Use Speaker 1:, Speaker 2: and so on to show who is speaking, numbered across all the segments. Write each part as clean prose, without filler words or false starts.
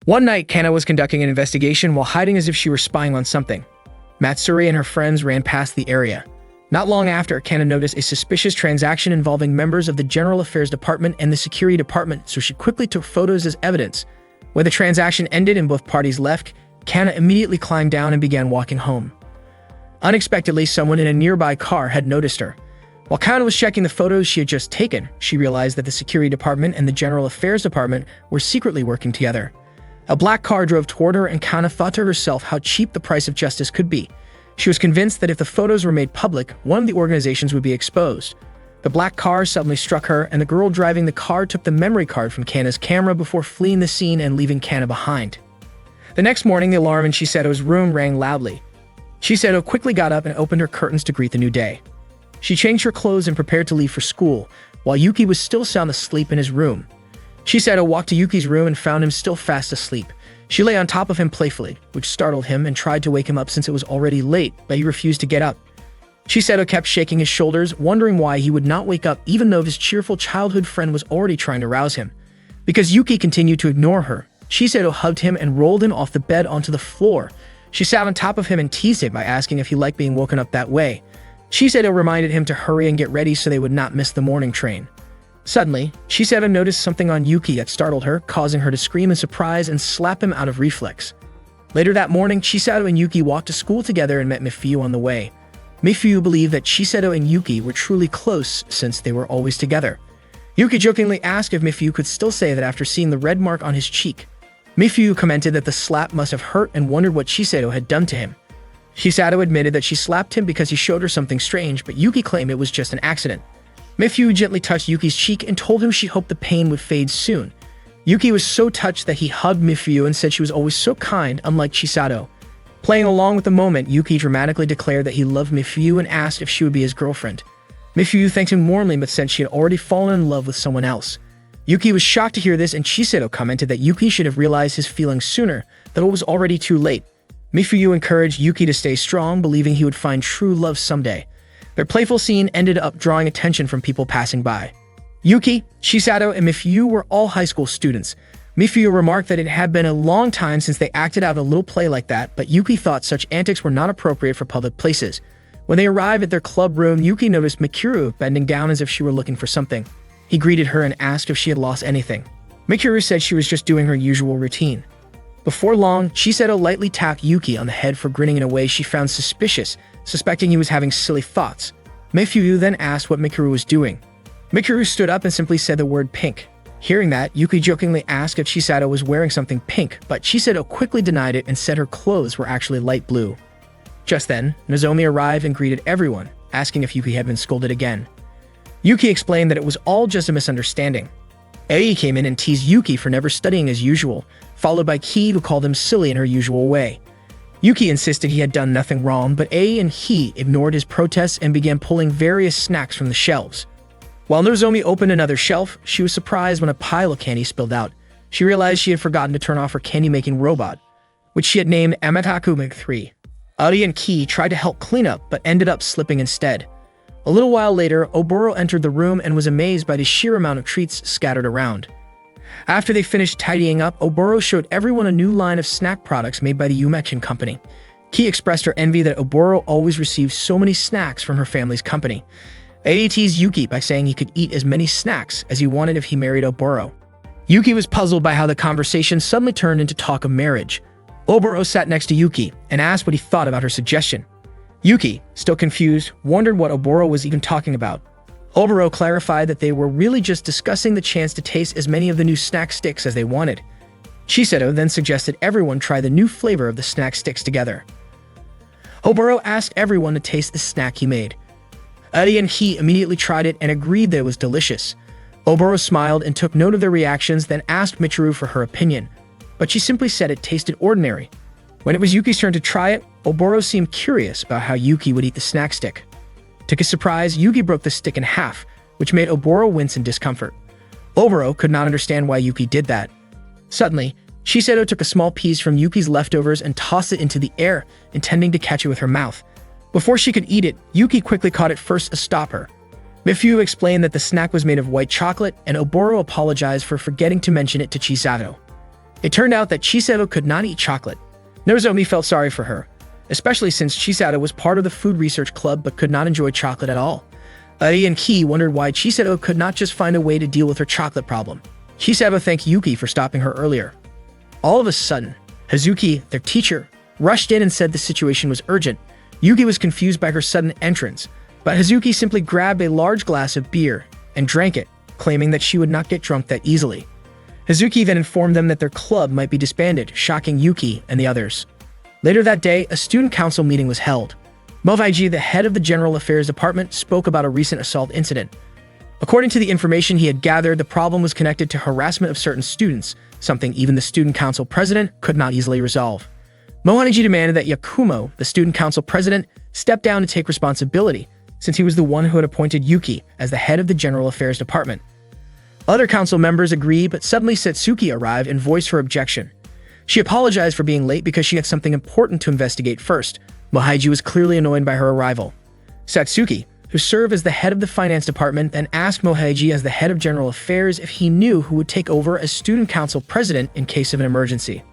Speaker 1: One night, Kana was conducting an investigation while hiding as if she were spying on something. Matsuri and her friends ran past the area. Not long after, Kana noticed a suspicious transaction involving members of the General Affairs Department and the Security Department, so she quickly took photos as evidence. When the transaction ended and both parties left, Kana immediately climbed down and began walking home. Unexpectedly, someone in a nearby car had noticed her. While Kana was checking the photos she had just taken, she realized that the Security Department and the General Affairs Department were secretly working together. A black car drove toward her, and Kana thought to herself how cheap the price of justice could be. She was convinced that if the photos were made public, one of the organizations would be exposed. The black car suddenly struck her, and the girl driving the car took the memory card from Kana's camera before fleeing the scene and leaving Kana behind. The next morning, the alarm in Chisado's room rang loudly. Chisado quickly got up and opened her curtains to greet the new day. She changed her clothes and prepared to leave for school, while Yuki was still sound asleep in his room. Chisado walked to Yuki's room and found him still fast asleep. She lay on top of him playfully, which startled him, and tried to wake him up since it was already late, but he refused to get up. Chisado kept shaking his shoulders, wondering why he would not wake up even though his cheerful childhood friend was already trying to rouse him. Because Yuki continued to ignore her, Chisado hugged him and rolled him off the bed onto the floor. She sat on top of him and teased him by asking if he liked being woken up that way. Chisado reminded him to hurry and get ready so they would not miss the morning train. Suddenly, Chisado noticed something on Yuki that startled her, causing her to scream in surprise and slap him out of reflex. Later that morning, Chisado and Yuki walked to school together and met Mifuyu on the way. Mifuyu believed that Chisado and Yuki were truly close since they were always together. Yuki jokingly asked if Mifuyu could still say that after seeing the red mark on his cheek. Mifuyu commented that the slap must have hurt and wondered what Chisado had done to him. Chisado admitted that she slapped him because he showed her something strange, but Yuki claimed it was just an accident. Mifuyu gently touched Yuki's cheek and told him she hoped the pain would fade soon. Yuki was so touched that he hugged Mifuyu and said she was always so kind, unlike Chisado. Playing along with the moment, Yuki dramatically declared that he loved Mifuyu and asked if she would be his girlfriend. Mifuyu thanked him warmly but said she had already fallen in love with someone else. Yuki was shocked to hear this, and Chisado commented that Yuki should have realized his feelings sooner, that it was already too late. Mifuyu encouraged Yuki to stay strong, believing he would find true love someday. Their playful scene ended up drawing attention from people passing by. Yuki, Chisado, and Mifuyu were all high school students. Mifuyu remarked that it had been a long time since they acted out a little play like that, but Yuki thought such antics were not appropriate for public places. When they arrived at their club room, Yuki noticed Mikuru bending down as if she were looking for something. He greeted her and asked if she had lost anything. Mikuru said she was just doing her usual routine. Before long, Chisado lightly tapped Yuki on the head for grinning in a way she found suspicious, suspecting he was having silly thoughts. Mifuyu then asked what Mikuru was doing. Mikuru stood up and simply said the word pink. Hearing that, Yuki jokingly asked if Chisado was wearing something pink, but Chisado quickly denied it and said her clothes were actually light blue. Just then, Nozomi arrived and greeted everyone, asking if Yuki had been scolded again. Yuki explained that it was all just a misunderstanding. Ei came in and teased Yuki for never studying as usual, followed by Ki, who called him silly in her usual way. Yuki insisted he had done nothing wrong, but Ei and he ignored his protests and began pulling various snacks from the shelves. While Nozomi opened another shelf, she was surprised when a pile of candy spilled out. She realized she had forgotten to turn off her candy-making robot, which she had named Amataku Mig-3. Ari and Ki tried to help clean up, but ended up slipping instead. A little while later, Oboro entered the room and was amazed by the sheer amount of treats scattered around. After they finished tidying up, Oboro showed everyone a new line of snack products made by the Umechin company. Ki expressed her envy that Oboro always received so many snacks from her family's company. Ei teased Yuki by saying he could eat as many snacks as he wanted if he married Oboro. Yuki was puzzled by how the conversation suddenly turned into talk of marriage. Oboro sat next to Yuki and asked what he thought about her suggestion. Yuki, still confused, wondered what Oboro was even talking about. Oboro clarified that they were really just discussing the chance to taste as many of the new snack sticks as they wanted. Chisado then suggested everyone try the new flavor of the snack sticks together. Oboro asked everyone to taste the snack he made. Ari and he immediately tried it and agreed that it was delicious. Oboro smiled and took note of their reactions, then asked Michiru for her opinion, but she simply said it tasted ordinary. When it was Yuki's turn to try it, Oboro seemed curious about how Yuki would eat the snack stick. To his surprise, Yuki broke the stick in half, which made Oboro wince in discomfort. Oboro could not understand why Yuki did that. Suddenly, Chisado took a small piece from Yuki's leftovers and tossed it into the air, intending to catch it with her mouth. Before she could eat it, Yuki quickly caught it first to stop her. Mifuyu explained that the snack was made of white chocolate, and Oboro apologized for forgetting to mention it to Chisado. It turned out that Chisato could not eat chocolate. Nozomi felt sorry for her, especially since Chisato was part of the food research club but could not enjoy chocolate at all. Eri and Ki wondered why Chisato could not just find a way to deal with her chocolate problem. Chisato thanked Yuki for stopping her earlier. All of a sudden, Hazuki, their teacher, rushed in and said the situation was urgent. Yuki was confused by her sudden entrance, but Hazuki simply grabbed a large glass of beer and drank it, claiming that she would not get drunk that easily. Hazuki then informed them that their club might be disbanded, shocking Yuki and the others. Later that day, a student council meeting was held. Mohaiji, the head of the General Affairs Department, spoke about a recent assault incident. According to the information he had gathered, the problem was connected to harassment of certain students, something even the student council president could not easily resolve. Mohaiji demanded that Yakumo, the student council president, step down and take responsibility, since he was the one who had appointed Yuki as the head of the General Affairs Department. Other council members agreed, but suddenly Satsuki arrived and voiced her objection. She apologized for being late because she had something important to investigate first. Mohaiji was clearly annoyed by her arrival. Satsuki, who served as the head of the finance department, then asked Mohaiji as the head of general affairs if he knew who would take over as student council president in case of an emergency.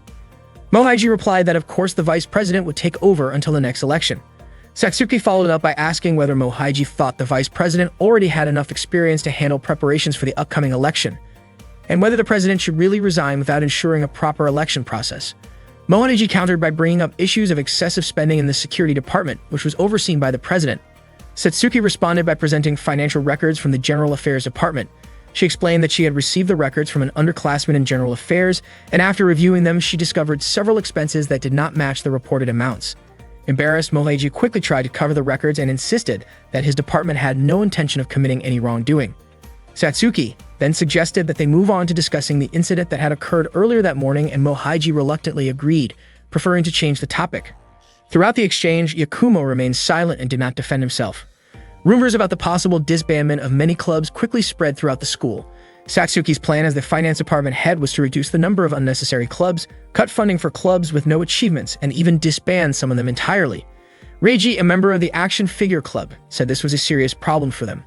Speaker 1: Mohaiji replied that of course the vice president would take over until the next election. Satsuki followed up by asking whether Mohaiji thought the vice president already had enough experience to handle preparations for the upcoming election, and whether the president should really resign without ensuring a proper election process. Mohaiji countered by bringing up issues of excessive spending in the security department, which was overseen by the president. Satsuki responded by presenting financial records from the General Affairs Department. She explained that she had received the records from an underclassman in General Affairs, and after reviewing them, she discovered several expenses that did not match the reported amounts. Embarrassed, Mohaiji quickly tried to cover the records and insisted that his department had no intention of committing any wrongdoing. Satsuki then suggested that they move on to discussing the incident that had occurred earlier that morning, and Mohaiji reluctantly agreed, preferring to change the topic. Throughout the exchange, Yakumo remained silent and did not defend himself. Rumors about the possible disbandment of many clubs quickly spread throughout the school. Satsuki's plan as the finance department head was to reduce the number of unnecessary clubs, cut funding for clubs with no achievements, and even disband some of them entirely. Reiji, a member of the Action Figure Club, said this was a serious problem for them.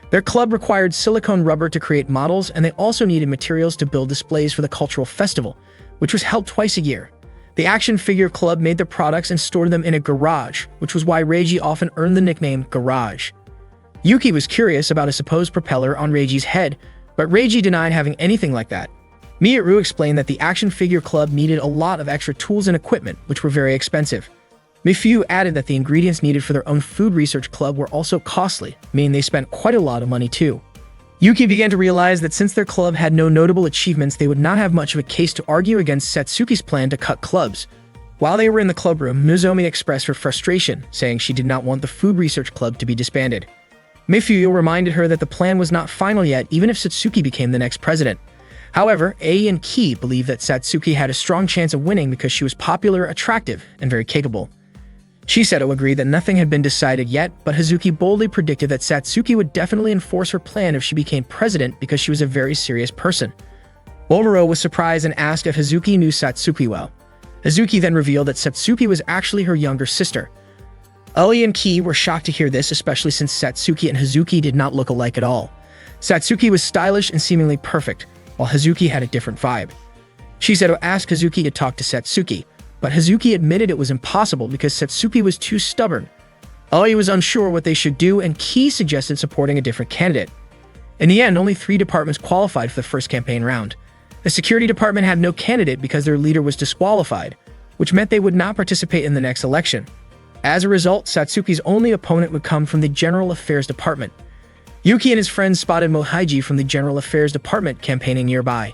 Speaker 1: Their club required silicone rubber to create models, and they also needed materials to build displays for the cultural festival, which was held twice a year. The Action Figure Club made their products and stored them in a garage, which was why Reiji often earned the nickname Garage. Yuki was curious about a supposed propeller on Reiji's head, but Reiji denied having anything like that. Miyaru explained that the Action Figure Club needed a lot of extra tools and equipment, which were very expensive. Mifu added that the ingredients needed for their own food research club were also costly, meaning they spent quite a lot of money too. Yuki began to realize that since their club had no notable achievements, they would not have much of a case to argue against Satsuki's plan to cut clubs. While they were in the clubroom, Nozomi expressed her frustration, saying she did not want the food research club to be disbanded. Mifuyo reminded her that the plan was not final yet, even if Satsuki became the next president. However, Ei and Ki believed that Satsuki had a strong chance of winning because she was popular, attractive, and very capable. Chisato agreed that nothing had been decided yet, but Hazuki boldly predicted that Satsuki would definitely enforce her plan if she became president because she was a very serious person. Momoro was surprised and asked if Hazuki knew Satsuki well. Hazuki then revealed that Satsuki was actually her younger sister. Uli and Ki were shocked to hear this, especially since Satsuki and Hazuki did not look alike at all. Satsuki was stylish and seemingly perfect, while Hazuki had a different vibe. Chisato asked Hazuki to talk to Satsuki, but Hazuki admitted it was impossible because Satsuki was too stubborn. Uli was unsure what they should do, and Ki suggested supporting a different candidate. In the end, only 3 departments qualified for the first campaign round. The security department had no candidate because their leader was disqualified, which meant they would not participate in the next election. As a result, Satsuki's only opponent would come from the General Affairs Department. Yuki and his friends spotted Mohaiji from the General Affairs Department campaigning nearby.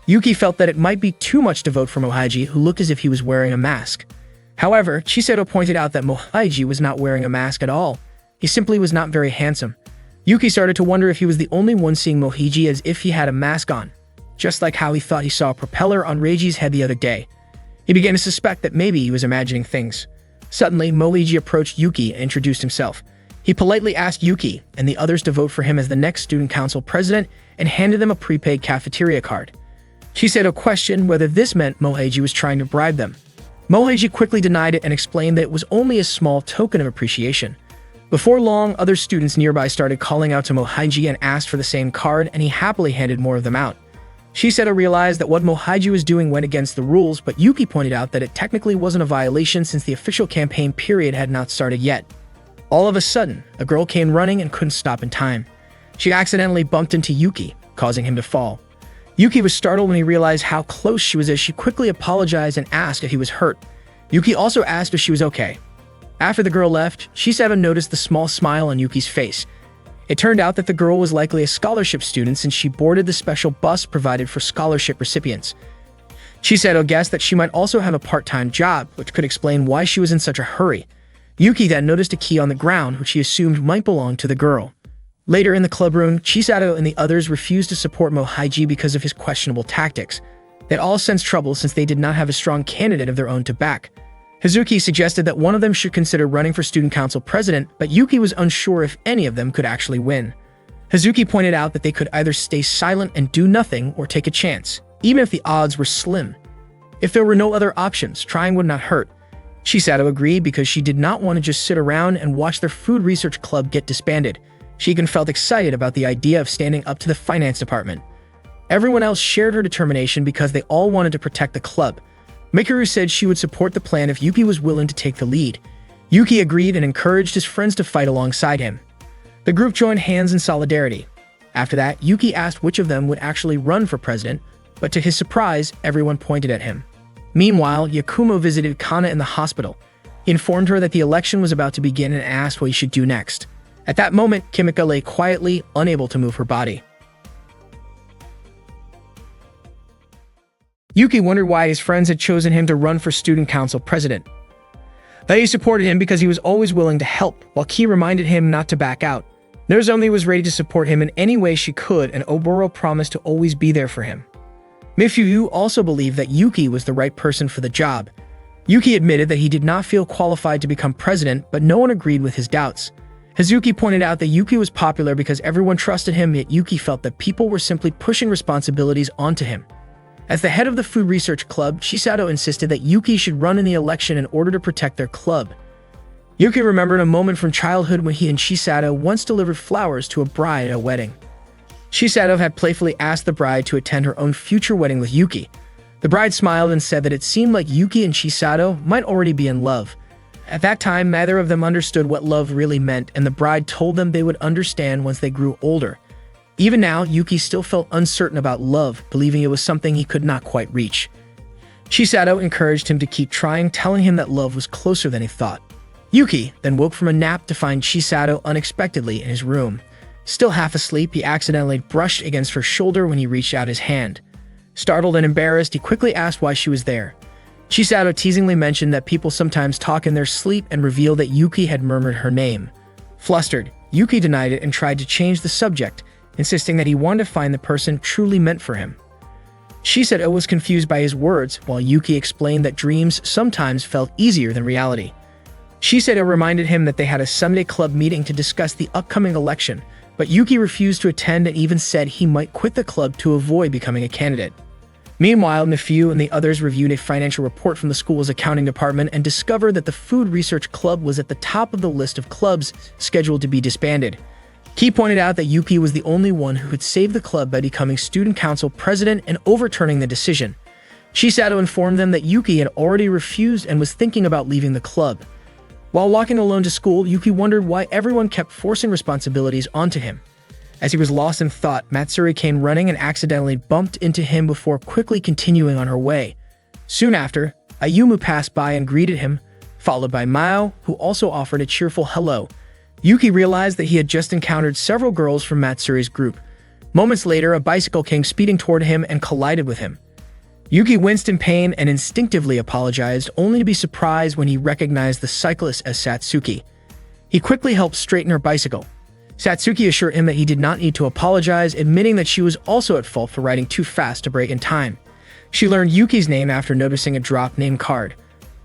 Speaker 1: Yuki felt that it might be too much to vote for Mohaiji, who looked as if he was wearing a mask. However, Chisato pointed out that Mohaiji was not wearing a mask at all. He simply was not very handsome. Yuki started to wonder if he was the only one seeing Mohaiji as if he had a mask on, just like how he thought he saw a propeller on Reiji's head the other day. He began to suspect that maybe he was imagining things. Suddenly, Mohaiji approached Yuki and introduced himself. He politely asked Yuki and the others to vote for him as the next student council president and handed them a prepaid cafeteria card. Chisato questioned whether this meant Mohaiji was trying to bribe them. Mohaiji quickly denied it and explained that it was only a small token of appreciation. Before long, other students nearby started calling out to Mohaiji and asked for the same card, and he happily handed more of them out. Shiseto realized that what Mohaiji was doing went against the rules, but Yuki pointed out that it technically wasn't a violation since the official campaign period had not started yet. All of a sudden, a girl came running and couldn't stop in time. She accidentally bumped into Yuki, causing him to fall. Yuki was startled when he realized how close she was as she quickly apologized and asked if he was hurt. Yuki also asked if she was okay. After the girl left, Shiseto noticed the small smile on Yuki's face. It turned out that the girl was likely a scholarship student since she boarded the special bus provided for scholarship recipients. Shiseto guessed that she might also have a part-time job, which could explain why she was in such a hurry. Yuki then noticed a key on the ground, which he assumed might belong to the girl. Later in the club room, Shiseto and the others refused to support Mohaiji because of his questionable tactics. They had all sensed trouble since they did not have a strong candidate of their own to back. Hazuki suggested that one of them should consider running for student council president, but Yuki was unsure if any of them could actually win. Hazuki pointed out that they could either stay silent and do nothing or take a chance, even if the odds were slim. If there were no other options, trying would not hurt. Shiseto agreed because she did not want to just sit around and watch their food research club get disbanded. She even felt excited about the idea of standing up to the finance department. Everyone else shared her determination because they all wanted to protect the club. Mikuru said she would support the plan if Yuki was willing to take the lead. Yuki agreed and encouraged his friends to fight alongside him. The group joined hands in solidarity. After that, Yuki asked which of them would actually run for president, but to his surprise, everyone pointed at him. Meanwhile, Yakumo visited Kana in the hospital. He informed her that the election was about to begin and asked what he should do next. At that moment, Kimika lay quietly, unable to move her body. Yuki wondered why his friends had chosen him to run for student council president. They supported him because he was always willing to help, while Ki reminded him not to back out. Nozomi was ready to support him in any way she could, and Oboro promised to always be there for him. Mifuyu also believed that Yuki was the right person for the job. Yuki admitted that he did not feel qualified to become president, but no one agreed with his doubts. Hazuki pointed out that Yuki was popular because everyone trusted him, yet Yuki felt that people were simply pushing responsibilities onto him. As the head of the food research club, Shiseto insisted that Yuki should run in the election in order to protect their club. Yuki remembered a moment from childhood when he and Shiseto once delivered flowers to a bride at a wedding. Shiseto had playfully asked the bride to attend her own future wedding with Yuki. The bride smiled and said that it seemed like Yuki and Shiseto might already be in love. At that time, neither of them understood what love really meant, and the bride told them they would understand once they grew older. Even now, Yuki still felt uncertain about love, believing it was something he could not quite reach. Shiseto encouraged him to keep trying, telling him that love was closer than he thought. Yuki then woke from a nap to find Shiseto unexpectedly in his room. Still half asleep, he accidentally brushed against her shoulder when he reached out his hand. Startled and embarrassed, he quickly asked why she was there. Shiseto teasingly mentioned that people sometimes talk in their sleep and revealed that Yuki had murmured her name. Flustered, Yuki denied it and tried to change the subject, insisting that he wanted to find the person truly meant for him. Shiseto was confused by his words, while Yuki explained that dreams sometimes felt easier than reality. Shiseto reminded him that they had a Sunday club meeting to discuss the upcoming election, but Yuki refused to attend and even said he might quit the club to avoid becoming a candidate. Meanwhile, Mifuyu and the others reviewed a financial report from the school's accounting department and discovered that the Food Research Club was at the top of the list of clubs scheduled to be disbanded. Ki pointed out that Yuki was the only one who could save the club by becoming student council president and overturning the decision. Shiseto informed them that Yuki had already refused and was thinking about leaving the club. While walking alone to school, Yuki wondered why everyone kept forcing responsibilities onto him. As he was lost in thought, Matsuri came running and accidentally bumped into him before quickly continuing on her way. Soon after, Ayumu passed by and greeted him, followed by Mao, who also offered a cheerful hello. Yuki realized that he had just encountered several girls from Matsuri's group. Moments later, a bicycle came speeding toward him and collided with him. Yuki winced in pain and instinctively apologized, only to be surprised when he recognized the cyclist as Satsuki. He quickly helped straighten her bicycle. Satsuki assured him that he did not need to apologize, admitting that she was also at fault for riding too fast to brake in time. She learned Yuki's name after noticing a dropped name card.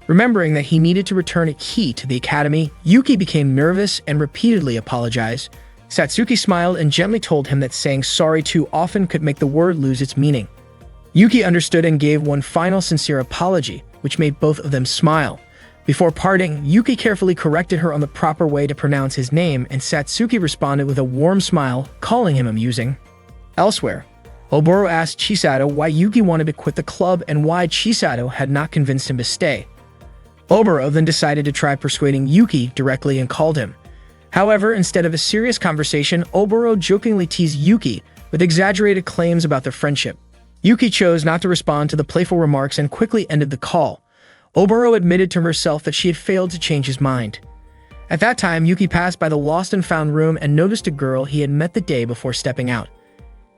Speaker 1: Remembering that he needed to return a key to the academy, Yuki became nervous and repeatedly apologized. Satsuki smiled and gently told him that saying sorry too often could make the word lose its meaning. Yuki understood and gave one final sincere apology, which made both of them smile. Before parting, Yuki carefully corrected her on the proper way to pronounce his name, and Satsuki responded with a warm smile, calling him amusing. Elsewhere, Oboro asked Chisato why Yuki wanted to quit the club and why Chisato had not convinced him to stay. Oboro then decided to try persuading Yuki directly and called him. However, instead of a serious conversation, Oboro jokingly teased Yuki with exaggerated claims about their friendship. Yuki chose not to respond to the playful remarks and quickly ended the call. Oboro admitted to herself that she had failed to change his mind. At that time, Yuki passed by the lost and found room and noticed a girl he had met the day before stepping out.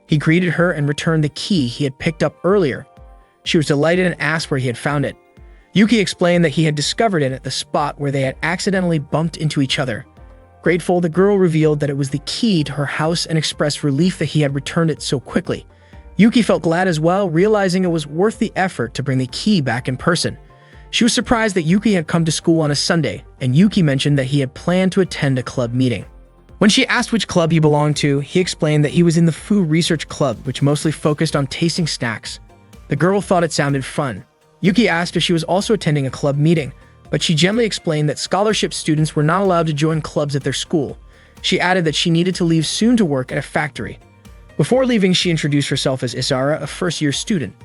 Speaker 1: He greeted her and returned the key he had picked up earlier. She was delighted and asked where he had found it. Yuki explained that he had discovered it at the spot where they had accidentally bumped into each other. Grateful, the girl revealed that it was the key to her house and expressed relief that he had returned it so quickly. Yuki felt glad as well, realizing it was worth the effort to bring the key back in person. She was surprised that Yuki had come to school on a Sunday, and Yuki mentioned that he had planned to attend a club meeting. When she asked which club he belonged to, he explained that he was in the Food Research Club, which mostly focused on tasting snacks. The girl thought it sounded fun. Yuki asked if she was also attending a club meeting, but she gently explained that scholarship students were not allowed to join clubs at their school. She added that she needed to leave soon to work at a factory. Before leaving, she introduced herself as Isara, a first-year student.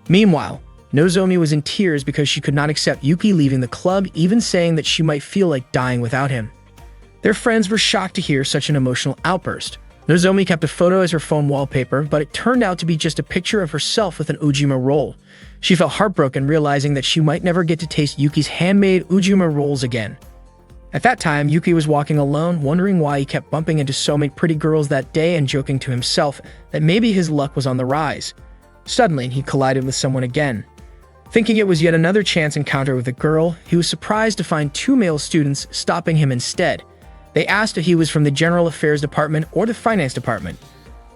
Speaker 1: Meanwhile, Nozomi was in tears because she could not accept Yuki leaving the club, even saying that she might feel like dying without him. Their friends were shocked to hear such an emotional outburst. Nozomi kept a photo as her phone wallpaper, but it turned out to be just a picture of herself with an Ujima roll. She felt heartbroken, realizing that she might never get to taste Yuki's handmade Ujima rolls again. At that time, Yuki was walking alone, wondering why he kept bumping into so many pretty girls that day and joking to himself that maybe his luck was on the rise. Suddenly, he collided with someone again. Thinking it was yet another chance encounter with a girl, he was surprised to find two male students stopping him instead. They asked if he was from the General Affairs Department or the Finance Department.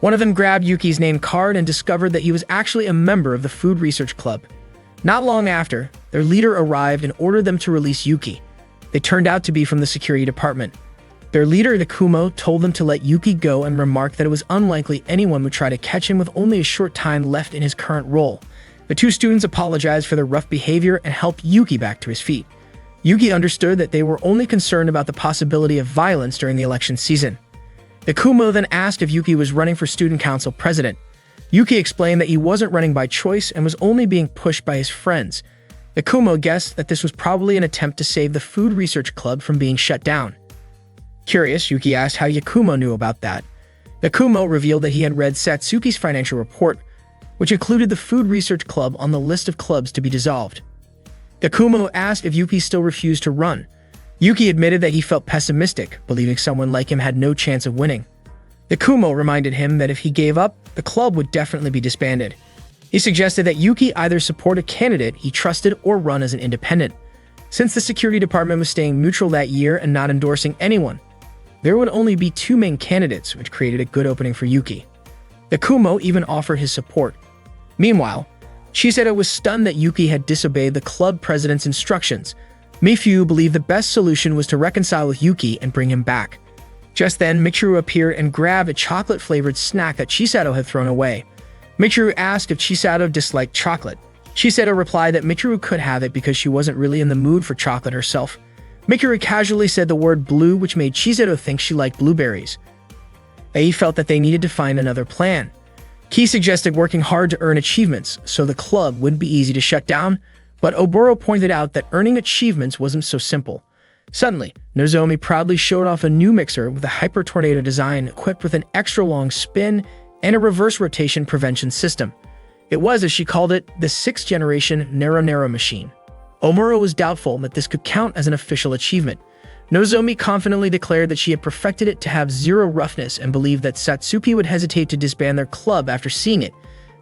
Speaker 1: One of them grabbed Yuki's name card and discovered that he was actually a member of the Food Research Club. Not long after, their leader arrived and ordered them to release Yuki. They turned out to be from the security department. Their leader, Takumo, told them to let Yuki go and remarked that it was unlikely anyone would try to catch him with only a short time left in his current role. The two students apologized for their rough behavior and helped Yuki back to his feet. Yuki understood that they were only concerned about the possibility of violence during the election season. Takumo then asked if Yuki was running for student council president. Yuki explained that he wasn't running by choice and was only being pushed by his friends. Takumo guessed that this was probably an attempt to save the Food Research Club from being shut down. Curious, Yuki asked how Yakumo knew about that. Takumo revealed that he had read Satsuki's financial report, which included the Food Research Club on the list of clubs to be dissolved. Takumo asked if Yuki still refused to run. Yuki admitted that he felt pessimistic, believing someone like him had no chance of winning. Takumo reminded him that if he gave up, the club would definitely be disbanded. He suggested that Yuki either support a candidate he trusted or run as an independent. Since the security department was staying neutral that year and not endorsing anyone, there would only be two main candidates, which created a good opening for Yuki. Takumo even offered his support. Meanwhile, Chisato was stunned that Yuki had disobeyed the club president's instructions. Mifyu believed the best solution was to reconcile with Yuki and bring him back. Just then, Michiru appeared and grabbed a chocolate-flavored snack that Chisato had thrown away. Michiru asked if Chisato disliked chocolate. Chisato replied that Michiru could have it because she wasn't really in the mood for chocolate herself. Michiru casually said the word blue, which made Chisato think she liked blueberries. He felt that they needed to find another plan. Ki suggested working hard to earn achievements, so the club wouldn't be easy to shut down, but Oboro pointed out that earning achievements wasn't so simple. Suddenly, Nozomi proudly showed off a new mixer with a Hyper Tornado design equipped with an extra-long spin and a reverse rotation prevention system. It was, as she called it, the 6th-generation Nero machine. Omura was doubtful that this could count as an official achievement. Nozomi confidently declared that she had perfected it to have zero roughness and believed that Satsuki would hesitate to disband their club after seeing it.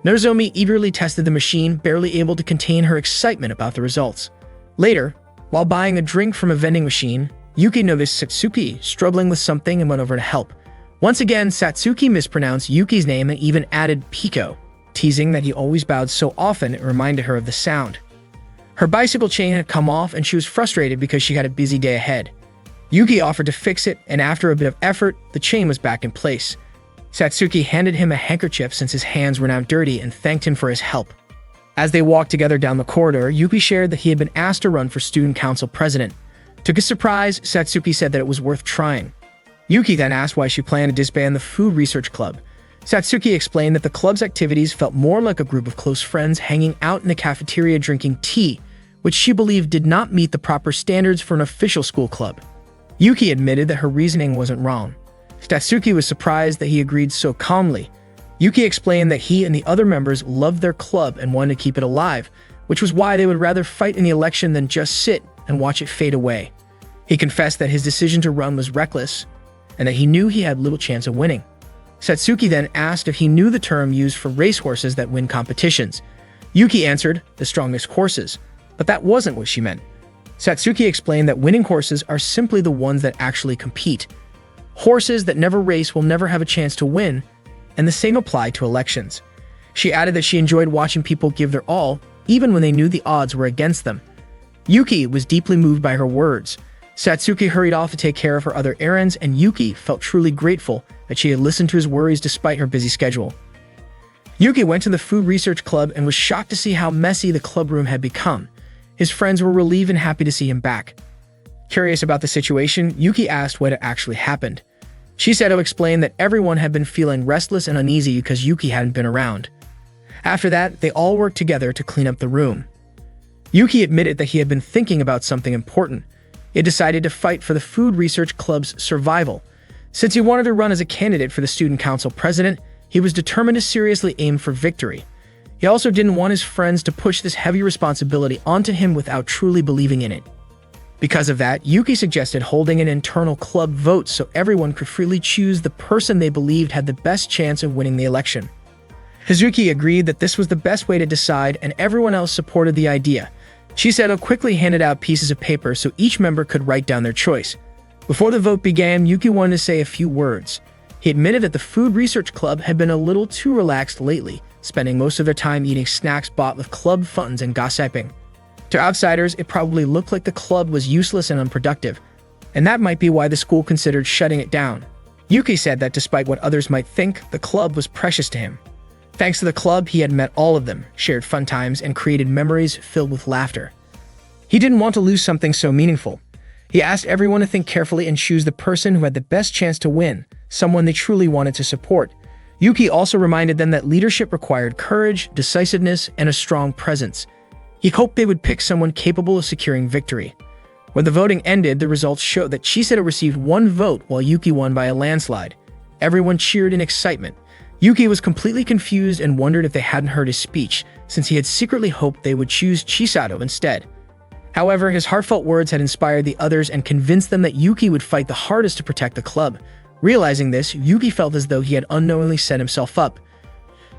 Speaker 1: Nozomi eagerly tested the machine, barely able to contain her excitement about the results. Later, while buying a drink from a vending machine, Yuki noticed Satsuki struggling with something and went over to help. Once again, Satsuki mispronounced Yuki's name and even added Pico, teasing that he always bowed so often it reminded her of the sound. Her bicycle chain had come off and she was frustrated because she had a busy day ahead. Yuki offered to fix it, and after a bit of effort, the chain was back in place. Satsuki handed him a handkerchief since his hands were now dirty and thanked him for his help. As they walked together down the corridor, Yuki shared that he had been asked to run for student council president. To his surprise, Satsuki said that it was worth trying. Yuki then asked why she planned to disband the Food Research Club. Satsuki explained that the club's activities felt more like a group of close friends hanging out in the cafeteria drinking tea, which she believed did not meet the proper standards for an official school club. Yuki admitted that her reasoning wasn't wrong. Satsuki was surprised that he agreed so calmly. Yuki explained that he and the other members loved their club and wanted to keep it alive, which was why they would rather fight in the election than just sit and watch it fade away. He confessed that his decision to run was reckless and that he knew he had little chance of winning. Satsuki then asked if he knew the term used for racehorses that win competitions. Yuki answered, the strongest horses, but that wasn't what she meant. Satsuki explained that winning horses are simply the ones that actually compete. Horses that never race will never have a chance to win, and the same applied to elections. She added that she enjoyed watching people give their all, even when they knew the odds were against them. Yuki was deeply moved by her words. Satsuki hurried off to take care of her other errands, and Yuki felt truly grateful that she had listened to his worries despite her busy schedule. Yuki went to the food research club and was shocked to see how messy the club room had become. His friends were relieved and happy to see him back. Curious about the situation, Yuki asked what had actually happened. Chisato explained that everyone had been feeling restless and uneasy because Yuki hadn't been around. After that, they all worked together to clean up the room. Yuki admitted that he had been thinking about something important. He had decided to fight for the Food Research Club's survival. Since he wanted to run as a candidate for the Student Council president, he was determined to seriously aim for victory. He also didn't want his friends to push this heavy responsibility onto him without truly believing in it. Because of that, Yuki suggested holding an internal club vote so everyone could freely choose the person they believed had the best chance of winning the election. Hazuki agreed that this was the best way to decide, and everyone else supported the idea. Chisato quickly handed out pieces of paper so each member could write down their choice. Before the vote began, Yuki wanted to say a few words. He admitted that the Food Research Club had been a little too relaxed lately, spending most of their time eating snacks bought with club funds and gossiping. To outsiders, it probably looked like the club was useless and unproductive, and that might be why the school considered shutting it down. Yuki said that despite what others might think, the club was precious to him. Thanks to the club, he had met all of them, shared fun times, and created memories filled with laughter. He didn't want to lose something so meaningful. He asked everyone to think carefully and choose the person who had the best chance to win, someone they truly wanted to support. Yuki also reminded them that leadership required courage, decisiveness, and a strong presence. He hoped they would pick someone capable of securing victory. When the voting ended, the results showed that Chisato received 1 vote while Yuki won by a landslide. Everyone cheered in excitement. Yuki was completely confused and wondered if they hadn't heard his speech, since he had secretly hoped they would choose Chisato instead. However, his heartfelt words had inspired the others and convinced them that Yuki would fight the hardest to protect the club. Realizing this, Yuki felt as though he had unknowingly set himself up.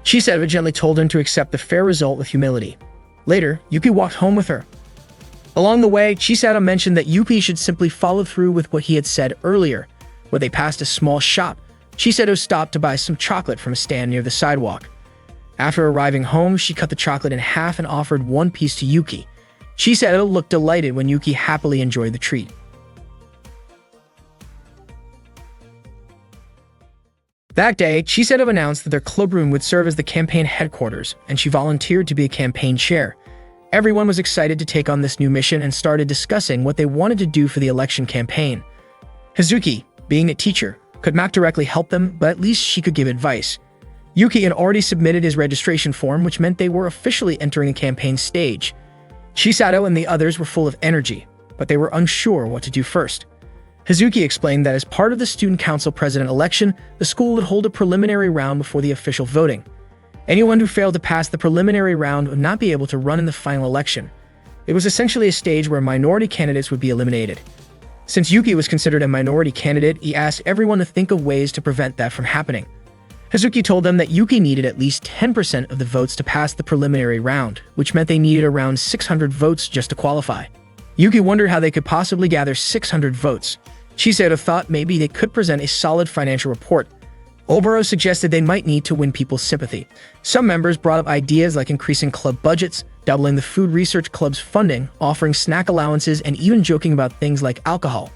Speaker 1: Chisato gently told him to accept the fair result with humility. Later, Yuki walked home with her. Along the way, Chisato mentioned that Yuki should simply follow through with what he had said earlier. When they passed a small shop, Chisato stopped to buy some chocolate from a stand near the sidewalk. After arriving home, she cut the chocolate in half and offered 1 piece to Yuki. Chisato looked delighted when Yuki happily enjoyed the treat. That day, Chisato announced that their club room would serve as the campaign headquarters, and she volunteered to be a campaign chair. Everyone was excited to take on this new mission and started discussing what they wanted to do for the election campaign. Hazuki, being a teacher, could not directly help them, but at least she could give advice. Yuki had already submitted his registration form, which meant they were officially entering a campaign stage. Chisato and the others were full of energy, but they were unsure what to do first. Hazuki explained that as part of the Student Council president election, the school would hold a preliminary round before the official voting. Anyone who failed to pass the preliminary round would not be able to run in the final election. It was essentially a stage where minority candidates would be eliminated. Since Yuki was considered a minority candidate, he asked everyone to think of ways to prevent that from happening. Hazuki told them that Yuki needed at least 10% of the votes to pass the preliminary round, which meant they needed around 600 votes just to qualify. Yuki wondered how they could possibly gather 600 votes. Chisato thought maybe they could present a solid financial report. Oboro suggested they might need to win people's sympathy. Some members brought up ideas like increasing club budgets, doubling the Food Research Club's funding, offering snack allowances, and even joking about things like alcohol.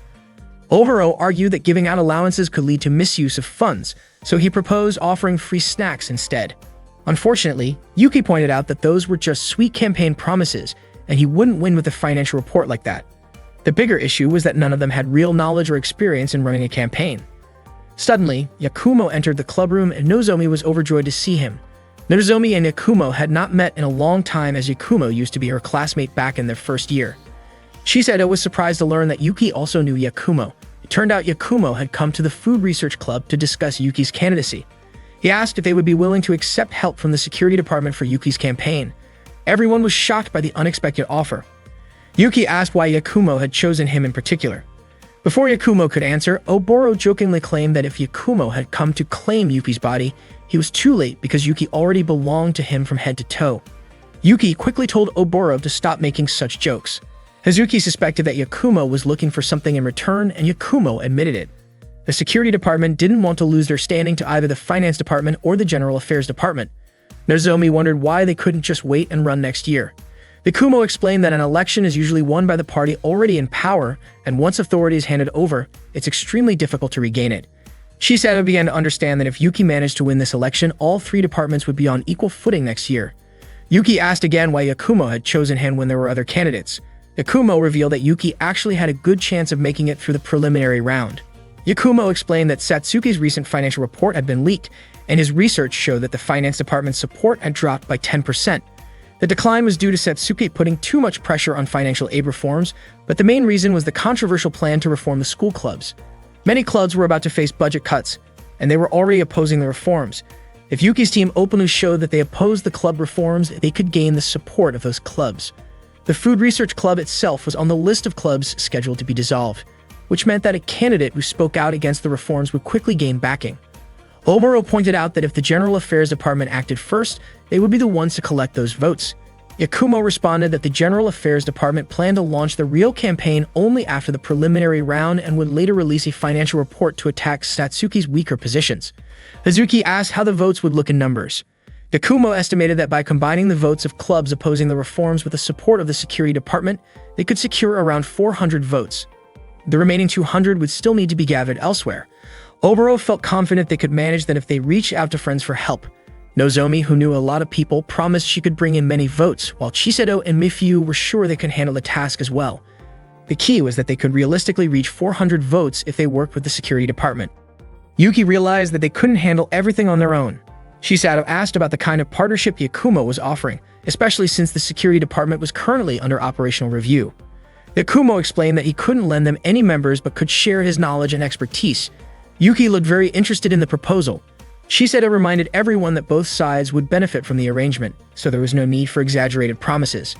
Speaker 1: Oboro argued that giving out allowances could lead to misuse of funds, so he proposed offering free snacks instead. Unfortunately, Yuki pointed out that those were just sweet campaign promises, and he wouldn't win with a financial report like that. The bigger issue was that none of them had real knowledge or experience in running a campaign. Suddenly, Yakumo entered the clubroom and Nozomi was overjoyed to see him. Nozomi and Yakumo had not met in a long time, as Yakumo used to be her classmate back in their first year. Shiseto was surprised to learn that Yuki also knew Yakumo. It turned out Yakumo had come to the Food Research Club to discuss Yuki's candidacy. He asked if they would be willing to accept help from the security department for Yuki's campaign. Everyone was shocked by the unexpected offer. Yuki asked why Yakumo had chosen him in particular. Before Yakumo could answer, Oboro jokingly claimed that if Yakumo had come to claim Yuki's body, he was too late because Yuki already belonged to him from head to toe. Yuki quickly told Oboro to stop making such jokes. Hazuki suspected that Yakumo was looking for something in return, and Yakumo admitted it. The security department didn't want to lose their standing to either the finance department or the general affairs department. Nozomi wondered why they couldn't just wait and run next year. Yakumo explained that an election is usually won by the party already in power, and once authority is handed over, it's extremely difficult to regain it. Shiseto began to understand that if Yuki managed to win this election, all three departments would be on equal footing next year. Yuki asked again why Yakumo had chosen him when there were other candidates. Yakumo revealed that Yuki actually had a good chance of making it through the preliminary round. Yakumo explained that Satsuki's recent financial report had been leaked, and his research showed that the finance department's support had dropped by 10%. The decline was due to Satsuki putting too much pressure on financial aid reforms, but the main reason was the controversial plan to reform the school clubs. Many clubs were about to face budget cuts, and they were already opposing the reforms. If Yuki's team openly showed that they opposed the club reforms, they could gain the support of those clubs. The Food Research Club itself was on the list of clubs scheduled to be dissolved, which meant that a candidate who spoke out against the reforms would quickly gain backing. Oboro pointed out that if the General Affairs Department acted first, they would be the ones to collect those votes. Yakumo responded that the General Affairs Department planned to launch the real campaign only after the preliminary round and would later release a financial report to attack Satsuki's weaker positions. Hazuki asked how the votes would look in numbers. Yakumo estimated that by combining the votes of clubs opposing the reforms with the support of the security department, they could secure around 400 votes. The remaining 200 would still need to be gathered elsewhere. Oboro felt confident they could manage that if they reached out to friends for help. Nozomi, who knew a lot of people, promised she could bring in many votes, while Shiseto and Mifyu were sure they could handle the task as well. The key was that they could realistically reach 400 votes if they worked with the security department. Yuki realized that they couldn't handle everything on their own. Shiseto asked about the kind of partnership Yakumo was offering, especially since the security department was currently under operational review. Yakumo explained that he couldn't lend them any members but could share his knowledge and expertise. Yuki looked very interested in the proposal. Shiseto reminded everyone that both sides would benefit from the arrangement, so there was no need for exaggerated promises.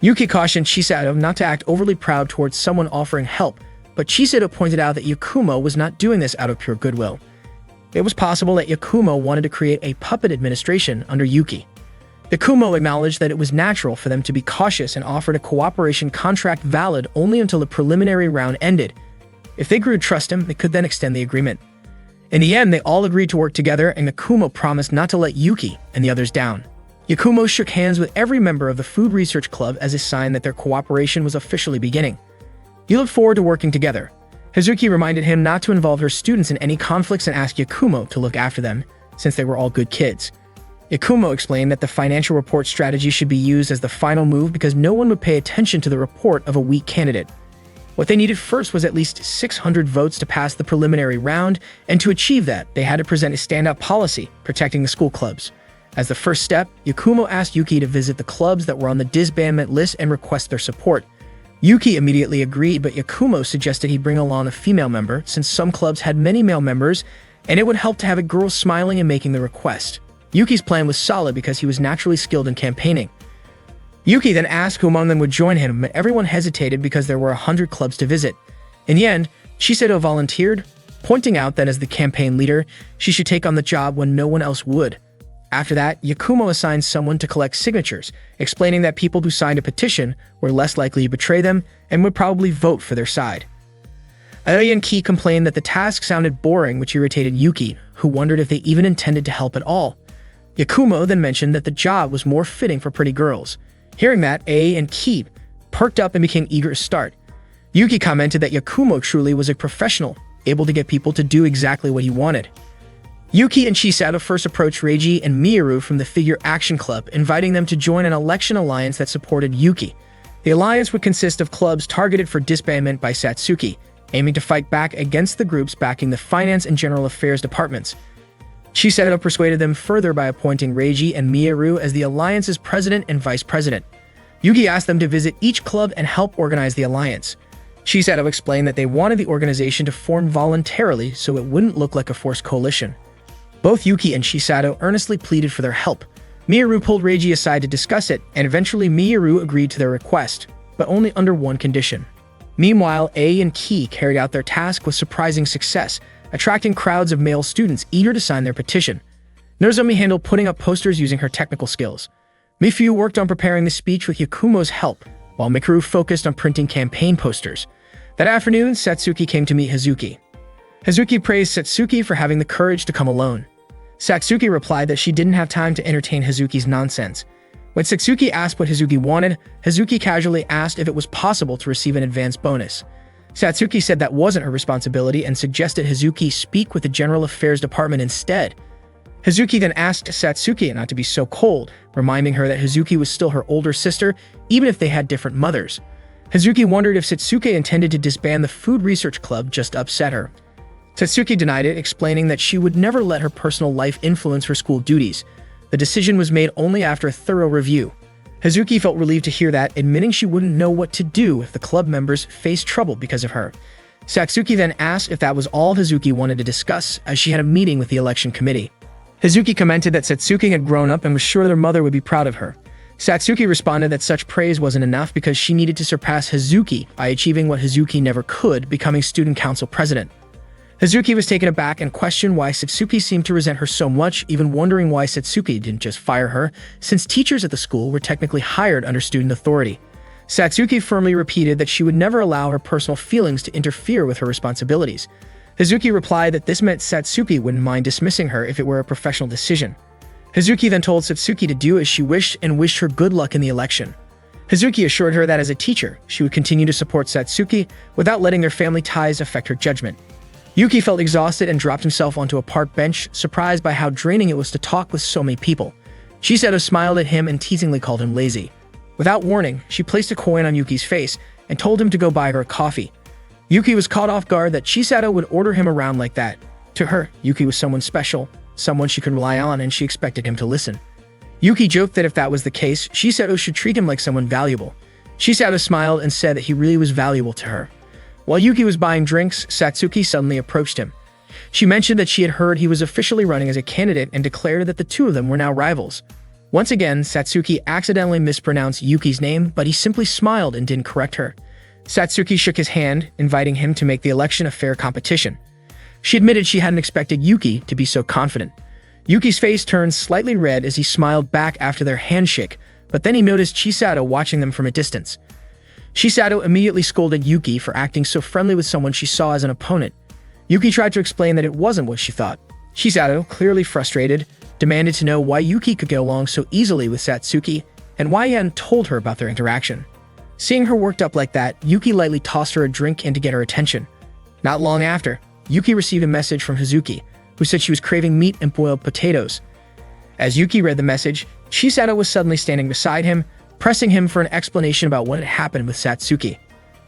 Speaker 1: Yuki cautioned Shiseto not to act overly proud towards someone offering help, but Shiseto pointed out that Yakumo was not doing this out of pure goodwill. It was possible that Yakumo wanted to create a puppet administration under Yuki. Yakumo acknowledged that it was natural for them to be cautious and offered a cooperation contract valid only until the preliminary round ended. If they grew to trust him, they could then extend the agreement. In the end, they all agreed to work together, and Yakumo promised not to let Yuki and the others down. Yakumo shook hands with every member of the Food Research Club as a sign that their cooperation was officially beginning. "You look forward to working together." Hazuki reminded him not to involve her students in any conflicts and asked Yakumo to look after them, since they were all good kids. Yakumo explained that the financial report strategy should be used as the final move because no one would pay attention to the report of a weak candidate. What they needed first was at least 600 votes to pass the preliminary round, and to achieve that, they had to present a standout policy protecting the school clubs. As the first step, Yakumo asked Yuki to visit the clubs that were on the disbandment list and request their support. Yuki immediately agreed, but Yakumo suggested he bring along a female member since some clubs had many male members, and it would help to have a girl smiling and making the request. Yuki's plan was solid because he was naturally skilled in campaigning. Yuki then asked who among them would join him, but everyone hesitated because there were 100 clubs to visit. In the end, Shiseto volunteered, pointing out that as the campaign leader, she should take on the job when no one else would. After that, Yakumo assigned someone to collect signatures, explaining that people who signed a petition were less likely to betray them and would probably vote for their side. Aoi and Ki complained that the task sounded boring, which irritated Yuki, who wondered if they even intended to help at all. Yakumo then mentioned that the job was more fitting for pretty girls. Hearing that, Aoi and Ki perked up and became eager to start. Yuki commented that Yakumo truly was a professional, able to get people to do exactly what he wanted. Yuki and Shiseto first approached Reiji and Miyaru from the Figure Action Club, inviting them to join an election alliance that supported Yuki. The alliance would consist of clubs targeted for disbandment by Satsuki, aiming to fight back against the groups backing the finance and general affairs departments. Chisato persuaded them further by appointing Reiji and Miyaru as the alliance's president and vice president. Yuki asked them to visit each club and help organize the alliance. Chisato explained that they wanted the organization to form voluntarily so it wouldn't look like a forced coalition. Both Yuki and Chisato earnestly pleaded for their help. Miyaru pulled Reiji aside to discuss it, and eventually Miyaru agreed to their request, but only under one condition. Meanwhile, A and Ki carried out their task with surprising success, attracting crowds of male students eager to sign their petition. Nozomi handled putting up posters using her technical skills. Mifuyu worked on preparing the speech with Yakumo's help, while Mikuru focused on printing campaign posters. That afternoon, Satsuki came to meet Hazuki. Hazuki praised Satsuki for having the courage to come alone. Satsuki replied that she didn't have time to entertain Hazuki's nonsense. When Satsuki asked what Hazuki wanted, Hazuki casually asked if it was possible to receive an advance bonus. Satsuki said that wasn't her responsibility and suggested Hazuki speak with the General Affairs Department instead. Hazuki then asked Satsuki not to be so cold, reminding her that Hazuki was still her older sister, even if they had different mothers. Hazuki wondered if Satsuki intended to disband the Food Research Club just to upset her. Satsuki denied it, explaining that she would never let her personal life influence her school duties. The decision was made only after a thorough review. Hazuki felt relieved to hear that, admitting she wouldn't know what to do if the club members faced trouble because of her. Satsuki then asked if that was all Hazuki wanted to discuss, as she had a meeting with the election committee. Hazuki commented that Satsuki had grown up and was sure their mother would be proud of her. Satsuki responded that such praise wasn't enough because she needed to surpass Hazuki by achieving what Hazuki never could, becoming student council president. Hazuki was taken aback and questioned why Satsuki seemed to resent her so much, even wondering why Satsuki didn't just fire her, since teachers at the school were technically hired under student authority. Satsuki firmly repeated that she would never allow her personal feelings to interfere with her responsibilities. Hazuki replied that this meant Satsuki wouldn't mind dismissing her if it were a professional decision. Hazuki then told Satsuki to do as she wished and wished her good luck in the election. Hazuki assured her that as a teacher, she would continue to support Satsuki without letting their family ties affect her judgment. Yuki felt exhausted and dropped himself onto a park bench, surprised by how draining it was to talk with so many people. Chisato smiled at him and teasingly called him lazy. Without warning, she placed a coin on Yuki's face and told him to go buy her a coffee. Yuki was caught off guard that Chisato would order him around like that. To her, Yuki was someone special, someone she could rely on, and she expected him to listen. Yuki joked that if that was the case, Chisato should treat him like someone valuable. Chisato smiled and said that he really was valuable to her. While Yuki was buying drinks, Satsuki suddenly approached him. She mentioned that she had heard he was officially running as a candidate and declared that the two of them were now rivals. Once again, Satsuki accidentally mispronounced Yuki's name, but he simply smiled and didn't correct her. Satsuki shook his hand, inviting him to make the election a fair competition. She admitted she hadn't expected Yuki to be so confident. Yuki's face turned slightly red as he smiled back after their handshake, but then he noticed Chisato watching them from a distance. Chisato immediately scolded Yuki for acting so friendly with someone she saw as an opponent. Yuki tried to explain that it wasn't what she thought. Chisato, clearly frustrated, demanded to know why Yuki could get along so easily with Satsuki and why he hadn't told her about their interaction. Seeing her worked up like that, Yuki lightly tossed her a drink in to get her attention. Not long after, Yuki received a message from Hazuki, who said she was craving meat and boiled potatoes. As Yuki read the message, Chisato was suddenly standing beside him, pressing him for an explanation about what had happened with Satsuki.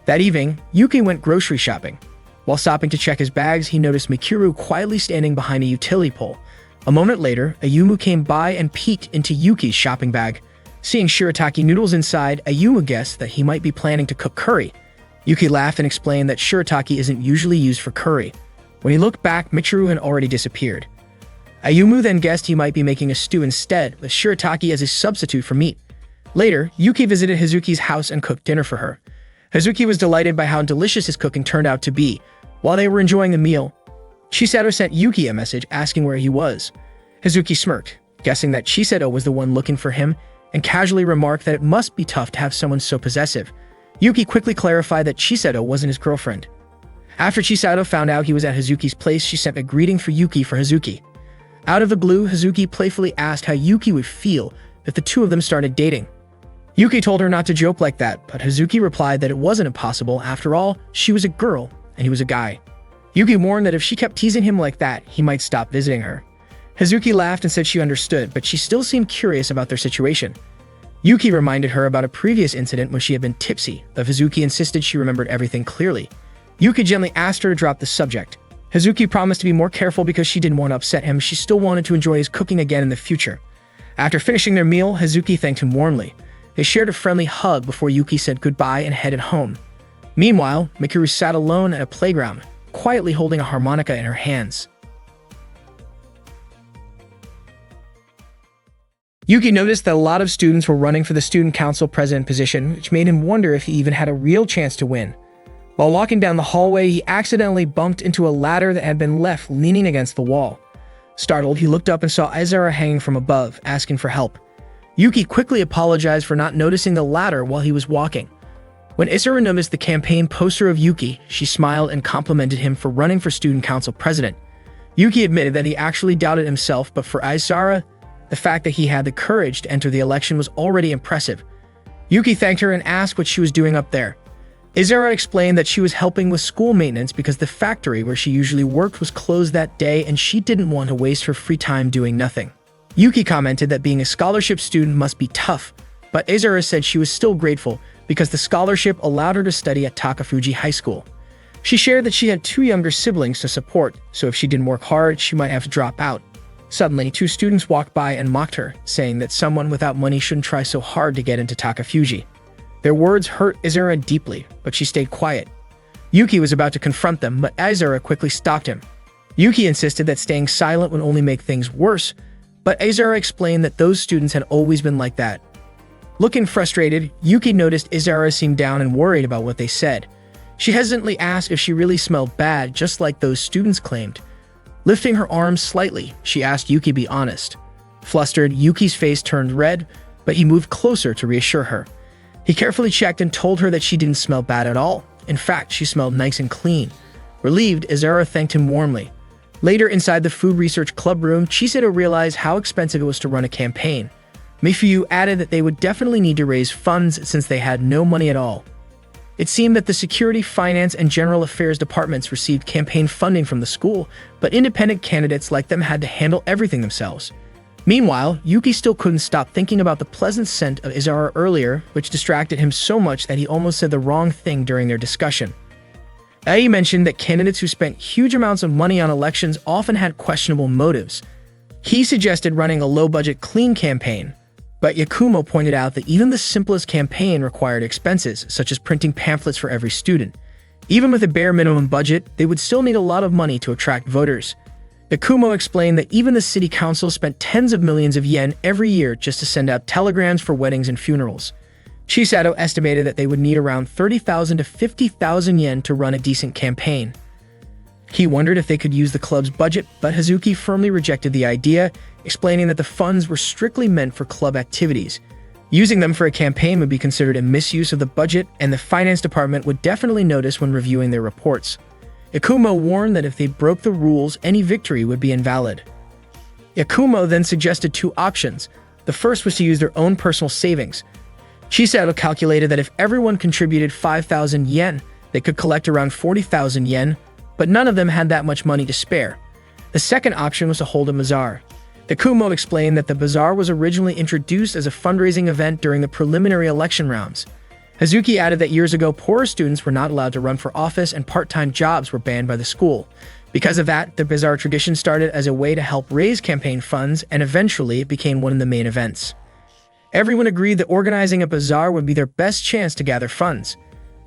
Speaker 1: That evening, Yuki went grocery shopping. While stopping to check his bags, he noticed Mikuru quietly standing behind a utility pole. A moment later, Ayumu came by and peeked into Yuki's shopping bag. Seeing shirataki noodles inside, Ayumu guessed that he might be planning to cook curry. Yuki laughed and explained that shirataki isn't usually used for curry. When he looked back, Mikuru had already disappeared. Ayumu then guessed he might be making a stew instead, with shirataki as a substitute for meat. Later, Yuki visited Hazuki's house and cooked dinner for her. Hazuki was delighted by how delicious his cooking turned out to be. While they were enjoying the meal, Chisato sent Yuki a message asking where he was. Hazuki smirked, guessing that Chisato was the one looking for him, and casually remarked that it must be tough to have someone so possessive. Yuki quickly clarified that Chisato wasn't his girlfriend. After Chisato found out he was at Hazuki's place, she sent a greeting for Yuki for Hazuki. Out of the blue, Hazuki playfully asked how Yuki would feel if the two of them started dating. Yuki told her not to joke like that, but Hazuki replied that it wasn't impossible. After all, she was a girl and he was a guy. Yuki warned that if she kept teasing him like that, he might stop visiting her. Hazuki laughed and said she understood, but she still seemed curious about their situation. Yuki reminded her about a previous incident when she had been tipsy, though Hazuki insisted she remembered everything clearly. Yuki gently asked her to drop the subject. Hazuki promised to be more careful because she didn't want to upset him. She still wanted to enjoy his cooking again in the future. After finishing their meal, Hazuki thanked him warmly. They shared a friendly hug before Yuki said goodbye and headed home. Meanwhile, Mikuru sat alone at a playground, quietly holding a harmonica in her hands. Yuki noticed that a lot of students were running for the student council president position, which made him wonder if he even had a real chance to win. While walking down the hallway, he accidentally bumped into a ladder that had been left leaning against the wall. Startled, he looked up and saw Izara hanging from above, asking for help. Yuki quickly apologized for not noticing the ladder while he was walking. When Izara noticed the campaign poster of Yuki, she smiled and complimented him for running for student council president. Yuki admitted that he actually doubted himself, but for Izara, the fact that he had the courage to enter the election was already impressive. Yuki thanked her and asked what she was doing up there. Izara explained that she was helping with school maintenance because the factory where she usually worked was closed that day and she didn't want to waste her free time doing nothing. Yuki commented that being a scholarship student must be tough, but Izara said she was still grateful because the scholarship allowed her to study at Takafuji High School. She shared that she had 2 younger siblings to support, so if she didn't work hard, she might have to drop out. Suddenly, 2 students walked by and mocked her, saying that someone without money shouldn't try so hard to get into Takafuji. Their words hurt Izara deeply, but she stayed quiet. Yuki was about to confront them, but Izara quickly stopped him. Yuki insisted that staying silent would only make things worse, but Izara explained that those students had always been like that. Looking frustrated, Yuki noticed Izara seemed down and worried about what they said. She hesitantly asked if she really smelled bad, just like those students claimed. Lifting her arms slightly, she asked Yuki to be honest. Flustered, Yuki's face turned red, but he moved closer to reassure her. He carefully checked and told her that she didn't smell bad at all. In fact, she smelled nice and clean. Relieved, Izara thanked him warmly. Later, inside the food research club room, Chisato realized how expensive it was to run a campaign. Mifuyu added that they would definitely need to raise funds since they had no money at all. It seemed that the Security, Finance, and General Affairs departments received campaign funding from the school, but independent candidates like them had to handle everything themselves. Meanwhile, Yuki still couldn't stop thinking about the pleasant scent of Izara earlier, which distracted him so much that he almost said the wrong thing during their discussion. Ai mentioned that candidates who spent huge amounts of money on elections often had questionable motives. He suggested running a low-budget clean campaign, but Yakumo pointed out that even the simplest campaign required expenses, such as printing pamphlets for every student. Even with a bare minimum budget, they would still need a lot of money to attract voters. Yakumo explained that even the city council spent tens of millions of yen every year just to send out telegrams for weddings and funerals. Chisato estimated that they would need around 30,000 to 50,000 yen to run a decent campaign. He wondered if they could use the club's budget, but Hazuki firmly rejected the idea, explaining that the funds were strictly meant for club activities. Using them for a campaign would be considered a misuse of the budget, and the finance department would definitely notice when reviewing their reports. Yakumo warned that if they broke the rules, any victory would be invalid. Yakumo then suggested 2 options. The first was to use their own personal savings. Chisato calculated that if everyone contributed 5,000 yen, they could collect around 40,000 yen, but none of them had that much money to spare. The second option was to hold a bazaar. Yakumo explained that the bazaar was originally introduced as a fundraising event during the preliminary election rounds. Hazuki added that years ago, poorer students were not allowed to run for office and part-time jobs were banned by the school. Because of that, the bazaar tradition started as a way to help raise campaign funds, and eventually it became one of the main events. Everyone agreed that organizing a bazaar would be their best chance to gather funds.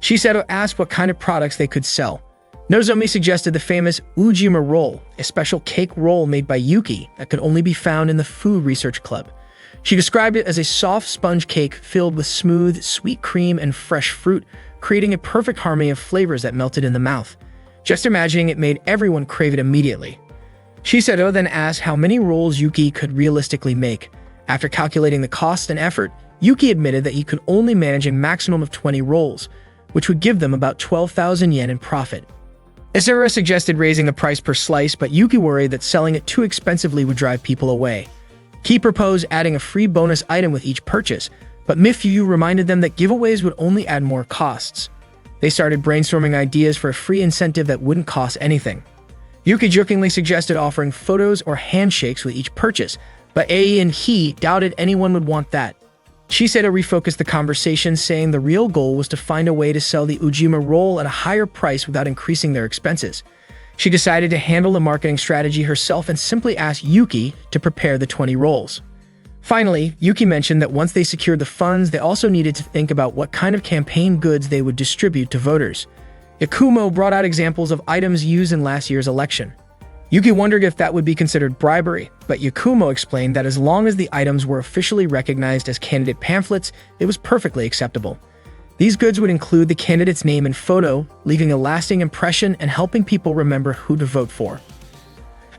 Speaker 1: Chisato asked what kind of products they could sell. Nozomi suggested the famous Ujima roll, a special cake roll made by Yuki that could only be found in the food research club. She described it as a soft sponge cake filled with smooth, sweet cream and fresh fruit, creating a perfect harmony of flavors that melted in the mouth. Just imagining it made everyone crave it immediately. Chisato then asked how many rolls Yuki could realistically make. After calculating the cost and effort, Yuki admitted that he could only manage a maximum of 20 rolls, which would give them about 12,000 yen in profit. Izara suggested raising the price per slice, but Yuki worried that selling it too expensively would drive people away. He proposed adding a free bonus item with each purchase, but Mifuyu reminded them that giveaways would only add more costs. They started brainstorming ideas for a free incentive that wouldn't cost anything. Yuki jokingly suggested offering photos or handshakes with each purchase, but Ai and he doubted anyone would want that. Chiseto refocused the conversation, saying the real goal was to find a way to sell the Ujima roll at a higher price without increasing their expenses. She decided to handle the marketing strategy herself and simply asked Yuki to prepare the 20 rolls. Finally, Yuki mentioned that once they secured the funds, they also needed to think about what kind of campaign goods they would distribute to voters. Yakumo brought out examples of items used in last year's election. Yuki wondered if that would be considered bribery, but Yakumo explained that as long as the items were officially recognized as candidate pamphlets, it was perfectly acceptable. These goods would include the candidate's name and photo, leaving a lasting impression and helping people remember who to vote for.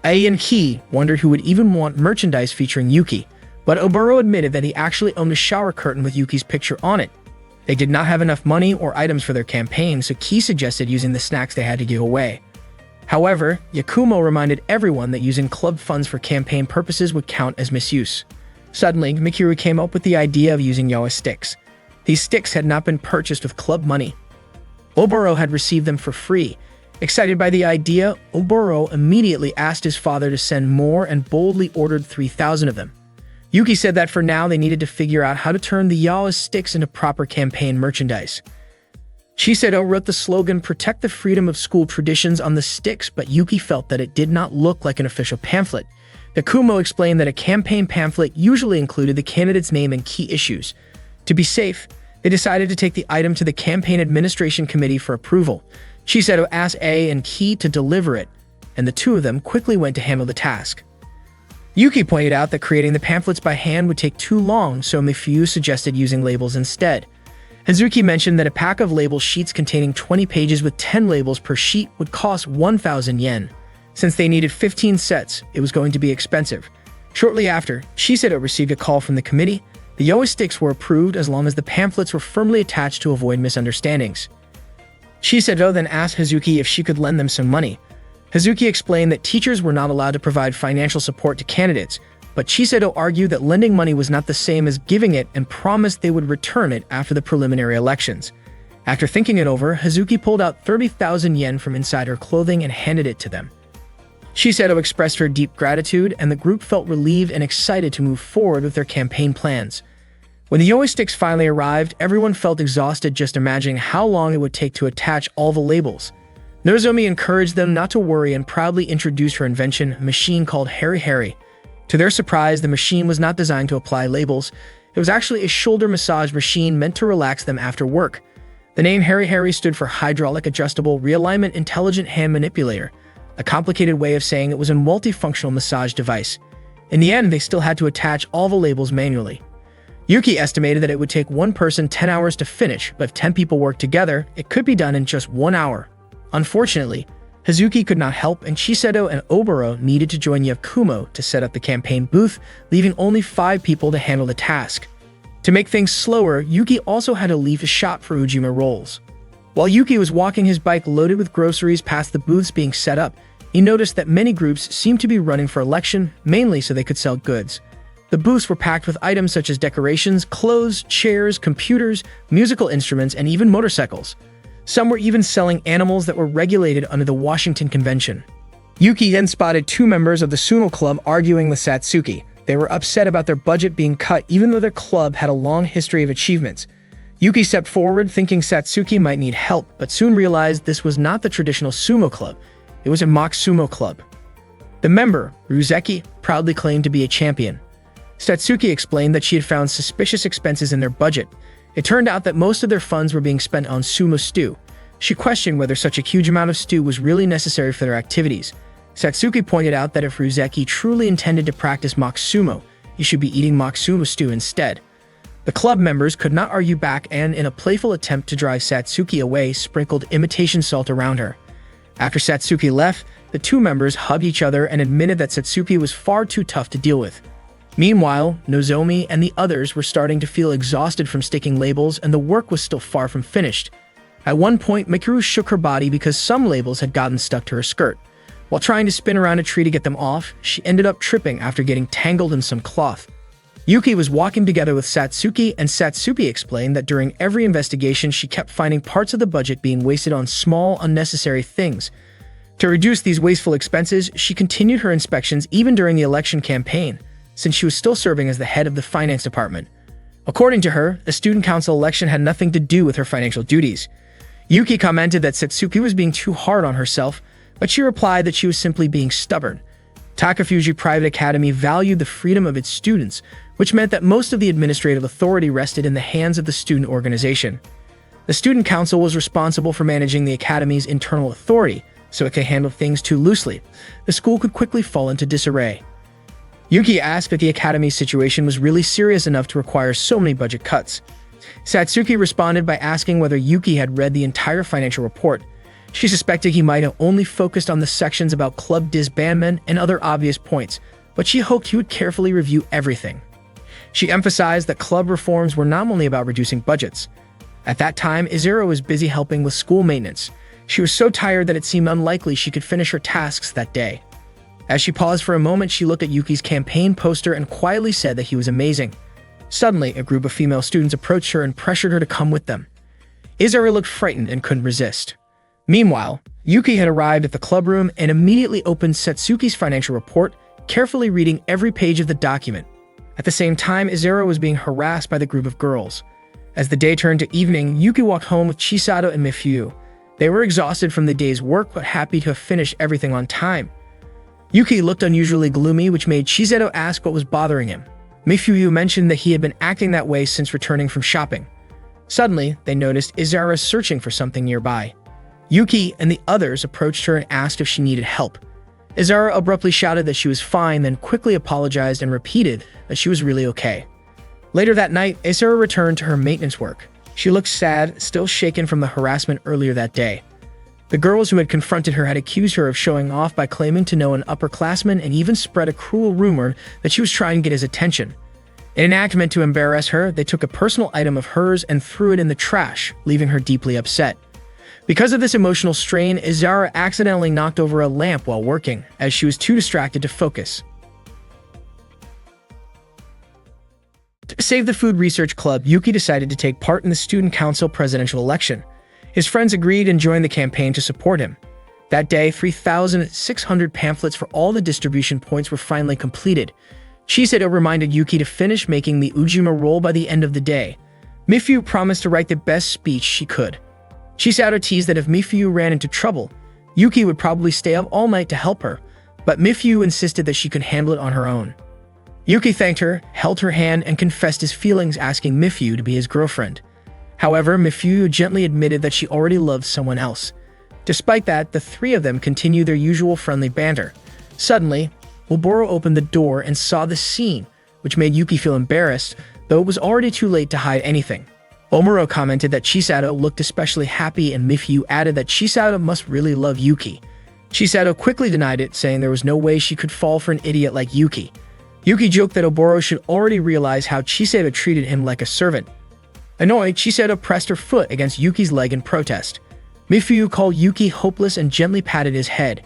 Speaker 1: Ai and Ki wondered who would even want merchandise featuring Yuki, but Oboro admitted that he actually owned a shower curtain with Yuki's picture on it. They did not have enough money or items for their campaign, so Ki suggested using the snacks they had to give away. However, Yakumo reminded everyone that using club funds for campaign purposes would count as misuse. Suddenly, Mikuru came up with the idea of using Yawa sticks. These sticks had not been purchased with club money. Oboro had received them for free. Excited by the idea, Oboro immediately asked his father to send more and boldly ordered 3,000 of them. Yuki said that for now they needed to figure out how to turn the Yawa sticks into proper campaign merchandise. Chiseto wrote the slogan "Protect the Freedom of School Traditions" on the sticks, but Yuki felt that it did not look like an official pamphlet. Yakumo explained that a campaign pamphlet usually included the candidate's name and key issues. To be safe, they decided to take the item to the Campaign Administration Committee for approval. Chiseto asked A and Ki to deliver it, and the two of them quickly went to handle the task. Yuki pointed out that creating the pamphlets by hand would take too long, so Mifuyu suggested using labels instead. Hazuki mentioned that a pack of label sheets containing 20 pages with 10 labels per sheet would cost 1,000 yen. Since they needed 15 sets, it was going to be expensive. Shortly after, Chiseto received a call from the committee. The Yawa sticks were approved as long as the pamphlets were firmly attached to avoid misunderstandings. Chiseto then asked Hazuki if she could lend them some money. Hazuki explained that teachers were not allowed to provide financial support to candidates, but Chiseto argued that lending money was not the same as giving it and promised they would return it after the preliminary elections. After thinking it over, Hazuki pulled out 30,000 yen from inside her clothing and handed it to them. Chiseto expressed her deep gratitude, and the group felt relieved and excited to move forward with their campaign plans. When the Yawa sticks finally arrived, everyone felt exhausted just imagining how long it would take to attach all the labels. Nozomi encouraged them not to worry and proudly introduced her invention, a machine called Harry Harry. To their surprise, the machine was not designed to apply labels. It was actually a shoulder massage machine meant to relax them after work. The name Harry Harry stood for Hydraulic Adjustable Realignment Intelligent Hand Manipulator, a complicated way of saying it was a multifunctional massage device. In the end, they still had to attach all the labels manually. Yuki estimated that it would take one person 10 hours to finish, but if 10 people worked together, it could be done in just 1 hour. Unfortunately, Hazuki could not help, and Chiseto and Oboro needed to join Yakumo to set up the campaign booth, leaving only 5 people to handle the task. To make things slower, Yuki also had to leave his shop for Ujima rolls. While Yuki was walking his bike loaded with groceries past the booths being set up, he noticed that many groups seemed to be running for election, mainly so they could sell goods. The booths were packed with items such as decorations, clothes, chairs, computers, musical instruments, and even motorcycles. Some were even selling animals that were regulated under the Washington Convention. Yuki then spotted 2 members of the Sumo Club arguing with Satsuki. They were upset about their budget being cut even though their club had a long history of achievements. Yuki stepped forward thinking Satsuki might need help, but soon realized this was not the traditional sumo club. It was a mock sumo club. The member, Ruzeki, proudly claimed to be a champion. Satsuki explained that she had found suspicious expenses in their budget. It turned out that most of their funds were being spent on sumo stew. She questioned whether such a huge amount of stew was really necessary for their activities. Satsuki pointed out that if Ruzeki truly intended to practice mock sumo, he should be eating mock sumo stew instead. The club members could not argue back and, in a playful attempt to drive Satsuki away, sprinkled imitation salt around her. After Satsuki left, the 2 members hugged each other and admitted that Satsuki was far too tough to deal with. Meanwhile, Nozomi and the others were starting to feel exhausted from sticking labels, and the work was still far from finished. At one point, Mikuru shook her body because some labels had gotten stuck to her skirt. While trying to spin around a tree to get them off, she ended up tripping after getting tangled in some cloth. Yuki was walking together with Satsuki, and Satsuki explained that during every investigation she kept finding parts of the budget being wasted on small, unnecessary things. To reduce these wasteful expenses, she continued her inspections even during the election campaign, since she was still serving as the head of the finance department. According to her, the student council election had nothing to do with her financial duties. Yuki commented that Satsuki was being too hard on herself, but she replied that she was simply being stubborn. Takafuji Private Academy valued the freedom of its students, which meant that most of the administrative authority rested in the hands of the student organization. The student council was responsible for managing the academy's internal authority, so it could handle things too loosely. The school could quickly fall into disarray. Yuki asked if the academy's situation was really serious enough to require so many budget cuts. Satsuki responded by asking whether Yuki had read the entire financial report. She suspected he might have only focused on the sections about club disbandment and other obvious points, but she hoped he would carefully review everything. She emphasized that club reforms were not only about reducing budgets. At that time, Izuru was busy helping with school maintenance. She was so tired that it seemed unlikely she could finish her tasks that day. As she paused for a moment, she looked at Yuki's campaign poster and quietly said that he was amazing. Suddenly, a group of female students approached her and pressured her to come with them. Izuru looked frightened and couldn't resist. Meanwhile, Yuki had arrived at the club room and immediately opened Satsuki's financial report, carefully reading every page of the document. At the same time, Izuru was being harassed by the group of girls. As the day turned to evening, Yuki walked home with Chisato and Mifyu. They were exhausted from the day's work but happy to have finished everything on time. Yuki looked unusually gloomy, which made Chisato ask what was bothering him. Mifyu mentioned that he had been acting that way since returning from shopping. Suddenly, they noticed Izuru searching for something nearby. Yuki and the others approached her and asked if she needed help. Izuru abruptly shouted that she was fine, then quickly apologized and repeated that she was really okay. Later that night, Izuru returned to her maintenance work. She looked sad, still shaken from the harassment earlier that day. The girls who had confronted her had accused her of showing off by claiming to know an upperclassman and even spread a cruel rumor that she was trying to get his attention. In an act meant to embarrass her, they took a personal item of hers and threw it in the trash, leaving her deeply upset. Because of this emotional strain, Izuru accidentally knocked over a lamp while working, as she was too distracted to focus. To save the Food Research Club, Yuki decided to take part in the Student Council presidential election. His friends agreed and joined the campaign to support him. That day, 3,600 pamphlets for all the distribution points were finally completed. Chisato reminded Yuki to finish making the Ujima roll by the end of the day. Mifyu promised to write the best speech she could. Chisato teased that if Mifyu ran into trouble, Yuki would probably stay up all night to help her, but Mifyu insisted that she could handle it on her own. Yuki thanked her, held her hand, and confessed his feelings, asking Mifyu to be his girlfriend. However, Mifyu gently admitted that she already loved someone else. Despite that, the three of them continued their usual friendly banter. Suddenly, Oboro opened the door and saw the scene, which made Yuki feel embarrassed, though it was already too late to hide anything. Omuro commented that Chisato looked especially happy, and Mifyu added that Chisato must really love Yuki. Chisato quickly denied it, saying there was no way she could fall for an idiot like Yuki. Yuki joked that Oboro should already realize how Chisato treated him like a servant. Annoyed, Chisato pressed her foot against Yuki's leg in protest. Mifyu called Yuki hopeless and gently patted his head.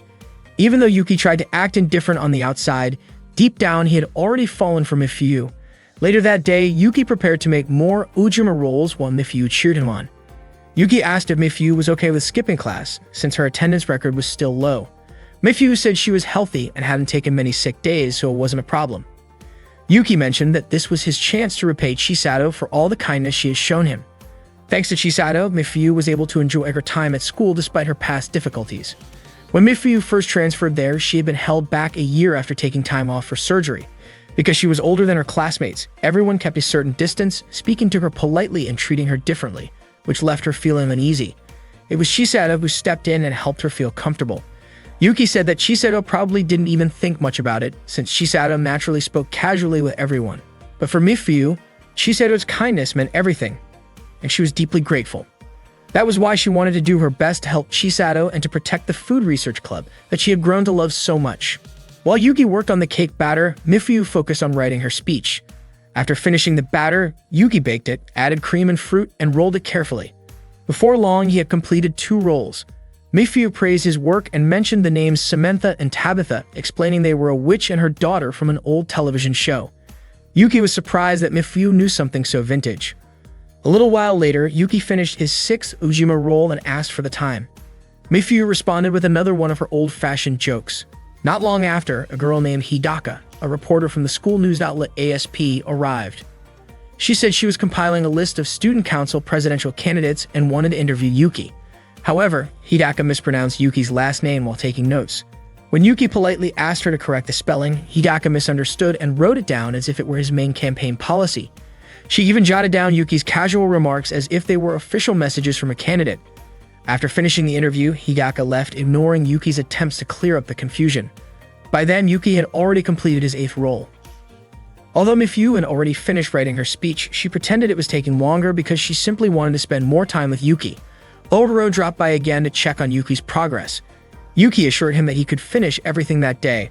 Speaker 1: Even though Yuki tried to act indifferent on the outside, deep down he had already fallen for Mifyu. Later that day, Yuki prepared to make more Ujima rolls while Mifyu cheered him on. Yuki asked if Mifyu was okay with skipping class, since her attendance record was still low. Mifyu said she was healthy and hadn't taken many sick days, so it wasn't a problem. Yuki mentioned that this was his chance to repay Chisato for all the kindness she had shown him. Thanks to Chisato, Mifyu was able to enjoy her time at school despite her past difficulties. When Mifyu first transferred there, she had been held back a year after taking time off for surgery. Because she was older than her classmates, everyone kept a certain distance, speaking to her politely and treating her differently, which left her feeling uneasy. It was Chisato who stepped in and helped her feel comfortable. Yuki said that Chisato probably didn't even think much about it, since Chisato naturally spoke casually with everyone. But for Mifyu, Chisato's kindness meant everything, and she was deeply grateful. That was why she wanted to do her best to help Chisato and to protect the Food Research Club that she had grown to love so much. While Yuki worked on the cake batter, Mifyu focused on writing her speech. After finishing the batter, Yuki baked it, added cream and fruit, and rolled it carefully. Before long, he had completed 2 rolls. Mifyu praised his work and mentioned the names Samantha and Tabitha, explaining they were a witch and her daughter from an old television show. Yuki was surprised that Mifyu knew something so vintage. A little while later, Yuki finished his 6th Ujima roll and asked for the time. Mifyu responded with another one of her old-fashioned jokes. Not long after, a girl named Hidaka, a reporter from the school news outlet ASP, arrived. She said she was compiling a list of student council presidential candidates and wanted to interview Yuki. However, Hidaka mispronounced Yuki's last name while taking notes. When Yuki politely asked her to correct the spelling, Hidaka misunderstood and wrote it down as if it were his main campaign policy. She even jotted down Yuki's casual remarks as if they were official messages from a candidate. After finishing the interview, Hidaka left, ignoring Yuki's attempts to clear up the confusion. By then, Yuki had already completed his 8th role. Although Mifyu had already finished writing her speech, she pretended it was taking longer because she simply wanted to spend more time with Yuki. Oboro dropped by again to check on Yuki's progress. Yuki assured him that he could finish everything that day.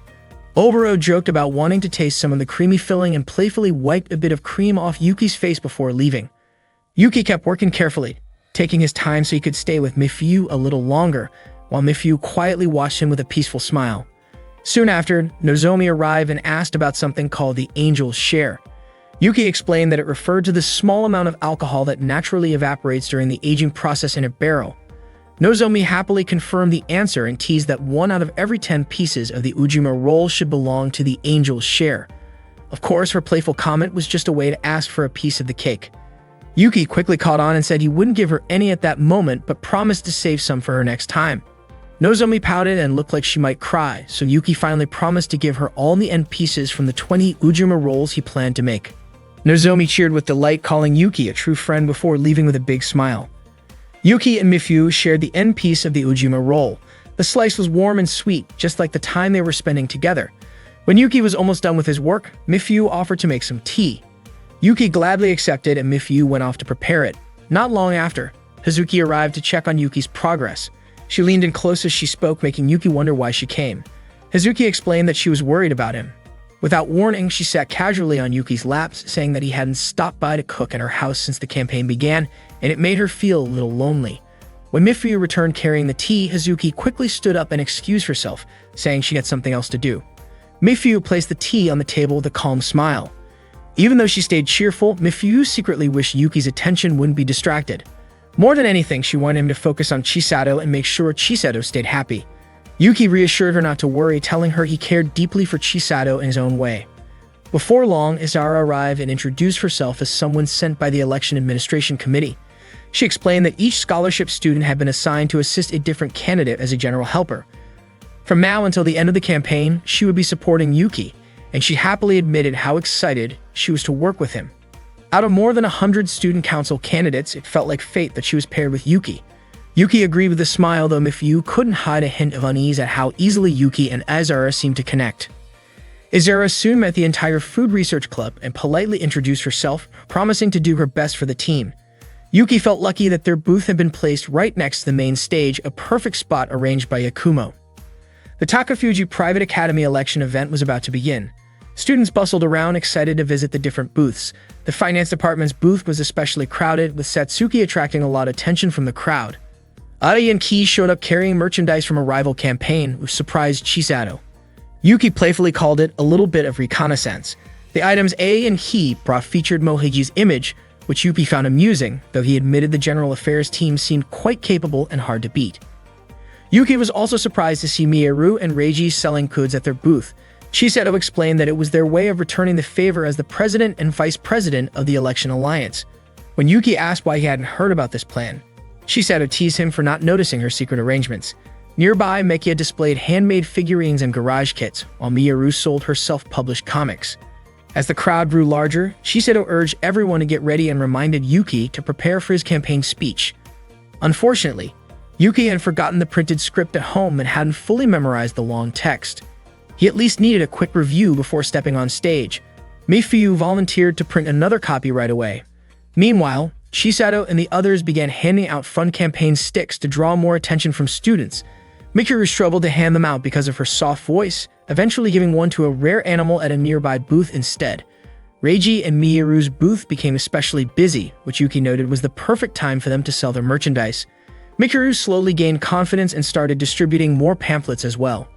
Speaker 1: Oboro joked about wanting to taste some of the creamy filling and playfully wiped a bit of cream off Yuki's face before leaving. Yuki kept working carefully, taking his time so he could stay with Mifyu a little longer, while Mifyu quietly watched him with a peaceful smile. Soon after, Nozomi arrived and asked about something called the Angel's Share. Yuki explained that it referred to the small amount of alcohol that naturally evaporates during the aging process in a barrel. Nozomi happily confirmed the answer and teased that 1 out of every 10 pieces of the Ujima roll should belong to the Angel's Share. Of course, her playful comment was just a way to ask for a piece of the cake. Yuki quickly caught on and said he wouldn't give her any at that moment, but promised to save some for her next time. Nozomi pouted and looked like she might cry, so Yuki finally promised to give her all the end pieces from the 20 Ujima rolls he planned to make. Nozomi cheered with delight, calling Yuki a true friend before leaving with a big smile. Yuki and Mifyu shared the end piece of the Ujima roll. The slice was warm and sweet, just like the time they were spending together. When Yuki was almost done with his work, Mifyu offered to make some tea. Yuki gladly accepted and Mifyu went off to prepare it. Not long after, Hazuki arrived to check on Yuki's progress. She leaned in close as she spoke, making Yuki wonder why she came. Hazuki explained that she was worried about him. Without warning, she sat casually on Yuki's laps, saying that he hadn't stopped by to cook at her house since the campaign began, and it made her feel a little lonely. When Mifyu returned carrying the tea, Hazuki quickly stood up and excused herself, saying she had something else to do. Mifyu placed the tea on the table with a calm smile. Even though she stayed cheerful, Mifyu secretly wished Yuki's attention wouldn't be distracted. More than anything, she wanted him to focus on Chisato and make sure Chisato stayed happy. Yuki reassured her not to worry, telling her he cared deeply for Chisato in his own way. Before long, Izara arrived and introduced herself as someone sent by the Election Administration Committee. She explained that each scholarship student had been assigned to assist a different candidate as a general helper. From now until the end of the campaign, she would be supporting Yuki, and she happily admitted how excited she was to work with him. Out of more than 100 student council candidates, it felt like fate that she was paired with Yuki. Yuki agreed with a smile, though Mifyu couldn't hide a hint of unease at how easily Yuki and Izara seemed to connect. Izara soon met the entire food research club and politely introduced herself, promising to do her best for the team. Yuki felt lucky that their booth had been placed right next to the main stage, a perfect spot arranged by Yakumo. The Takafuji Private Academy election event was about to begin. Students bustled around, excited to visit the different booths. The finance department's booth was especially crowded, with Satsuki attracting a lot of attention from the crowd. Ari and Ki showed up carrying merchandise from a rival campaign, which surprised Chisato. Yuki playfully called it a little bit of reconnaissance. The items A and He brought featured Mohiji's image, which Yuki found amusing, though he admitted the general affairs team seemed quite capable and hard to beat. Yuki was also surprised to see Miyaru and Reiji selling goods at their booth. Chisato explained that it was their way of returning the favor as the president and vice president of the Election Alliance. When Yuki asked why he hadn't heard about this plan, Chisato teased him for not noticing her secret arrangements. Nearby, Mekia displayed handmade figurines and garage kits, while Miyaru sold her self-published comics. As the crowd grew larger, Chisato urged everyone to get ready and reminded Yuki to prepare for his campaign speech. Unfortunately, Yuki had forgotten the printed script at home and hadn't fully memorized the long text. He at least needed a quick review before stepping on stage. Mifyu volunteered to print another copy right away. Meanwhile, Chisato and the others began handing out fun campaign sticks to draw more attention from students. Mikuru struggled to hand them out because of her soft voice, eventually giving one to a rare animal at a nearby booth instead. Reiji and Miyaru's booth became especially busy, which Yuki noted was the perfect time for them to sell their merchandise. Mikuru slowly gained confidence and started distributing more pamphlets as well.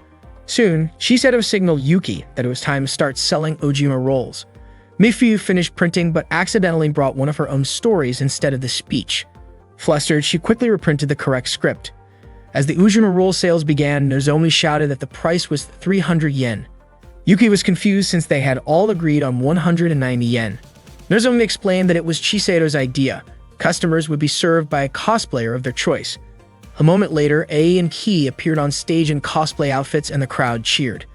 Speaker 1: Soon, Chisato signaled Yuki that it was time to start selling Ujima rolls. Mifyu finished printing but accidentally brought one of her own stories instead of the speech. Flustered, she quickly reprinted the correct script. As the Ujima roll sales began, Nozomi shouted that the price was 300 yen. Yuki was confused since they had all agreed on 190 yen. Nozomi explained that it was Chisado's idea. Customers would be served by a cosplayer of their choice. A moment later, A and Ki appeared on stage in cosplay outfits and the crowd cheered.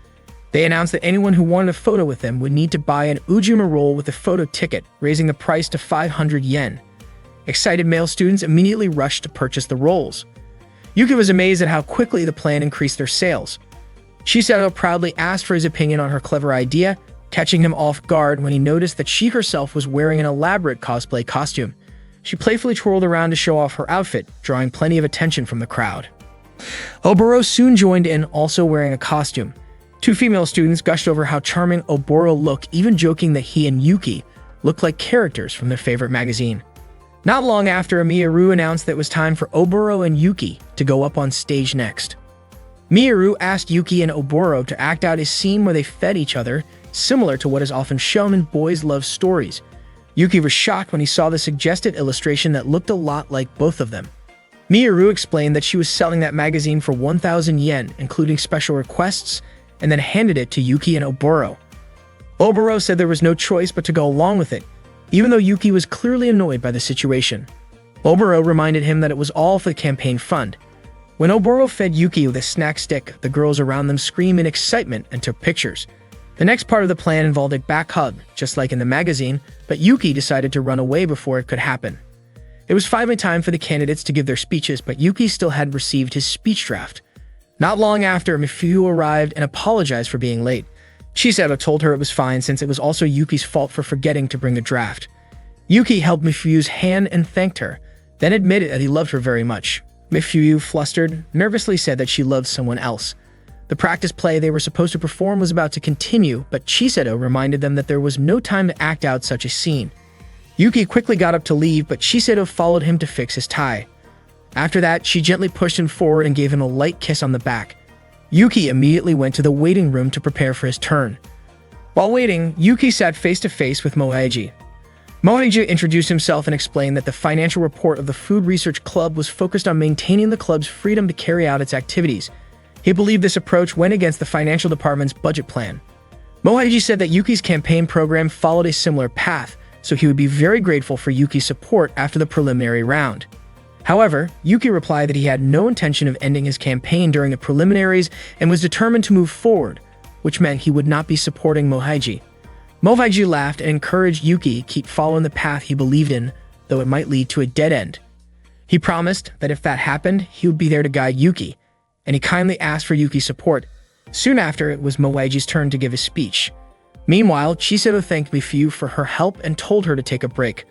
Speaker 1: They announced that anyone who wanted a photo with them would need to buy an Ujima roll with a photo ticket, raising the price to 500 yen. Excited male students immediately rushed to purchase the rolls. Yuki was amazed at how quickly the plan increased their sales. Shiseido proudly asked for his opinion on her clever idea, catching him off guard when he noticed that she herself was wearing an elaborate cosplay costume. She playfully twirled around to show off her outfit, drawing plenty of attention from the crowd. Oboro soon joined in, also wearing a costume. Two female students gushed over how charming Oboro looked, even joking that he and Yuki looked like characters from their favorite magazine. Not long after, Miyaru announced that it was time for Oboro and Yuki to go up on stage next. Miyaru asked Yuki and Oboro to act out a scene where they fed each other, similar to what is often shown in boys' love stories. Yuki was shocked when he saw the suggested illustration that looked a lot like both of them. Miyaru explained that she was selling that magazine for 1,000 yen, including special requests, and then handed it to Yuki and Oboro. Oboro said there was no choice but to go along with it, even though Yuki was clearly annoyed by the situation. Oboro reminded him that it was all for the campaign fund. When Oboro fed Yuki with a snack stick, the girls around them screamed in excitement and took pictures. The next part of the plan involved a back hug, just like in the magazine, but Yuki decided to run away before it could happen. It was finally time for the candidates to give their speeches, but Yuki still hadn't received his speech draft. Not long after, Mifuyu arrived and apologized for being late. Chisato told her it was fine since it was also Yuki's fault for forgetting to bring the draft. Yuki held Mifuyu's hand and thanked her, then admitted that he loved her very much. Mifuyu, flustered, nervously said that she loved someone else. The practice play they were supposed to perform was about to continue, but Chisato reminded them that there was no time to act out such a scene. Yuki quickly got up to leave, but Chisato followed him to fix his tie. After that, she gently pushed him forward and gave him a light kiss on the back. Yuki immediately went to the waiting room to prepare for his turn. While waiting, Yuki sat face-to-face with Mohaiji. Mohaiji introduced himself and explained that the financial report of the Food Research Club was focused on maintaining the club's freedom to carry out its activities. He believed this approach went against the financial department's budget plan. Mohaiji said that Yuki's campaign program followed a similar path, so he would be very grateful for Yuki's support after the preliminary round. However, Yuki replied that he had no intention of ending his campaign during the preliminaries and was determined to move forward, which meant he would not be supporting Mohaiji. Mohaiji laughed and encouraged Yuki to keep following the path he believed in, though it might lead to a dead end. He promised that if that happened, he would be there to guide Yuki, and he kindly asked for Yuki's support. Soon after, it was Mohaiji's turn to give his speech. Meanwhile, Chisato thanked Mifuyu for her help and told her to take a break.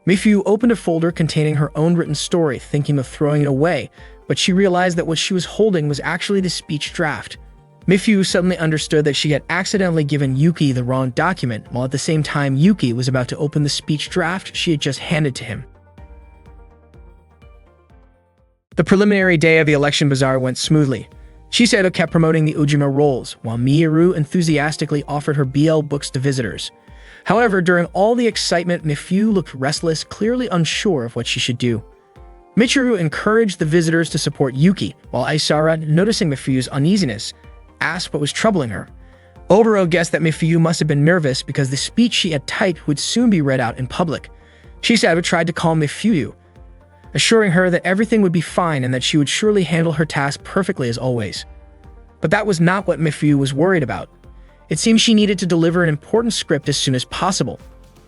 Speaker 1: Mifuyu opened a folder containing her own written story, thinking of throwing it away, but she realized that what she was holding was actually the speech draft. Mifuyu suddenly understood that she had accidentally given Yuki the wrong document, while at the same time Yuki was about to open the speech draft she had just handed to him. The preliminary day of the election bazaar went smoothly. Chisato kept promoting the Ujima rolls, while Miyaru enthusiastically offered her BL books to visitors. However, during all the excitement, Mifuyu looked restless, clearly unsure of what she should do. Michiru encouraged the visitors to support Yuki, while Aisara, noticing Mifuyu's uneasiness, asked what was troubling her. Oboro guessed that Mifuyu must have been nervous because the speech she had typed would soon be read out in public. Chisato tried to calm Mifuyu, assuring her that everything would be fine and that she would surely handle her task perfectly as always. But that was not what Mifuyu was worried about. It seemed she needed to deliver an important script as soon as possible.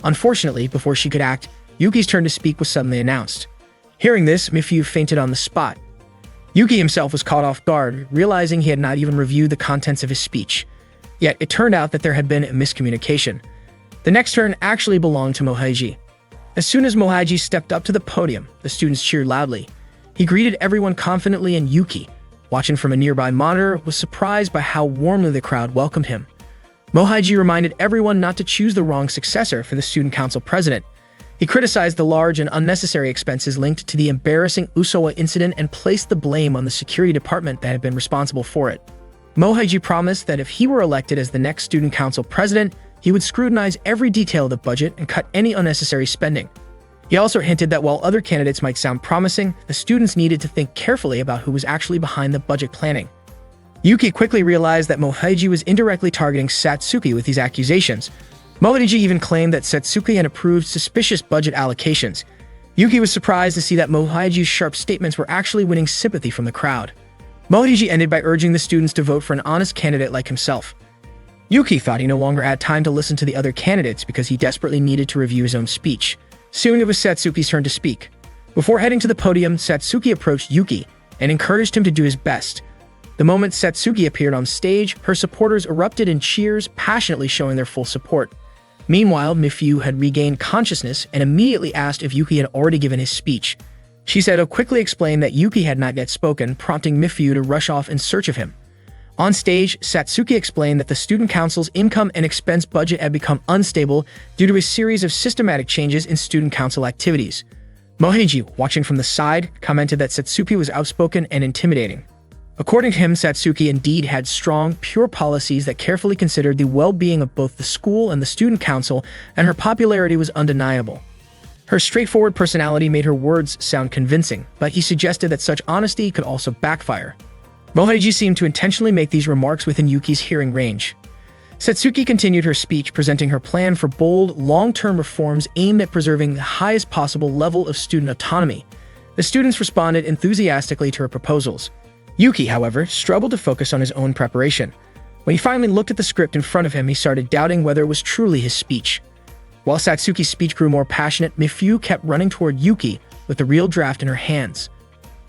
Speaker 1: Unfortunately, before she could act, Yuki's turn to speak was suddenly announced. Hearing this, Mifuyu fainted on the spot. Yuki himself was caught off guard, realizing he had not even reviewed the contents of his speech. Yet, it turned out that there had been a miscommunication. The next turn actually belonged to Mohaiji. As soon as Mohaiji stepped up to the podium, the students cheered loudly. He greeted everyone confidently, and Yuki, watching from a nearby monitor, was surprised by how warmly the crowd welcomed him. Mohaiji reminded everyone not to choose the wrong successor for the student council president. He criticized the large and unnecessary expenses linked to the embarrassing Usawa incident and placed the blame on the security department that had been responsible for it. Mohaiji promised that if he were elected as the next student council president, he would scrutinize every detail of the budget and cut any unnecessary spending. He also hinted that while other candidates might sound promising, the students needed to think carefully about who was actually behind the budget planning. Yuki quickly realized that Mohaiji was indirectly targeting Satsuki with these accusations. Mohiji even claimed that Satsuki had approved suspicious budget allocations. Yuki was surprised to see that Mohiji's sharp statements were actually winning sympathy from the crowd. Mohiji ended by urging the students to vote for an honest candidate like himself. Yuki thought he no longer had time to listen to the other candidates because he desperately needed to review his own speech. Soon it was Satsuki's turn to speak. Before heading to the podium, Satsuki approached Yuki and encouraged him to do his best. The moment Satsuki appeared on stage, her supporters erupted in cheers, passionately showing their full support. Meanwhile, Mifyu had regained consciousness and immediately asked if Yuki had already given his speech. Shiseido quickly explained that Yuki had not yet spoken, prompting Mifyu to rush off in search of him. On stage, Satsuki explained that the student council's income and expense budget had become unstable due to a series of systematic changes in student council activities. Mohiji, watching from the side, commented that Satsuki was outspoken and intimidating. According to him, Satsuki indeed had strong, pure policies that carefully considered the well-being of both the school and the student council, and her popularity was undeniable. Her straightforward personality made her words sound convincing, but he suggested that such honesty could also backfire. Mohiji seemed to intentionally make these remarks within Yuki's hearing range. Satsuki continued her speech, presenting her plan for bold, long-term reforms aimed at preserving the highest possible level of student autonomy. The students responded enthusiastically to her proposals. Yuki, however, struggled to focus on his own preparation. When he finally looked at the script in front of him, he started doubting whether it was truly his speech. While Satsuki's speech grew more passionate, Mifyu kept running toward Yuki with the real draft in her hands.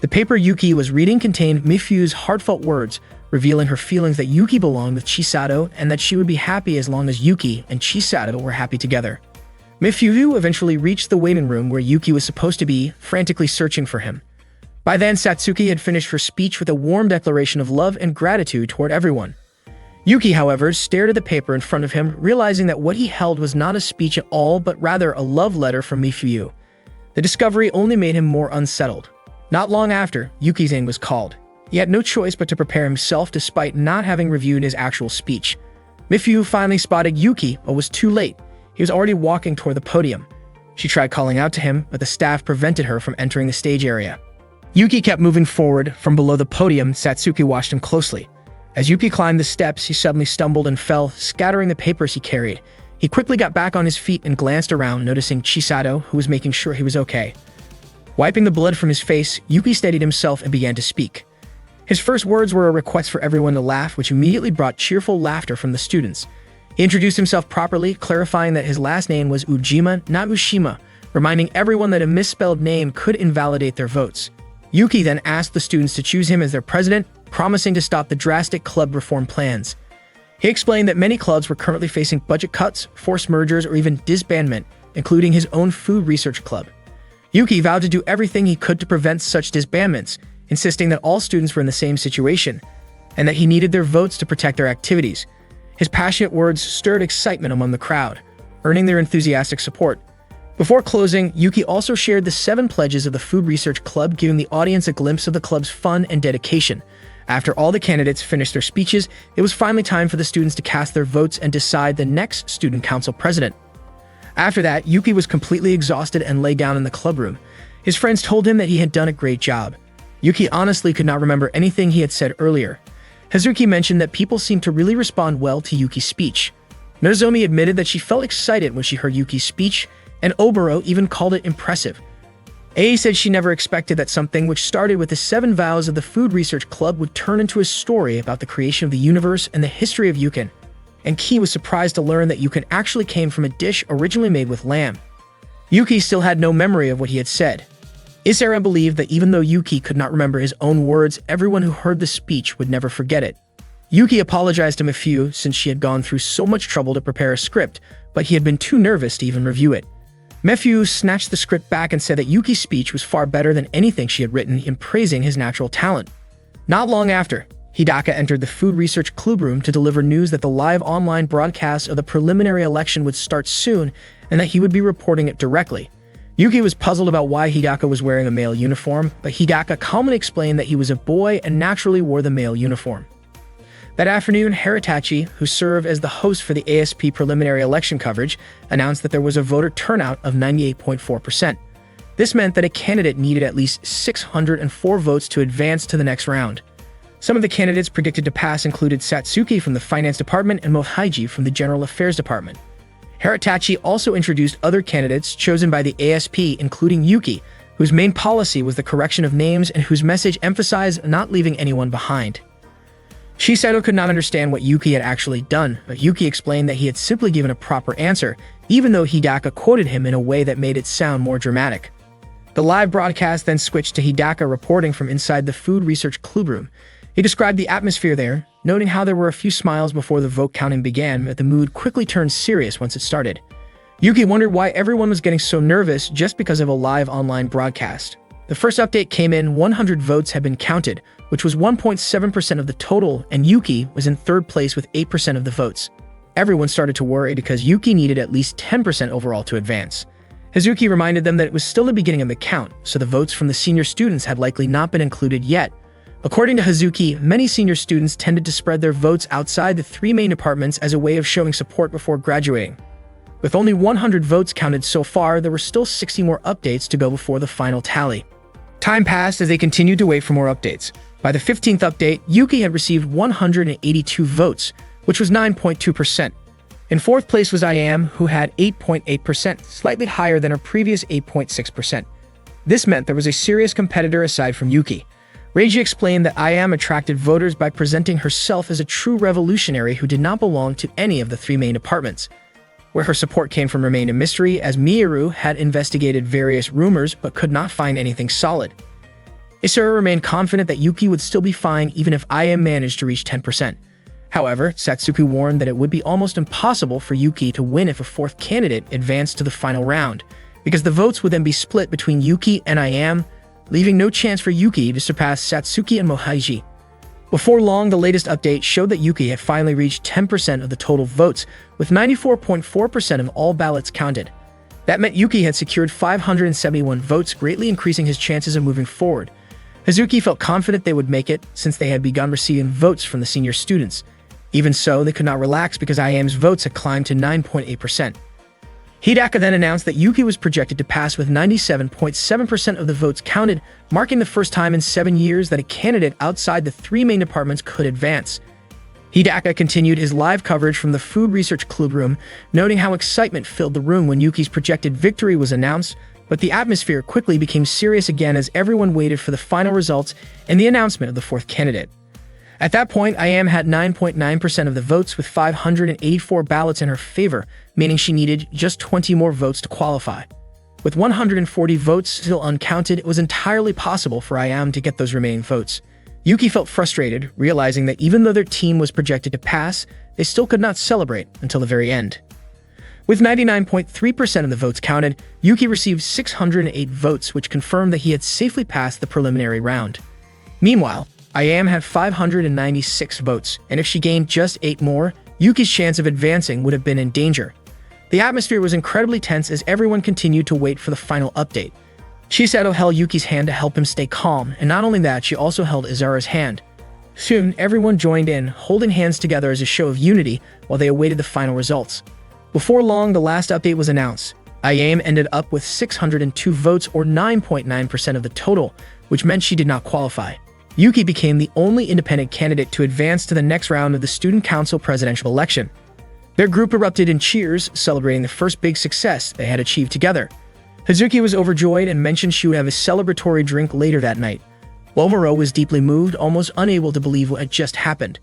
Speaker 1: The paper Yuki was reading contained Mifyu's heartfelt words, revealing her feelings that Yuki belonged with Shiseido and that she would be happy as long as Yuki and Shiseido were happy together. Mifyu eventually reached the waiting room where Yuki was supposed to be, frantically searching for him. By then, Satsuki had finished her speech with a warm declaration of love and gratitude toward everyone. Yuki, however, stared at the paper in front of him, realizing that what he held was not a speech at all, but rather a love letter from Mifyu. The discovery only made him more unsettled. Not long after, Yuki's name was called. He had no choice but to prepare himself despite not having reviewed his actual speech. Mifyu finally spotted Yuki, but was too late. He was already walking toward the podium. She tried calling out to him, but the staff prevented her from entering the stage area. Yuki kept moving forward. From below the podium, Satsuki watched him closely. As Yuki climbed the steps, he suddenly stumbled and fell, scattering the papers he carried. He quickly got back on his feet and glanced around, noticing Shiseido, who was making sure he was okay. Wiping the blood from his face, Yuki steadied himself and began to speak. His first words were a request for everyone to laugh, which immediately brought cheerful laughter from the students. He introduced himself properly, clarifying that his last name was Ujima, not Ushima, reminding everyone that a misspelled name could invalidate their votes. Yuki then asked the students to choose him as their president, promising to stop the drastic club reform plans. He explained that many clubs were currently facing budget cuts, forced mergers, or even disbandment, including his own food research club. Yuki vowed to do everything he could to prevent such disbandments, insisting that all students were in the same situation, and that he needed their votes to protect their activities. His passionate words stirred excitement among the crowd, earning their enthusiastic support. Before closing, Yuki also shared the 7 pledges of the Food Research Club, giving the audience a glimpse of the club's fun and dedication. After all the candidates finished their speeches, it was finally time for the students to cast their votes and decide the next student council president. After that, Yuki was completely exhausted and lay down in the clubroom. His friends told him that he had done a great job. Yuki honestly could not remember anything he had said earlier. Hazuki mentioned that people seemed to really respond well to Yuki's speech. Nozomi admitted that she felt excited when she heard Yuki's speech, and Oboro even called it impressive. Ai said she never expected that something which started with the 7 vows of the Food Research Club would turn into a story about the creation of the universe and the history of Yukin. And Ki was surprised to learn that Yukin actually came from a dish originally made with lamb. Yuki still had no memory of what he had said. Isara believed that even though Yuki could not remember his own words, everyone who heard the speech would never forget it. Yuki apologized to Mifyu since she had gone through so much trouble to prepare a script, but he had been too nervous to even review it. Mifyu snatched the script back and said that Yuki's speech was far better than anything she had written, in praising his natural talent. Not long after, Hidaka entered the Food Research Club room to deliver news that the live online broadcast of the preliminary election would start soon and that he would be reporting it directly. Yuki was puzzled about why Hidaka was wearing a male uniform, but Hidaka calmly explained that he was a boy and naturally wore the male uniform. That afternoon, Haritachi, who served as the host for the ASP preliminary election coverage, announced that there was a voter turnout of 98.4%. This meant that a candidate needed at least 604 votes to advance to the next round. Some of the candidates predicted to pass included Satsuki from the Finance Department and Mohiji from the General Affairs Department. Hiratachi also introduced other candidates chosen by the ASP, including Yuki, whose main policy was the correction of names and whose message emphasized not leaving anyone behind. Shiseto could not understand what Yuki had actually done, but Yuki explained that he had simply given a proper answer, even though Hidaka quoted him in a way that made it sound more dramatic. The live broadcast then switched to Hidaka reporting from inside the Food Research Clubroom. He described the atmosphere there, noting how there were a few smiles before the vote counting began, but the mood quickly turned serious once it started. Yuki wondered why everyone was getting so nervous just because of a live online broadcast. The first update came in, 100 votes had been counted, which was 1.7% of the total, and Yuki was in third place with 8% of the votes. Everyone started to worry because Yuki needed at least 10% overall to advance. Hazuki reminded them that it was still the beginning of the count, so the votes from the senior students had likely not been included yet. According to Hazuki, many senior students tended to spread their votes outside the three main departments as a way of showing support before graduating. With only 100 votes counted so far, there were still 60 more updates to go before the final tally. Time passed as they continued to wait for more updates. By the 15th update, Yuki had received 182 votes, which was 9.2%. In fourth place was IAM, who had 8.8%, slightly higher than her previous 8.6%. This meant there was a serious competitor aside from Yuki. Reiji explained that IAM attracted voters by presenting herself as a true revolutionary who did not belong to any of the three main departments. Where her support came from remained a mystery, as Miyaru had investigated various rumors but could not find anything solid. Isara remained confident that Yuki would still be fine even if IAM managed to reach 10%. However, Satsuki warned that it would be almost impossible for Yuki to win if a fourth candidate advanced to the final round, because the votes would then be split between Yuki and IAM, leaving no chance for Yuki to surpass Satsuki and Mohaiji. Before long, the latest update showed that Yuki had finally reached 10% of the total votes, with 94.4% of all ballots counted. That meant Yuki had secured 571 votes, greatly increasing his chances of moving forward. Hazuki felt confident they would make it, since they had begun receiving votes from the senior students. Even so, they could not relax because IAM's votes had climbed to 9.8%. Hidaka then announced that Yuki was projected to pass with 97.7% of the votes counted, marking the first time in 7 years that a candidate outside the three main departments could advance. Hidaka continued his live coverage from the Food Research Clubroom, noting how excitement filled the room when Yuki's projected victory was announced, but the atmosphere quickly became serious again as everyone waited for the final results and the announcement of the fourth candidate. At that point, IAM had 9.9% of the votes with 584 ballots in her favor, meaning she needed just 20 more votes to qualify. With 140 votes still uncounted, it was entirely possible for IAM to get those remaining votes. Yuki felt frustrated, realizing that even though their team was projected to pass, they still could not celebrate until the very end. With 99.3% of the votes counted, Yuki received 608 votes, which confirmed that he had safely passed the preliminary round. Meanwhile, IAM had 596 votes, and if she gained just 8 more, Yuki's chance of advancing would have been in danger. The atmosphere was incredibly tense as everyone continued to wait for the final update. Shiseto held Yuki's hand to help him stay calm, and not only that, she also held Izara's hand. Soon, everyone joined in, holding hands together as a show of unity while they awaited the final results. Before long, the last update was announced. IAM ended up with 602 votes, or 9.9% of the total, which meant she did not qualify. Yuki became the only independent candidate to advance to the next round of the Student Council presidential election. Their group erupted in cheers, celebrating the first big success they had achieved together. Hazuki was overjoyed and mentioned she would have a celebratory drink later that night. Momoro was deeply moved, almost unable to believe what had just happened.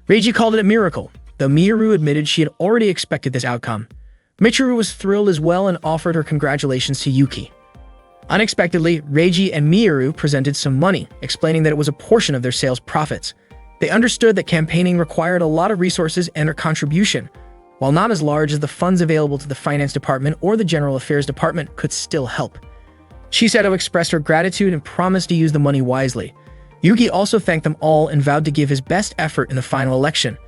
Speaker 1: Reiji called it a miracle, though Miyaru admitted she had already expected this outcome. Michiru was thrilled as well and offered her congratulations to Yuki. Unexpectedly, Reiji and Miyaru presented some money, explaining that it was a portion of their sales profits. They understood that campaigning required a lot of resources, and their contribution, while not as large as the funds available to the finance department or the general affairs department, could still help. Shiseto expressed her gratitude and promised to use the money wisely. Yuki also thanked them all and vowed to give his best effort in the final election.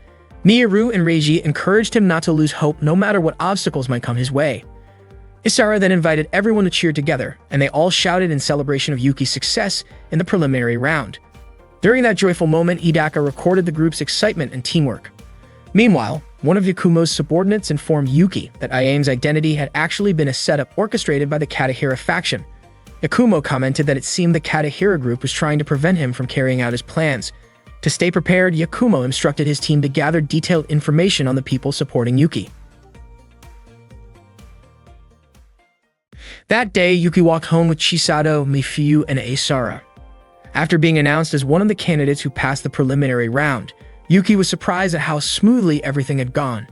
Speaker 1: Miyaru and Reiji encouraged him not to lose hope no matter what obstacles might come his way. Isara then invited everyone to cheer together, and they all shouted in celebration of Yuki's success in the preliminary round. During that joyful moment, Hidaka recorded the group's excitement and teamwork. Meanwhile, one of Yakumo's subordinates informed Yuki that IAM's identity had actually been a setup orchestrated by the Katahira faction. Yakumo commented that it seemed the Katahira group was trying to prevent him from carrying out his plans. To stay prepared, Yakumo instructed his team to gather detailed information on the people supporting Yuki. That day, Yuki walked home with Chisato, Mifuyu, and Asara. After being announced as one of the candidates who passed the preliminary round, Yuki was surprised at how smoothly everything had gone.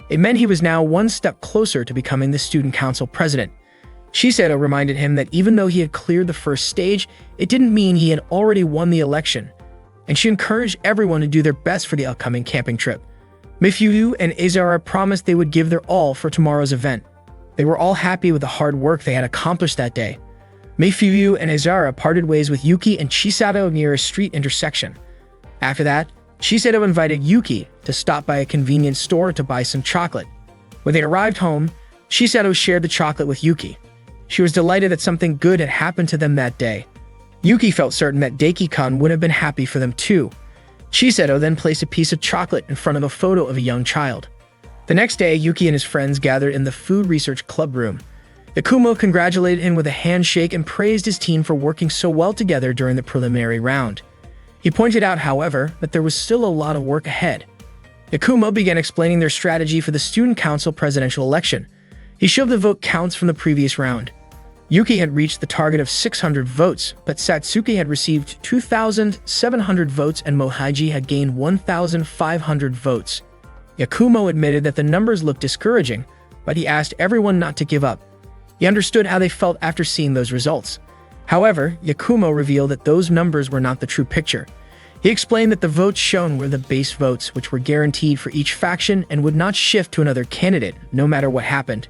Speaker 1: It meant he was now one step closer to becoming the student council president. Chisato reminded him that even though he had cleared the first stage, it didn't mean he had already won the election, and she encouraged everyone to do their best for the upcoming camping trip. Mifuyu and Azara promised they would give their all for tomorrow's event. They were all happy with the hard work they had accomplished that day. Mifuyu and Azara parted ways with Yuki and Chisato near a street intersection. After that, Chisato invited Yuki to stop by a convenience store to buy some chocolate. When they arrived home, Chisato shared the chocolate with Yuki. She was delighted that something good had happened to them that day. Yuki felt certain that Daiki-kun would have been happy for them too. Chisato then placed a piece of chocolate in front of a photo of a young child. The next day, Yuki and his friends gathered in the Food Research Club room. Yakumo congratulated him with a handshake and praised his team for working so well together during the preliminary round. He pointed out, however, that there was still a lot of work ahead. Yakumo began explaining their strategy for the Student Council presidential election. He showed the vote counts from the previous round. Yuki had reached the target of 600 votes, but Satsuki had received 2,700 votes and Mohaiji had gained 1,500 votes. Yakumo admitted that the numbers looked discouraging, but he asked everyone not to give up. He understood how they felt after seeing those results. However, Yakumo revealed that those numbers were not the true picture. He explained that the votes shown were the base votes, which were guaranteed for each faction and would not shift to another candidate, no matter what happened.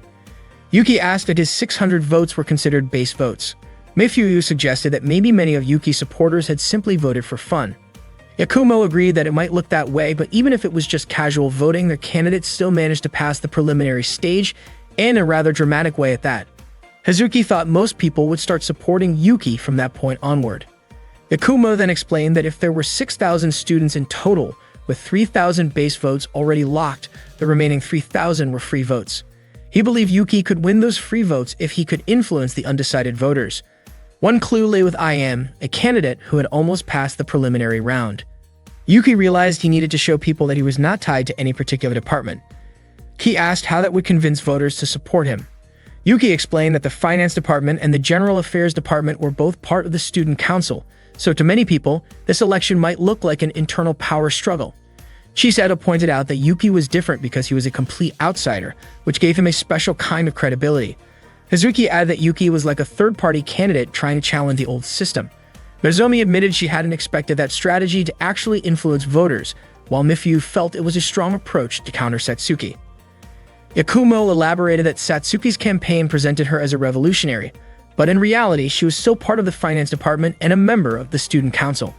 Speaker 1: Yuki asked if his 600 votes were considered base votes. Mifuyu suggested that maybe many of Yuki's supporters had simply voted for fun. Yakumo agreed that it might look that way, but even if it was just casual voting, their candidate still managed to pass the preliminary stage, and in a rather dramatic way at that. Hazuki thought most people would start supporting Yuki from that point onward. Yakumo then explained that if there were 6,000 students in total, with 3,000 base votes already locked, the remaining 3,000 were free votes. He believed Yuki could win those free votes if he could influence the undecided voters. One clue lay with IM, a candidate who had almost passed the preliminary round. Yuki realized he needed to show people that he was not tied to any particular department. He asked how that would convince voters to support him. Yuki explained that the finance department and the general affairs department were both part of the student council, so to many people, this election might look like an internal power struggle. Chisato pointed out that Yuki was different because he was a complete outsider, which gave him a special kind of credibility. Hazuki added that Yuki was like a third-party candidate trying to challenge the old system. Nozomi admitted she hadn't expected that strategy to actually influence voters, while Mifuyu felt it was a strong approach to counter Satsuki. Yakumo elaborated that Satsuki's campaign presented her as a revolutionary, but in reality she was still part of the finance department and a member of the student council.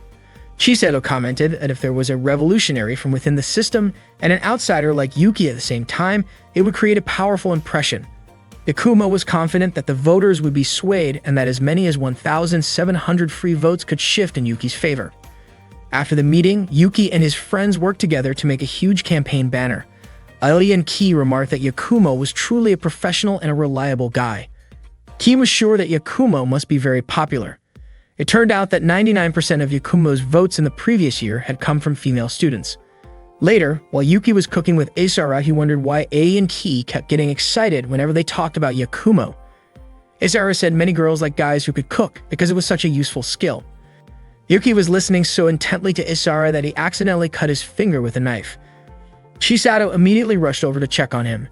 Speaker 1: Chisato commented that if there was a revolutionary from within the system and an outsider like Yuki at the same time, it would create a powerful impression. Yakumo was confident that the voters would be swayed and that as many as 1,700 free votes could shift in Yuki's favor. After the meeting, Yuki and his friends worked together to make a huge campaign banner. Ali and Ki remarked that Yakumo was truly a professional and a reliable guy. Ki was sure that Yakumo must be very popular. It turned out that 99% of Yakumo's votes in the previous year had come from female students. Later, while Yuki was cooking with Asara, he wondered why A and Ki kept getting excited whenever they talked about Yakumo. Asara said many girls like guys who could cook because it was such a useful skill. Yuki was listening so intently to Asara that he accidentally cut his finger with a knife. Chisato immediately rushed over to check on him,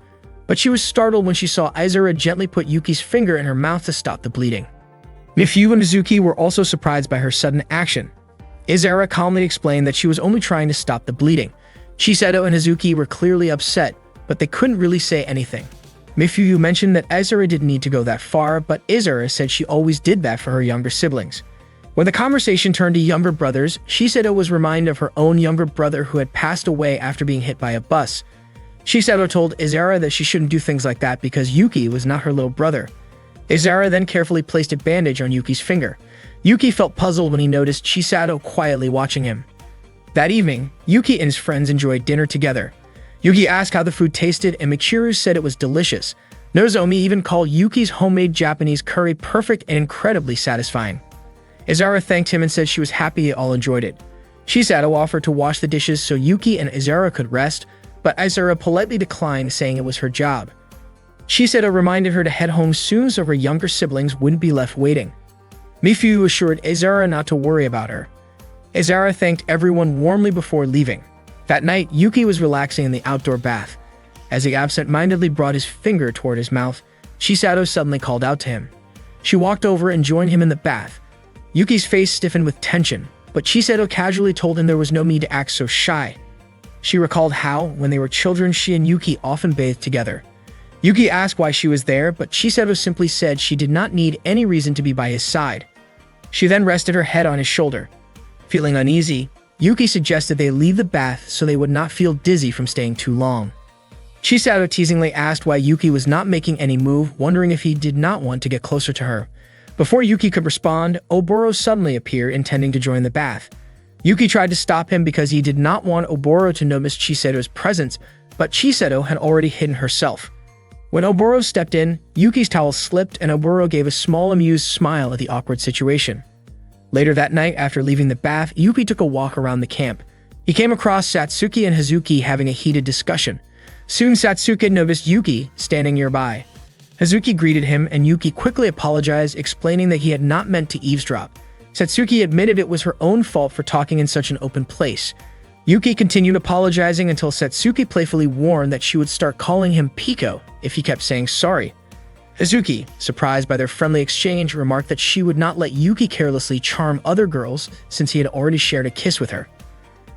Speaker 1: but she was startled when she saw Izura gently put Yuki's finger in her mouth to stop the bleeding. Mifuyu and Hazuki were also surprised by her sudden action. Izura calmly explained that she was only trying to stop the bleeding. Chisato and Hazuki were clearly upset, but they couldn't really say anything. Mifuyu mentioned that Izura didn't need to go that far, but Izura said she always did that for her younger siblings. When the conversation turned to younger brothers, Chisato was reminded of her own younger brother who had passed away after being hit by a bus. Chisato told Izura that she shouldn't do things like that because Yuki was not her little brother. Izura then carefully placed a bandage on Yuki's finger. Yuki felt puzzled when he noticed Chisato quietly watching him. That evening, Yuki and his friends enjoyed dinner together. Yuki asked how the food tasted, and Michiru said it was delicious. Nozomi even called Yuki's homemade Japanese curry perfect and incredibly satisfying. Izura thanked him and said she was happy they all enjoyed it. Chisato offered to wash the dishes so Yuki and Izura could rest, but Izura politely declined, saying it was her job. Chiseto reminded her to head home soon so her younger siblings wouldn't be left waiting. Mifuyu assured Azara not to worry about her. Azara thanked everyone warmly before leaving. That night, Yuki was relaxing in the outdoor bath. As he absent-mindedly brought his finger toward his mouth, Chisato suddenly called out to him. She walked over and joined him in the bath. Yuki's face stiffened with tension, but Chisato casually told him there was no need to act so shy. She recalled how, when they were children, she and Yuki often bathed together. Yuki asked why she was there, but Chisato simply said she did not need any reason to be by his side. She then rested her head on his shoulder. Feeling uneasy, Yuki suggested they leave the bath so they would not feel dizzy from staying too long. Chisato teasingly asked why Yuki was not making any move, wondering if he did not want to get closer to her. Before Yuki could respond, Oboro suddenly appeared, intending to join the bath. Yuki tried to stop him because he did not want Oboro to notice Chisato's presence, but Chisato had already hidden herself. When Oboro stepped in, Yuki's towel slipped and Oboro gave a small amused smile at the awkward situation. Later that night, after leaving the bath, Yuki took a walk around the camp. He came across Satsuki and Hazuki having a heated discussion. Soon Satsuki noticed Yuki standing nearby. Hazuki greeted him and Yuki quickly apologized, explaining that he had not meant to eavesdrop. Satsuki admitted it was her own fault for talking in such an open place. Yuki continued apologizing until Satsuki playfully warned that she would start calling him Pico if he kept saying sorry. Hazuki, surprised by their friendly exchange, remarked that she would not let Yuki carelessly charm other girls since he had already shared a kiss with her.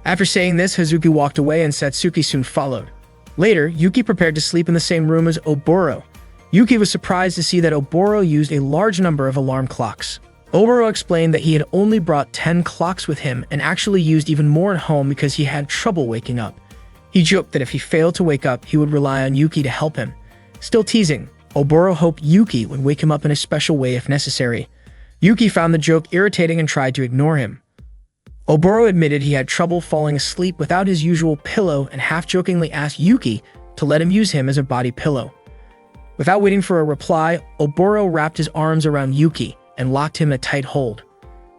Speaker 1: After saying this, Hazuki walked away and Satsuki soon followed. Later, Yuki prepared to sleep in the same room as Oboro. Yuki was surprised to see that Oboro used a large number of alarm clocks. Oboro explained that he had only brought 10 clocks with him and actually used even more at home because he had trouble waking up. He joked that if he failed to wake up, he would rely on Yuki to help him. Still teasing, Oboro hoped Yuki would wake him up in a special way if necessary. Yuki found the joke irritating and tried to ignore him. Oboro admitted he had trouble falling asleep without his usual pillow and half-jokingly asked Yuki to let him use him as a body pillow. Without waiting for a reply, Oboro wrapped his arms around Yuki and locked him in a tight hold.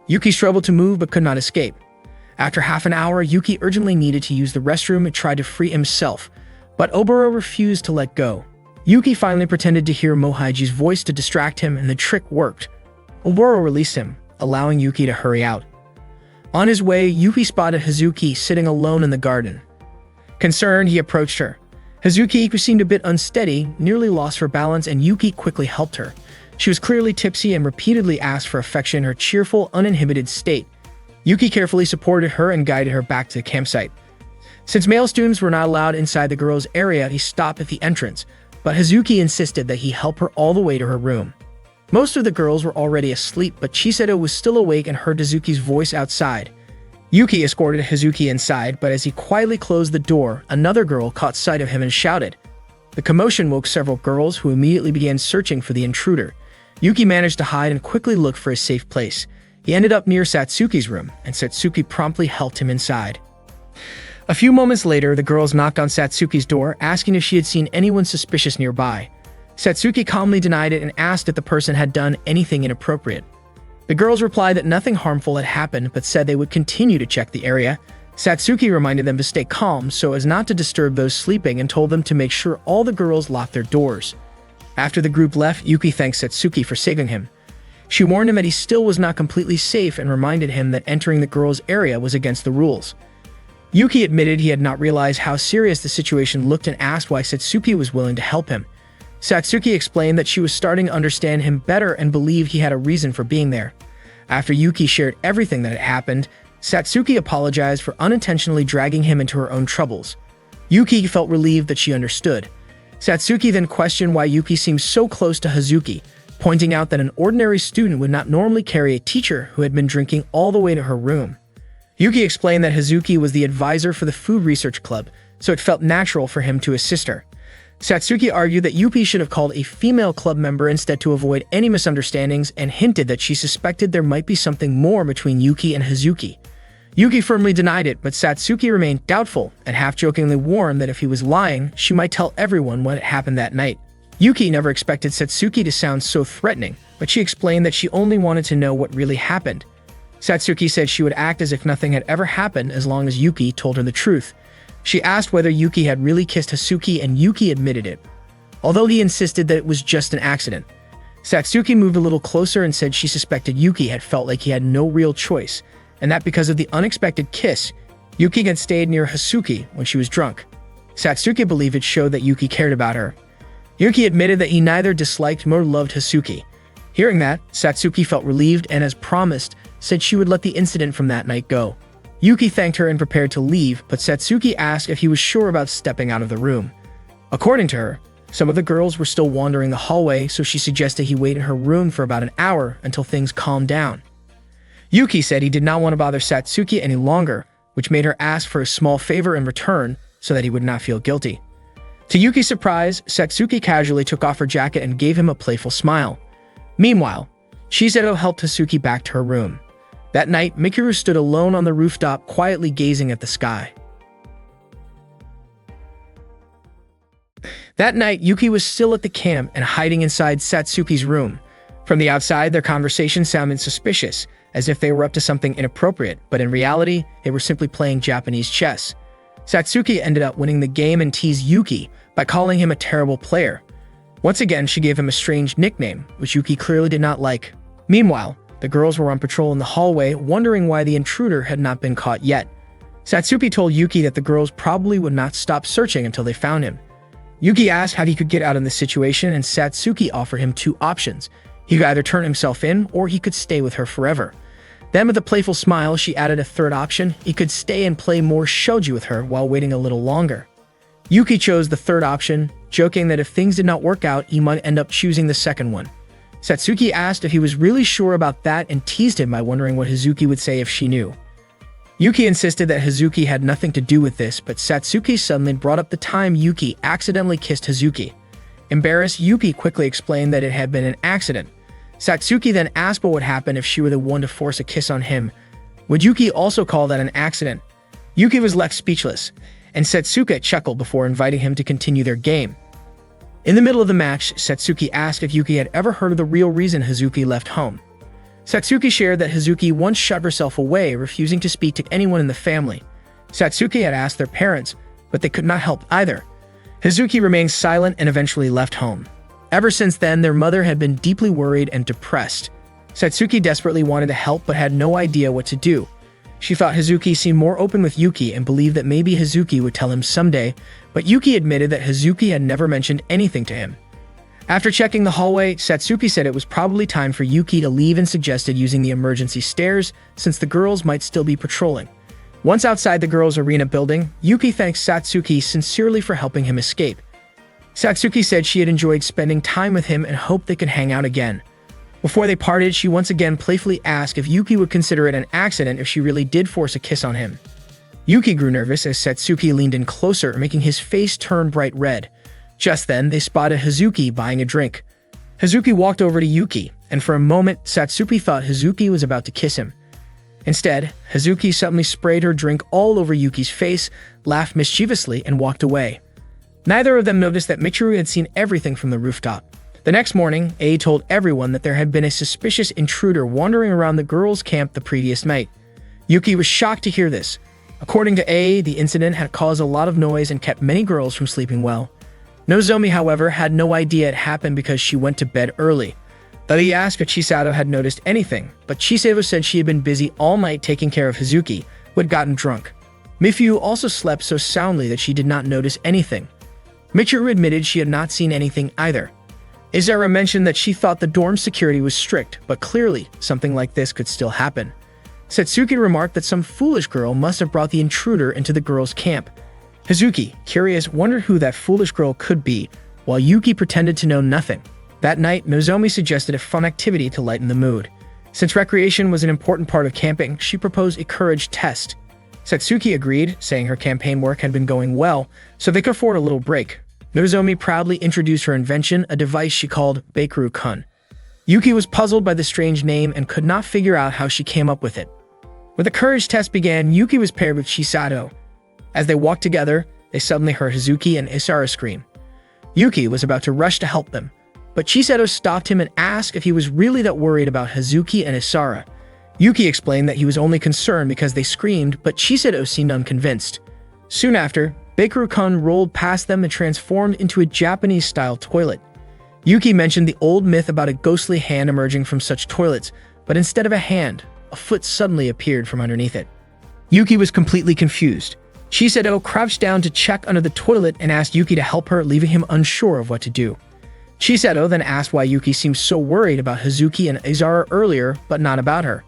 Speaker 1: Yuki struggled to move but could not escape. After half an hour, Yuki urgently needed to use the restroom and tried to free himself, but Oboro refused to let go. Yuki finally pretended to hear Mohaiji's voice to distract him, and the trick worked. Oboro released him, allowing Yuki to hurry out. On his way, Yuki spotted Hazuki sitting alone in the garden. Concerned, he approached her. Hazuki, who seemed a bit unsteady, nearly lost her balance, and Yuki quickly helped her. She was clearly tipsy and repeatedly asked for affection in her cheerful, uninhibited state. Yuki carefully supported her and guided her back to the campsite. Since male students were not allowed inside the girls' area, he stopped at the entrance, but Hazuki insisted that he help her all the way to her room. Most of the girls were already asleep, but Chisato was still awake and heard Hazuki's voice outside. Yuki escorted Hazuki inside, but as he quietly closed the door, another girl caught sight of him and shouted. The commotion woke several girls, who immediately began searching for the intruder. Yuki managed to hide and quickly looked for a safe place. He ended up near Satsuki's room, and Satsuki promptly helped him inside. A few moments later, the girls knocked on Satsuki's door, asking if she had seen anyone suspicious nearby. Satsuki calmly denied it and asked if the person had done anything inappropriate. The girls replied that nothing harmful had happened, but said they would continue to check the area. Satsuki reminded them to stay calm so as not to disturb those sleeping and told them to make sure all the girls locked their doors. After the group left, Yuki thanked Satsuki for saving him. She warned him that he still was not completely safe and reminded him that entering the girls' area was against the rules. Yuki admitted he had not realized how serious the situation looked and asked why Satsuki was willing to help him. Satsuki explained that she was starting to understand him better and believed he had a reason for being there. After Yuki shared everything that had happened, Satsuki apologized for unintentionally dragging him into her own troubles. Yuki felt relieved that she understood. Satsuki then questioned why Yuki seemed so close to Hazuki, pointing out that an ordinary student would not normally carry a teacher who had been drinking all the way to her room. Yuki explained that Hazuki was the advisor for the food research club, so it felt natural for him to assist her. Satsuki argued that Yuki should have called a female club member instead to avoid any misunderstandings and hinted that she suspected there might be something more between Yuki and Hazuki. Yuki firmly denied it, but Satsuki remained doubtful and half-jokingly warned that if he was lying, she might tell everyone what had happened that night. Yuki never expected Satsuki to sound so threatening, but she explained that she only wanted to know what really happened. Satsuki said she would act as if nothing had ever happened as long as Yuki told her the truth. She asked whether Yuki had really kissed Hazuki, and Yuki admitted it. although he insisted that it was just an accident. Satsuki moved a little closer and said she suspected Yuki had felt like he had no real choice, and that because of the unexpected kiss, Yuki had stayed near Hazuki when she was drunk. Satsuki believed it showed that Yuki cared about her. Yuki admitted that he neither disliked nor loved Hazuki. Hearing that, Satsuki felt relieved and, as promised, said she would let the incident from that night go. Yuki thanked her and prepared to leave, but Satsuki asked if he was sure about stepping out of the room. According to her, some of the girls were still wandering the hallway, so she suggested he wait in her room for about an hour until things calmed down. Yuki said he did not want to bother Satsuki any longer, which made her ask for a small favor in return so that he would not feel guilty. To Yuki's surprise, Satsuki casually took off her jacket and gave him a playful smile. Meanwhile, Chisato helped Hazuki back to her room. That night, Mikuru stood alone on the rooftop, quietly gazing at the sky. That night, Yuki was still at the camp and hiding inside Satsuki's room. From the outside, their conversation sounded suspicious, as if they were up to something inappropriate, but in reality, they were simply playing Japanese chess. Satsuki ended up winning the game and teased Yuki by calling him a terrible player. Once again, she gave him a strange nickname, which Yuki clearly did not like. Meanwhile, the girls were on patrol in the hallway, wondering why the intruder had not been caught yet. Satsuki told Yuki that the girls probably would not stop searching until they found him. Yuki asked how he could get out of the situation, and Satsuki offered him two options. He could either turn himself in, or he could stay with her forever. Then, with a playful smile, she added a third option. He could stay and play more shogi with her while waiting a little longer. Yuki chose the third option, joking that if things did not work out, he might end up choosing the second one. Satsuki asked if he was really sure about that and teased him by wondering what Hazuki would say if she knew. Yuki insisted that Hazuki had nothing to do with this, but Satsuki suddenly brought up the time Yuki accidentally kissed Hazuki. Embarrassed, Yuki quickly explained that it had been an accident. Satsuki then asked what would happen if she were the one to force a kiss on him. Would Yuki also call that an accident? Yuki was left speechless, and Satsuki chuckled before inviting him to continue their game. In the middle of the match, Satsuki asked if Yuki had ever heard of the real reason Hazuki left home. Satsuki shared that Hazuki once shut herself away, refusing to speak to anyone in the family. Satsuki had asked their parents, but they could not help either. Hazuki remained silent and eventually left home. Ever since then, their mother had been deeply worried and depressed. Satsuki desperately wanted to help but had no idea what to do. She thought Hazuki seemed more open with Yuki and believed that maybe Hazuki would tell him someday, but Yuki admitted that Hazuki had never mentioned anything to him. After checking the hallway, Satsuki said it was probably time for Yuki to leave and suggested using the emergency stairs since the girls might still be patrolling. Once outside the girls' arena building, Yuki thanked Satsuki sincerely for helping him escape. Satsuki said she had enjoyed spending time with him and hoped they could hang out again. Before they parted, she once again playfully asked if Yuki would consider it an accident if she really did force a kiss on him. Yuki grew nervous as Satsuki leaned in closer, making his face turn bright red. Just then, they spotted Hazuki buying a drink. Hazuki walked over to Yuki, and for a moment, Satsuki thought Hazuki was about to kiss him. Instead, Hazuki suddenly sprayed her drink all over Yuki's face, laughed mischievously, and walked away. Neither of them noticed that Michiru had seen everything from the rooftop. The next morning, A told everyone that there had been a suspicious intruder wandering around the girls' camp the previous night. Yuki was shocked to hear this. According to A, the incident had caused a lot of noise and kept many girls from sleeping well. Nozomi, however, had no idea it happened because she went to bed early. He asked if Chisato had noticed anything, but Chisato said she had been busy all night taking care of Hazuki, who had gotten drunk. Mifuyu also slept so soundly that she did not notice anything. Michiru admitted she had not seen anything either. Izara mentioned that she thought the dorm security was strict, but clearly, something like this could still happen. Satsuki remarked that some foolish girl must have brought the intruder into the girls' camp. Hazuki, curious, wondered who that foolish girl could be, while Yuki pretended to know nothing. That night, Nozomi suggested a fun activity to lighten the mood. Since recreation was an important part of camping, she proposed a courage test. Satsuki agreed, saying her campaign work had been going well, so they could afford a little break. Nozomi proudly introduced her invention, a device she called Bakeru-kun. Yuki was puzzled by the strange name and could not figure out how she came up with it. When the courage test began, Yuki was paired with Chisato. As they walked together, they suddenly heard Hazuki and Isara scream. Yuki was about to rush to help them, but Chisato stopped him and asked if he was really that worried about Hazuki and Isara. Yuki explained that he was only concerned because they screamed, but Chisato seemed unconvinced. Soon after, Bakeru-kun rolled past them and transformed into a Japanese-style toilet. Yuki mentioned the old myth about a ghostly hand emerging from such toilets, but instead of a hand, a foot suddenly appeared from underneath it. Yuki was completely confused. Chisato crouched down to check under the toilet and asked Yuki to help her, leaving him unsure of what to do. Chisato then asked why Yuki seemed so worried about Hazuki and Izara earlier, but not about her.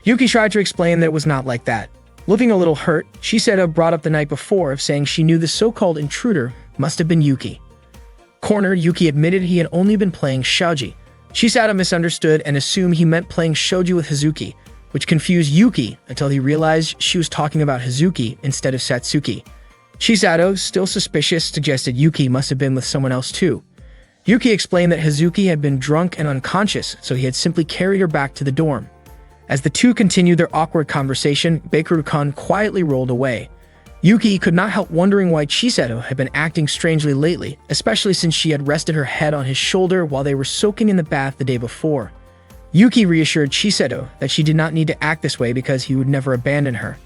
Speaker 1: Yuki tried to explain that it was not like that. Looking a little hurt, Chisato brought up the night before, saying she knew the so-called intruder must have been Yuki. Cornered, Yuki admitted he had only been playing shogi. Chisato misunderstood and assumed he meant playing shogi with Hazuki, which confused Yuki until he realized she was talking about Hazuki instead of Satsuki. Chisato, still suspicious, suggested Yuki must have been with someone else too. Yuki explained that Hazuki had been drunk and unconscious, so he had simply carried her back to the dorm. As the two continued their awkward conversation, Bakeru-kun quietly rolled away. Yuki could not help wondering why Chisato had been acting strangely lately, especially since she had rested her head on his shoulder while they were soaking in the bath the day before. Yuki reassured Chisato that she did not need to act this way because he would never abandon her.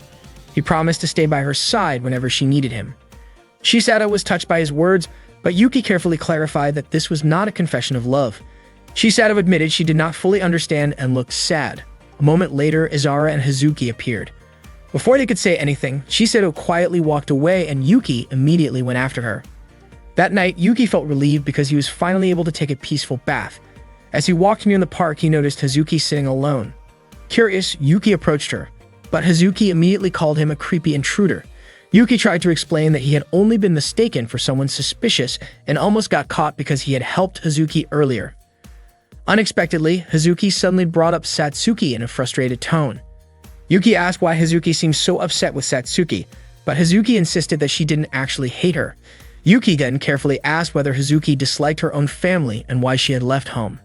Speaker 1: He promised to stay by her side whenever she needed him. Chisato was touched by his words, but Yuki carefully clarified that this was not a confession of love. Chisato admitted she did not fully understand and looked sad. A moment later, Izara and Hazuki appeared. Before they could say anything, Chisato quietly walked away and Yuki immediately went after her. That night, Yuki felt relieved because he was finally able to take a peaceful bath. As he walked near the park, he noticed Hazuki sitting alone. Curious, Yuki approached her, but Hazuki immediately called him a creepy intruder. Yuki tried to explain that he had only been mistaken for someone suspicious and almost got caught because he had helped Hazuki earlier. Unexpectedly, Hazuki suddenly brought up Satsuki in a frustrated tone. Yuki asked why Hazuki seemed so upset with Satsuki, but Hazuki insisted that she didn't actually hate her. Yuki then carefully asked whether Hazuki disliked her own family and why she had left home.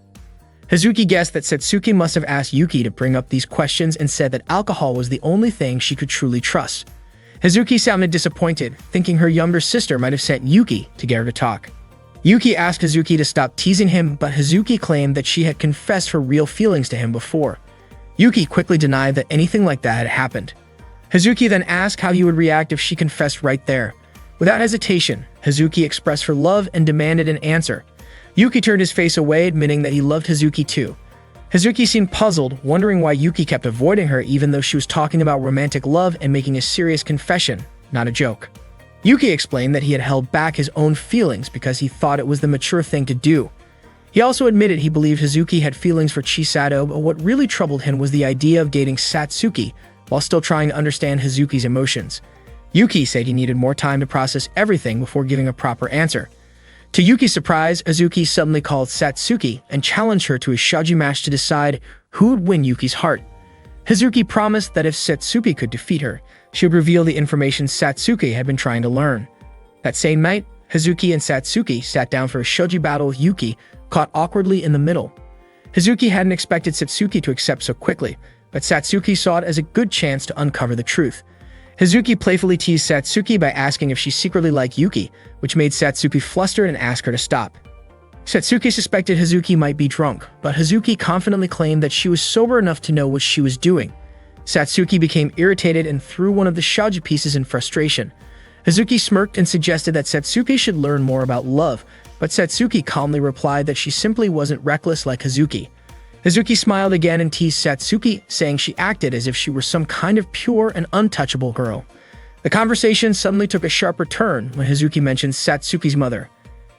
Speaker 1: Hazuki guessed that Satsuki must have asked Yuki to bring up these questions and said that alcohol was the only thing she could truly trust. Hazuki sounded disappointed, thinking her younger sister might have sent Yuki to get her to talk. Yuki asked Hazuki to stop teasing him, but Hazuki claimed that she had confessed her real feelings to him before. Yuki quickly denied that anything like that had happened. Hazuki then asked how he would react if she confessed right there. Without hesitation, Hazuki expressed her love and demanded an answer. Yuki turned his face away, admitting that he loved Hazuki too. Hazuki seemed puzzled, wondering why Yuki kept avoiding her even though she was talking about romantic love and making a serious confession, not a joke. Yuki explained that he had held back his own feelings because he thought it was the mature thing to do. He also admitted he believed Hazuki had feelings for Chisato, but what really troubled him was the idea of dating Satsuki while still trying to understand Hazuki's emotions. Yuki said he needed more time to process everything before giving a proper answer. To Yuki's surprise, Hazuki suddenly called Satsuki and challenged her to a shogi match to decide who would win Yuki's heart. Hazuki promised that if Satsuki could defeat her, she would reveal the information Satsuki had been trying to learn. That same night, Hazuki and Satsuki sat down for a shogi battle with Yuki, caught awkwardly in the middle. Hazuki hadn't expected Satsuki to accept so quickly, but Satsuki saw it as a good chance to uncover the truth. Hazuki playfully teased Satsuki by asking if she secretly liked Yuki, which made Satsuki flustered and asked her to stop. Satsuki suspected Hazuki might be drunk, but Hazuki confidently claimed that she was sober enough to know what she was doing. Satsuki became irritated and threw one of the shogi pieces in frustration. Hazuki smirked and suggested that Satsuki should learn more about love, but Satsuki calmly replied that she simply wasn't reckless like Hazuki. Hazuki smiled again and teased Satsuki, saying she acted as if she were some kind of pure and untouchable girl. The conversation suddenly took a sharper turn when Hazuki mentioned Satsuki's mother.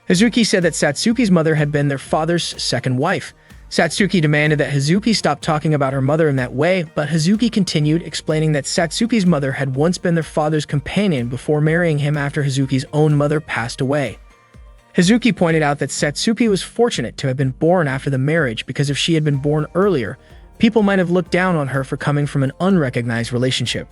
Speaker 1: Hazuki said that Satsuki's mother had been their father's second wife. Satsuki demanded that Hazuki stop talking about her mother in that way, but Hazuki continued, explaining that Satsuki's mother had once been their father's companion before marrying him after Hazuki's own mother passed away. Hazuki pointed out that Satsuki was fortunate to have been born after the marriage because if she had been born earlier, people might have looked down on her for coming from an unrecognized relationship.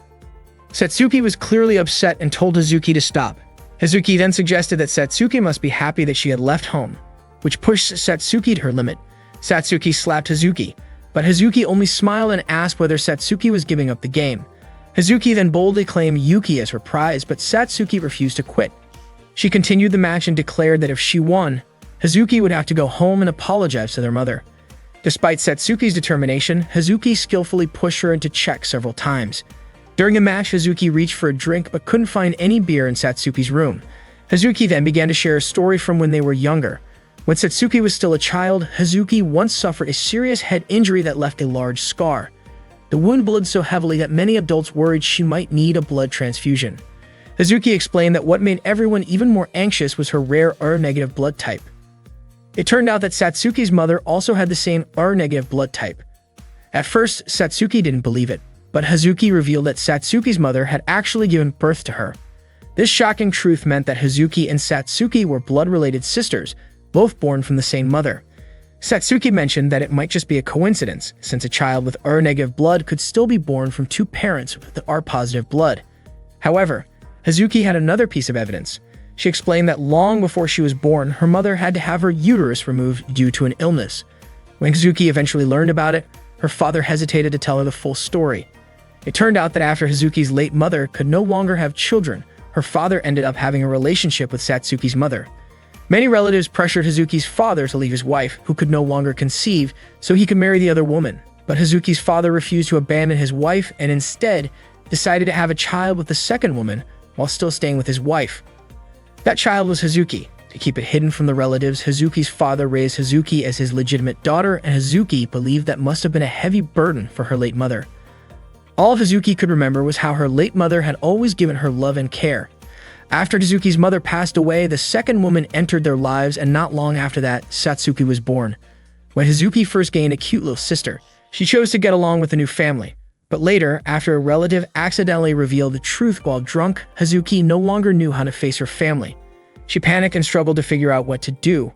Speaker 1: Satsuki was clearly upset and told Hazuki to stop. Hazuki then suggested that Satsuki must be happy that she had left home, which pushed Satsuki to her limit. Satsuki slapped Hazuki, but Hazuki only smiled and asked whether Satsuki was giving up the game. Hazuki then boldly claimed Yuki as her prize, but Satsuki refused to quit. She continued the match and declared that if she won, Hazuki would have to go home and apologize to their mother. Despite Satsuki's determination, Hazuki skillfully pushed her into check several times. During a match, Hazuki reached for a drink but couldn't find any beer in Satsuki's room. Hazuki then began to share a story from when they were younger. When Satsuki was still a child, Hazuki once suffered a serious head injury that left a large scar. The wound bled so heavily that many adults worried she might need a blood transfusion. Hazuki explained that what made everyone even more anxious was her rare R-negative blood type. It turned out that Satsuki's mother also had the same R-negative blood type. At first, Satsuki didn't believe it, but Hazuki revealed that Satsuki's mother had actually given birth to her. This shocking truth meant that Hazuki and Satsuki were blood-related sisters, both born from the same mother. Satsuki mentioned that it might just be a coincidence, since a child with R-negative blood could still be born from two parents with R-positive blood. However, Hazuki had another piece of evidence. She explained that long before she was born, her mother had to have her uterus removed due to an illness. When Hazuki eventually learned about it, her father hesitated to tell her the full story. It turned out that after Hazuki's late mother could no longer have children, her father ended up having a relationship with Satsuki's mother. Many relatives pressured Hazuki's father to leave his wife, who could no longer conceive, so he could marry the other woman. But Hazuki's father refused to abandon his wife and instead decided to have a child with the second woman while still staying with his wife. That child was Hazuki. To keep it hidden from the relatives, Hazuki's father raised Hazuki as his legitimate daughter, and Hazuki believed that must have been a heavy burden for her late mother. All Hazuki could remember was how her late mother had always given her love and care. After Hazuki's mother passed away, the second woman entered their lives, and not long after that, Satsuki was born. When Hazuki first gained a cute little sister, she chose to get along with the new family. But later, after a relative accidentally revealed the truth while drunk, Hazuki no longer knew how to face her family. She panicked and struggled to figure out what to do,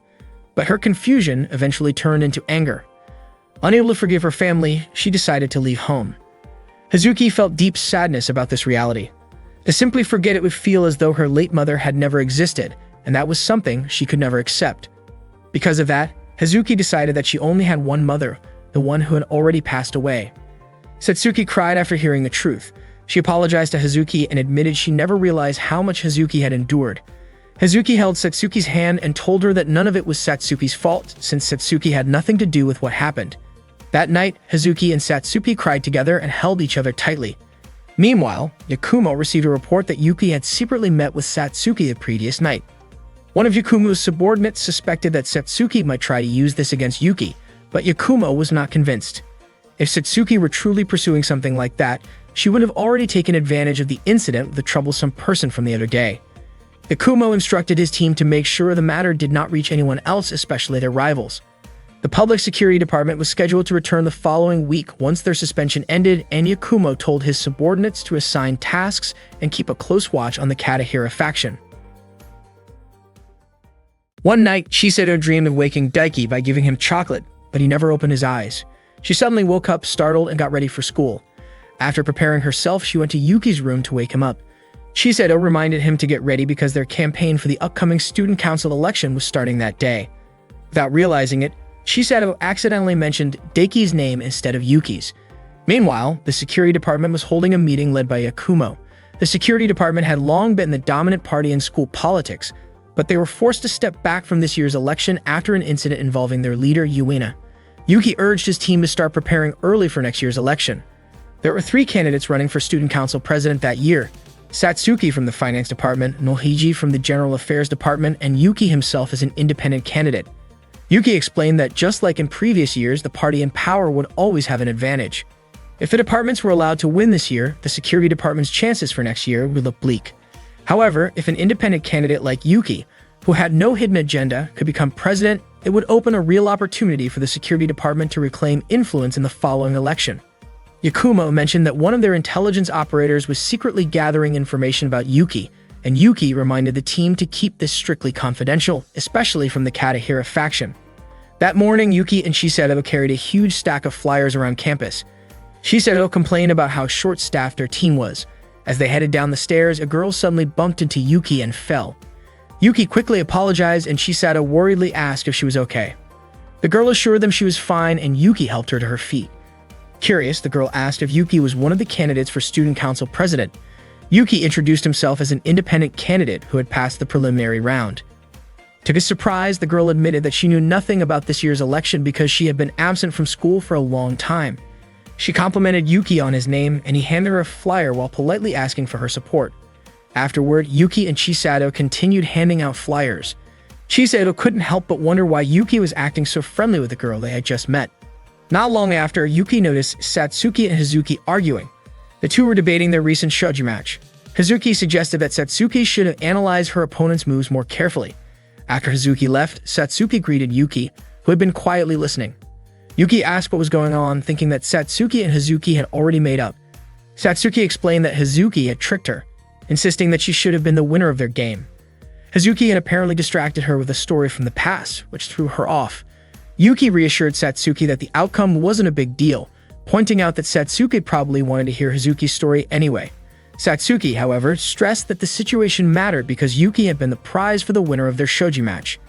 Speaker 1: but her confusion eventually turned into anger. Unable to forgive her family, she decided to leave home. Hazuki felt deep sadness about this reality. To simply forget it would feel as though her late mother had never existed, and that was something she could never accept. Because of that, Hazuki decided that she only had one mother, the one who had already passed away. Satsuki cried after hearing the truth. She apologized to Hazuki and admitted she never realized how much Hazuki had endured. Hazuki held Satsuki's hand and told her that none of it was Satsuki's fault, since Satsuki had nothing to do with what happened. That night, Hazuki and Satsuki cried together and held each other tightly. Meanwhile, Yakumo received a report that Yuki had secretly met with Satsuki the previous night. One of Yakumo's subordinates suspected that Satsuki might try to use this against Yuki, but Yakumo was not convinced. If Satsuki were truly pursuing something like that, she would have already taken advantage of the incident with the troublesome person from the other day. Yakumo instructed his team to make sure the matter did not reach anyone else, especially their rivals. The Public Security Department was scheduled to return the following week once their suspension ended, and Yakumo told his subordinates to assign tasks and keep a close watch on the Katahira faction. One night, Shiseto dreamed of waking Daiki by giving him chocolate, but he never opened his eyes. She suddenly woke up startled and got ready for school. After preparing herself, she went to Yuki's room to wake him up. Shiseto reminded him to get ready because their campaign for the upcoming student council election was starting that day. Without realizing it, Shiseto accidentally mentioned Daiki's name instead of Yuki's. Meanwhile, the security department was holding a meeting led by Yakumo. The security department had long been the dominant party in school politics, but they were forced to step back from this year's election after an incident involving their leader, Uena. Yuki urged his team to start preparing early for next year's election. There were 3 candidates running for student council president that year: Satsuki from the finance department, Nohiji from the general affairs department, and Yuki himself as an independent candidate. Yuki explained that just like in previous years, the party in power would always have an advantage. If the departments were allowed to win this year, the security department's chances for next year would look bleak. However, if an independent candidate like Yuki, who had no hidden agenda, could become president, it would open a real opportunity for the security department to reclaim influence in the following election. Yakumo mentioned that one of their intelligence operators was secretly gathering information about Yuki, and Yuki reminded the team to keep this strictly confidential, especially from the Katahira faction. That morning, Yuki and Shiseto carried a huge stack of flyers around campus. Shiseto complained about how short-staffed their team was. As they headed down the stairs, a girl suddenly bumped into Yuki and fell. Yuki quickly apologized, and Shiseto worriedly asked if she was okay. The girl assured them she was fine, and Yuki helped her to her feet. Curious, the girl asked if Yuki was one of the candidates for student council president. Yuki introduced himself as an independent candidate who had passed the preliminary round. To his surprise, the girl admitted that she knew nothing about this year's election because she had been absent from school for a long time. She complimented Yuki on his name, and he handed her a flyer while politely asking for her support. Afterward, Yuki and Chisato continued handing out flyers. Chisato couldn't help but wonder why Yuki was acting so friendly with the girl they had just met. Not long after, Yuki noticed Satsuki and Hazuki arguing. The two were debating their recent shogi match. Hazuki suggested that Satsuki should have analyzed her opponent's moves more carefully. After Hazuki left, Satsuki greeted Yuki, who had been quietly listening. Yuki asked what was going on, thinking that Satsuki and Hazuki had already made up. Satsuki explained that Hazuki had tricked her, insisting that she should have been the winner of their game. Hazuki had apparently distracted her with a story from the past, which threw her off. Yuki reassured Satsuki that the outcome wasn't a big deal, pointing out that Satsuki probably wanted to hear Hazuki's story anyway. Satsuki, however, stressed that the situation mattered because Yuki had been the prize for the winner of their shogi match.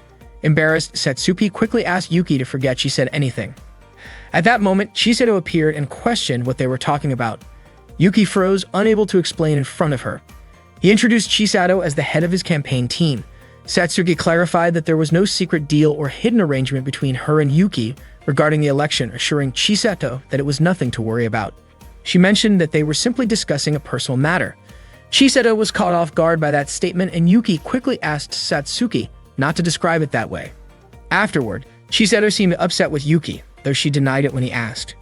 Speaker 1: Embarrassed, Satsuki quickly asked Yuki to forget she said anything. At that moment, Chisato appeared and questioned what they were talking about. Yuki froze, unable to explain in front of her. He introduced Chisato as the head of his campaign team. Satsuki clarified that there was no secret deal or hidden arrangement between her and Yuki regarding the election, assuring Chisato that it was nothing to worry about. She mentioned that they were simply discussing a personal matter. Chisato was caught off guard by that statement, and Yuki quickly asked Satsuki not to describe it that way. Afterward, Chisato seemed upset with Yuki, though she denied it when he asked.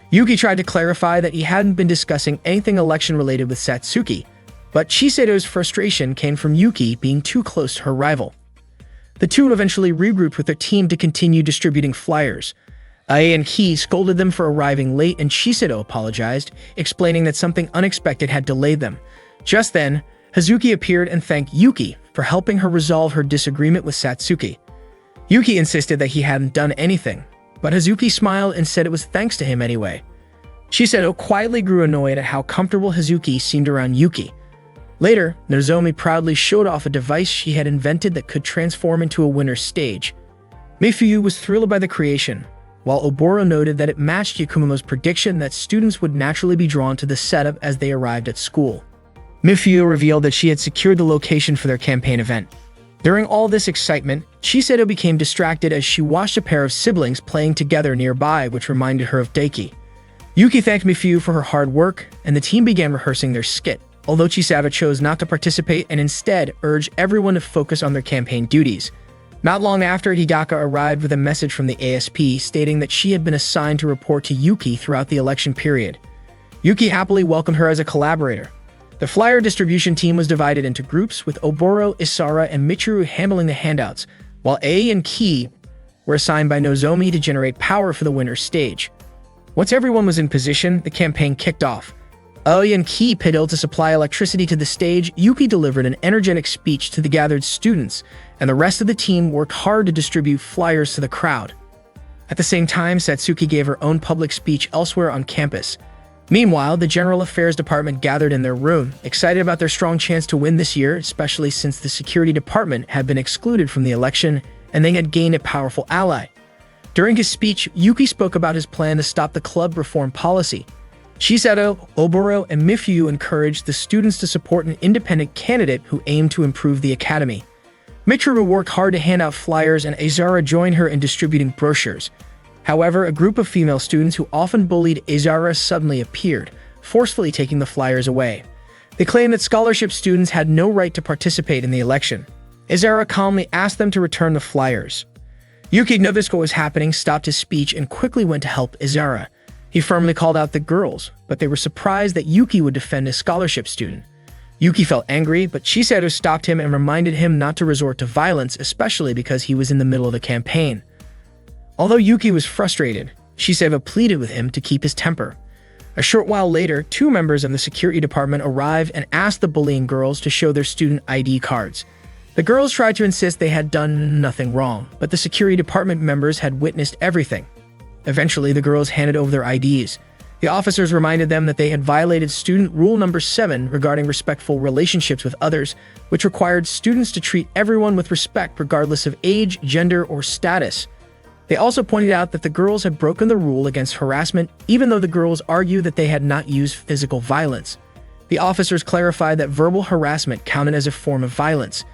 Speaker 1: Yuki tried to clarify that he hadn't been discussing anything election-related with Satsuki, but Chisato's frustration came from Yuki being too close to her rival. The two eventually regrouped with their team to continue distributing flyers. Ai and Ki scolded them for arriving late, and Chisato apologized, explaining that something unexpected had delayed them. Just then, Hazuki appeared and thanked Yuki for helping her resolve her disagreement with Satsuki. Yuki insisted that he hadn't done anything, but Hazuki smiled and said it was thanks to him anyway. Chisato quietly grew annoyed at how comfortable Hazuki seemed around Yuki. Later, Nozomi proudly showed off a device she had invented that could transform into a winner's stage. Mifuyu was thrilled by the creation, while Oboro noted that it matched Yakumomo's prediction that students would naturally be drawn to the setup as they arrived at school. Mifuyu revealed that she had secured the location for their campaign event. During all this excitement, Chisato became distracted as she watched a pair of siblings playing together nearby, which reminded her of Daiki. Yuki thanked Mifuyu for her hard work, and the team began rehearsing their skit, although Chisato chose not to participate and instead urged everyone to focus on their campaign duties. Not long after, Higaka arrived with a message from the ASP stating that she had been assigned to report to Yuki throughout the election period. Yuki happily welcomed her as a collaborator. The flyer distribution team was divided into groups, with Oboro, Isara, and Michiru handling the handouts, while Ai and Ki were assigned by Nozomi to generate power for the winner's stage. Once everyone was in position, the campaign kicked off. Ai and Ki pitted to supply electricity to the stage. Yuki delivered an energetic speech to the gathered students, and the rest of the team worked hard to distribute flyers to the crowd. At the same time, Satsuki gave her own public speech elsewhere on campus. Meanwhile, the General Affairs Department gathered in their room, excited about their strong chance to win this year, especially since the Security Department had been excluded from the election and they had gained a powerful ally. During his speech, Yuki spoke about his plan to stop the club reform policy. Chisato, Oboro, and Mifuyu encouraged the students to support an independent candidate who aimed to improve the academy. Michiru worked hard to hand out flyers, and Izara joined her in distributing brochures. However, a group of female students who often bullied Izara suddenly appeared, forcefully taking the flyers away. They claimed that scholarship students had no right to participate in the election. Izara calmly asked them to return the flyers. Yuki noticed what was happening, stopped his speech, and quickly went to help Izara. He firmly called out the girls, but they were surprised that Yuki would defend a scholarship student. Yuki felt angry, but Chisato stopped him and reminded him not to resort to violence, especially because he was in the middle of the campaign. Although Yuki was frustrated, Chisato pleaded with him to keep his temper. A short while later, two members of the security department arrived and asked the bullying girls to show their student ID cards. The girls tried to insist they had done nothing wrong, but the security department members had witnessed everything. Eventually, the girls handed over their IDs. The officers reminded them that they had violated student rule number 7 regarding respectful relationships with others, which required students to treat everyone with respect regardless of age, gender, or status. They also pointed out that the girls had broken the rule against harassment, even though the girls argued that they had not used physical violence. The officers clarified that verbal harassment counted as a form of violence.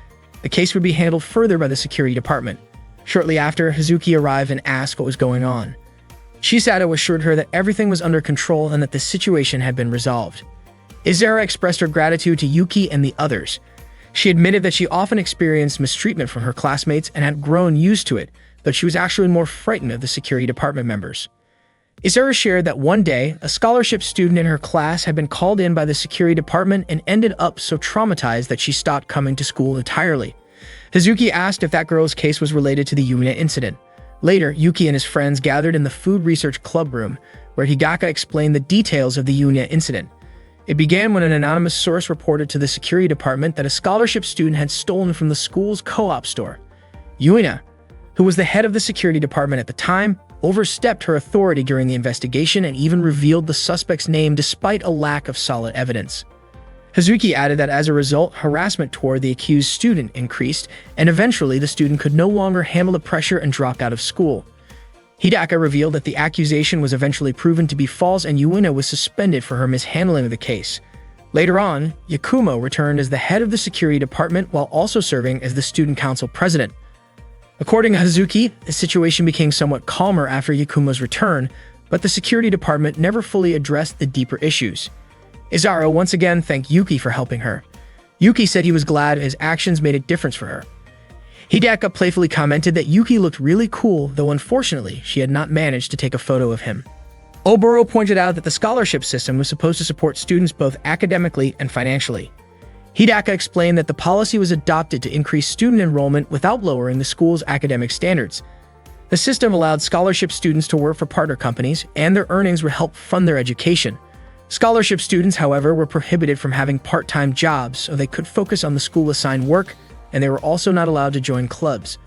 Speaker 1: The case would be handled further by the security department. Shortly after, Hazuki arrived and asked what was going on. Chisato assured her that everything was under control and that the situation had been resolved. Izara expressed her gratitude to Yuki and the others. She admitted that she often experienced mistreatment from her classmates and had grown used to it, but she was actually more frightened of the security department members. Izara shared that one day, a scholarship student in her class had been called in by the security department and ended up so traumatized that she stopped coming to school entirely. Hazuki asked if that girl's case was related to the Yuina incident. Later, Yuki and his friends gathered in the food research club room, where Higaka explained the details of the Yuina incident. It began when an anonymous source reported to the security department that a scholarship student had stolen from the school's co-op store. Yuina, who was the head of the security department at the time, overstepped her authority during the investigation and even revealed the suspect's name despite a lack of solid evidence. Hazuki added that as a result, harassment toward the accused student increased, and eventually the student could no longer handle the pressure and dropped out of school. Hidaka revealed that the accusation was eventually proven to be false and Yuina was suspended for her mishandling of the case. Later on, Yakumo returned as the head of the security department while also serving as the student council president. According to Hazuki, the situation became somewhat calmer after Yakumo's return, but the security department never fully addressed the deeper issues. Izara once again thanked Yuki for helping her. Yuki said he was glad his actions made a difference for her. Hidaka playfully commented that Yuki looked really cool, though unfortunately, she had not managed to take a photo of him. Oboro pointed out that the scholarship system was supposed to support students both academically and financially. Hidaka explained that the policy was adopted to increase student enrollment without lowering the school's academic standards. The system allowed scholarship students to work for partner companies, and their earnings would help fund their education. Scholarship students, however, were prohibited from having part-time jobs so they could focus on the school-assigned work, and they were also not allowed to join clubs.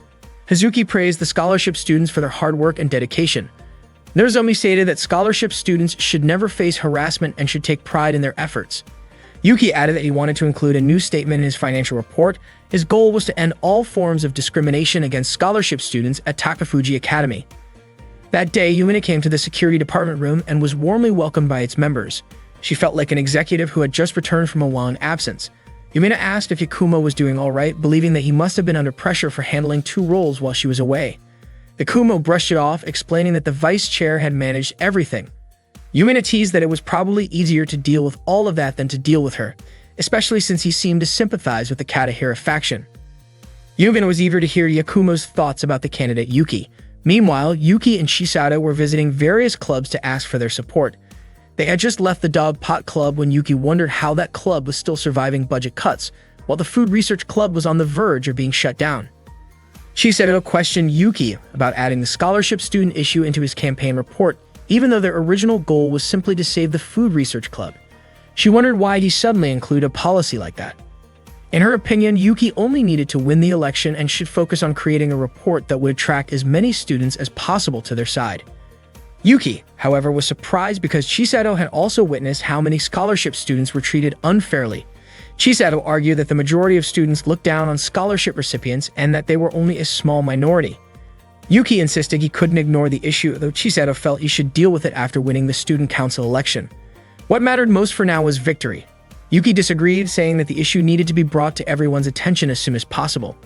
Speaker 1: Hazuki praised the scholarship students for their hard work and dedication. Nozomi stated that scholarship students should never face harassment and should take pride in their efforts. Yuki added that he wanted to include a new statement in his financial report. His goal was to end all forms of discrimination against scholarship students at Takafuji Academy. That day, Yuina came to the security department room and was warmly welcomed by its members. She felt like an executive who had just returned from a long absence. Yuina asked if Yakumo was doing all right, believing that he must have been under pressure for handling 2 roles while she was away. Yakumo brushed it off, explaining that the vice chair had managed everything. Yuina teased that it was probably easier to deal with all of that than to deal with her, especially since he seemed to sympathize with the Katahira faction. Yuina was eager to hear Yakumo's thoughts about the candidate Yuki. Meanwhile, Yuki and Chisato were visiting various clubs to ask for their support. They had just left the Dog Pot Club when Yuki wondered how that club was still surviving budget cuts, while the Food Research Club was on the verge of being shut down. Chisato questioned Yuki about adding the scholarship student issue into his campaign report, even though their original goal was simply to save the Food Research Club. She wondered why he suddenly included a policy like that. In her opinion, Yuki only needed to win the election and should focus on creating a report that would attract as many students as possible to their side. Yuki, however, was surprised because Chisato had also witnessed how many scholarship students were treated unfairly. Chisato argued that the majority of students looked down on scholarship recipients and that they were only a small minority. Yuki insisted he couldn't ignore the issue, though Chisato felt he should deal with it after winning the student council election. What mattered most for now was victory. Yuki disagreed, saying that the issue needed to be brought to everyone's attention as soon as possible.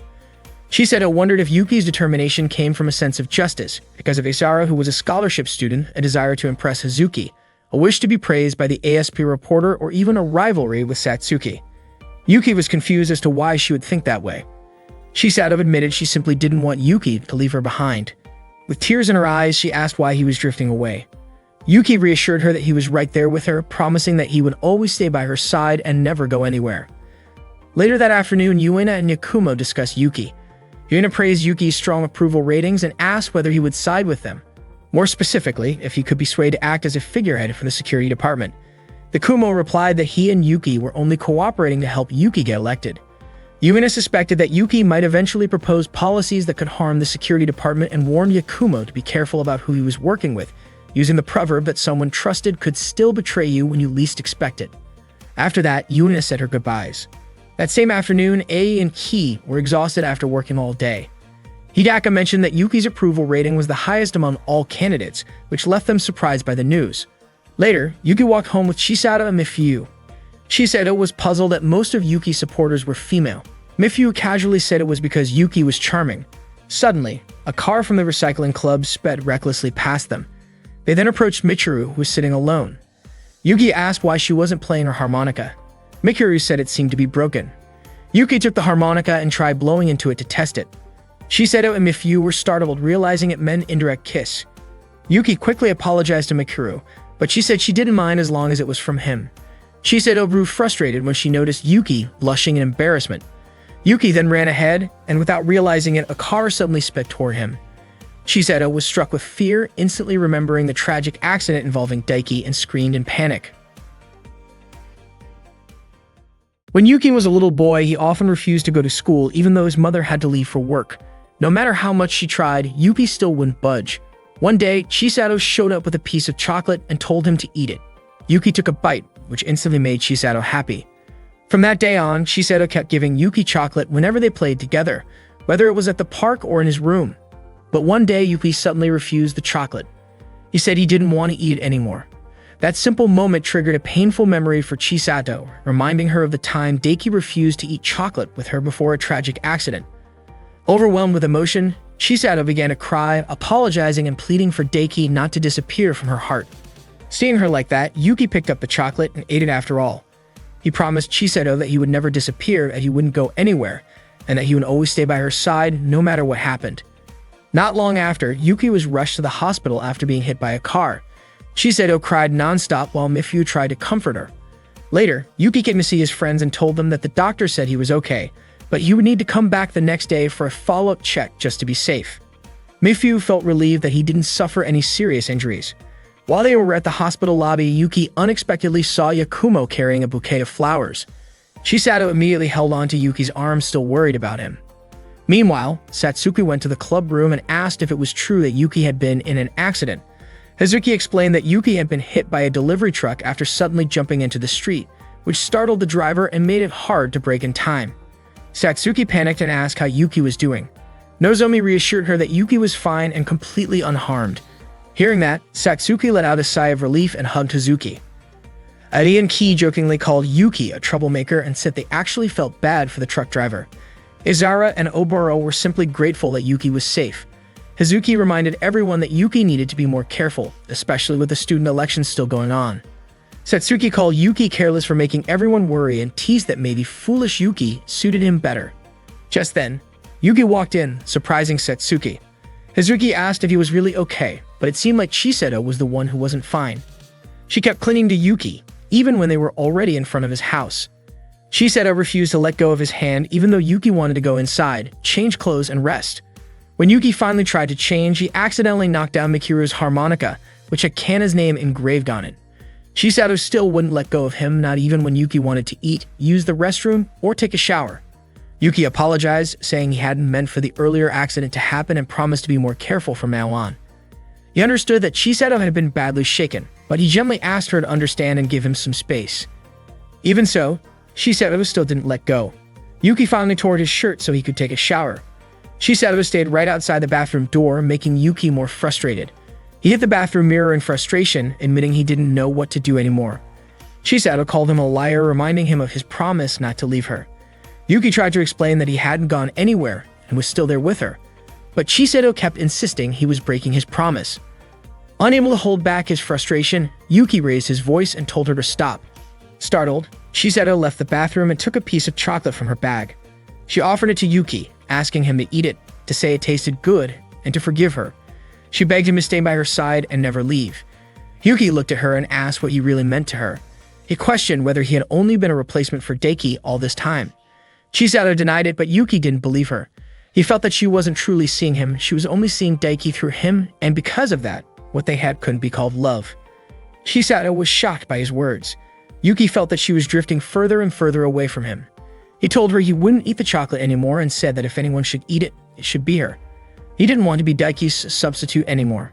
Speaker 1: Chisato wondered if Yuki's determination came from a sense of justice, because of Izara, who was a scholarship student, a desire to impress Hazuki, a wish to be praised by the ASP reporter, or even a rivalry with Satsuki. Yuki was confused as to why she would think that way. Chisato admitted she simply didn't want Yuki to leave her behind. With tears in her eyes, she asked why he was drifting away. Yuki reassured her that he was right there with her, promising that he would always stay by her side and never go anywhere. Later that afternoon, Yuina and Yakumo discussed Yuki. Yuina praised Yuki's strong approval ratings and asked whether he would side with them. More specifically, if he could be swayed to act as a figurehead for the security department. Yakumo replied that he and Yuki were only cooperating to help Yuki get elected. Yuina suspected that Yuki might eventually propose policies that could harm the security department and warned Yakumo to be careful about who he was working with, using the proverb that someone trusted could still betray you when you least expect it. After that, Yuina said her goodbyes. That same afternoon, A and Ki were exhausted after working all day. Hidaka mentioned that Yuki's approval rating was the highest among all candidates, which left them surprised by the news. Later, Yuki walked home with Chisato and Mifyu. Chisato was puzzled that most of Yuki's supporters were female. Mifyu casually said it was because Yuki was charming. Suddenly, a car from the recycling club sped recklessly past them. They then approached Michiru, who was sitting alone. Yuki asked why she wasn't playing her harmonica. Michiru said it seemed to be broken. Yuki took the harmonica and tried blowing into it to test it. Shiseido and Mifyu were startled, realizing it meant an indirect kiss. Yuki quickly apologized to Michiru, but she said she didn't mind as long as it was from him. Shiseido grew frustrated when she noticed Yuki blushing in embarrassment. Yuki then ran ahead, and without realizing it, a car suddenly sped toward him. Shiseido was struck with fear, instantly remembering the tragic accident involving Daiki, and screamed in panic. When Yuki was a little boy, he often refused to go to school even though his mother had to leave for work. No matter how much she tried, Yuki still wouldn't budge. One day, Shiseido showed up with a piece of chocolate and told him to eat it. Yuki took a bite, which instantly made Shiseido happy. From that day on, Shiseido kept giving Yuki chocolate whenever they played together, whether it was at the park or in his room. But one day, Yuki suddenly refused the chocolate. He said he didn't want to eat it anymore. That simple moment triggered a painful memory for Chisato, reminding her of the time Daiki refused to eat chocolate with her before a tragic accident. Overwhelmed with emotion, Chisato began to cry, apologizing and pleading for Daiki not to disappear from her heart. Seeing her like that, Yuki picked up the chocolate and ate it after all. He promised Chisato that he would never disappear, that he wouldn't go anywhere, and that he would always stay by her side no matter what happened. Not long after, Yuki was rushed to the hospital after being hit by a car. Shiseido cried nonstop while Mifyu tried to comfort her. Later, Yuki came to see his friends and told them that the doctor said he was okay, but he would need to come back the next day for a follow-up check just to be safe. Mifyu felt relieved that he didn't suffer any serious injuries. While they were at the hospital lobby, Yuki unexpectedly saw Yakumo carrying a bouquet of flowers. Shiseido immediately held on to Yuki's arm, still worried about him. Meanwhile, Satsuki went to the club room and asked if it was true that Yuki had been in an accident. Hazuki explained that Yuki had been hit by a delivery truck after suddenly jumping into the street, which startled the driver and made it hard to brake in time. Satsuki panicked and asked how Yuki was doing. Nozomi reassured her that Yuki was fine and completely unharmed. Hearing that, Satsuki let out a sigh of relief and hugged Hazuki. Ari and Ki jokingly called Yuki a troublemaker and said they actually felt bad for the truck driver. Izara and Oboro were simply grateful that Yuki was safe. Hazuki reminded everyone that Yuki needed to be more careful, especially with the student elections still going on. Satsuki called Yuki careless for making everyone worry and teased that maybe foolish Yuki suited him better. Just then, Yuki walked in, surprising Satsuki. Hazuki asked if he was really okay, but it seemed like Shiseido was the one who wasn't fine. She kept clinging to Yuki, even when they were already in front of his house. Shiseido refused to let go of his hand even though Yuki wanted to go inside, change clothes, and rest. When Yuki finally tried to change, he accidentally knocked down Mikiru's harmonica, which had Kana's name engraved on it. Shiseido still wouldn't let go of him, not even when Yuki wanted to eat, use the restroom, or take a shower. Yuki apologized, saying he hadn't meant for the earlier accident to happen and promised to be more careful from now on. He understood that Shiseido had been badly shaken, but he gently asked her to understand and give him some space. Even so, Shiseido still didn't let go. Yuki finally tore his shirt so he could take a shower. Shiseido stayed right outside the bathroom door, making Yuki more frustrated. He hit the bathroom mirror in frustration, admitting he didn't know what to do anymore. Shiseido called him a liar, reminding him of his promise not to leave her. Yuki tried to explain that he hadn't gone anywhere and was still there with her, but Shiseido kept insisting he was breaking his promise. Unable to hold back his frustration, Yuki raised his voice and told her to stop. Startled, Shiseido left the bathroom and took a piece of chocolate from her bag. She offered it to Yuki, asking him to eat it, to say it tasted good, and to forgive her. She begged him to stay by her side and never leave. Yuki looked at her and asked what he really meant to her. He questioned whether he had only been a replacement for Daiki all this time. Shiseido denied it, but Yuki didn't believe her. He felt that she wasn't truly seeing him, she was only seeing Daiki through him, and because of that, what they had couldn't be called love. Shiseido was shocked by his words. Yuki felt that she was drifting further and further away from him. He told her he wouldn't eat the chocolate anymore and said that if anyone should eat it, it should be her. He didn't want to be Daiki's substitute anymore.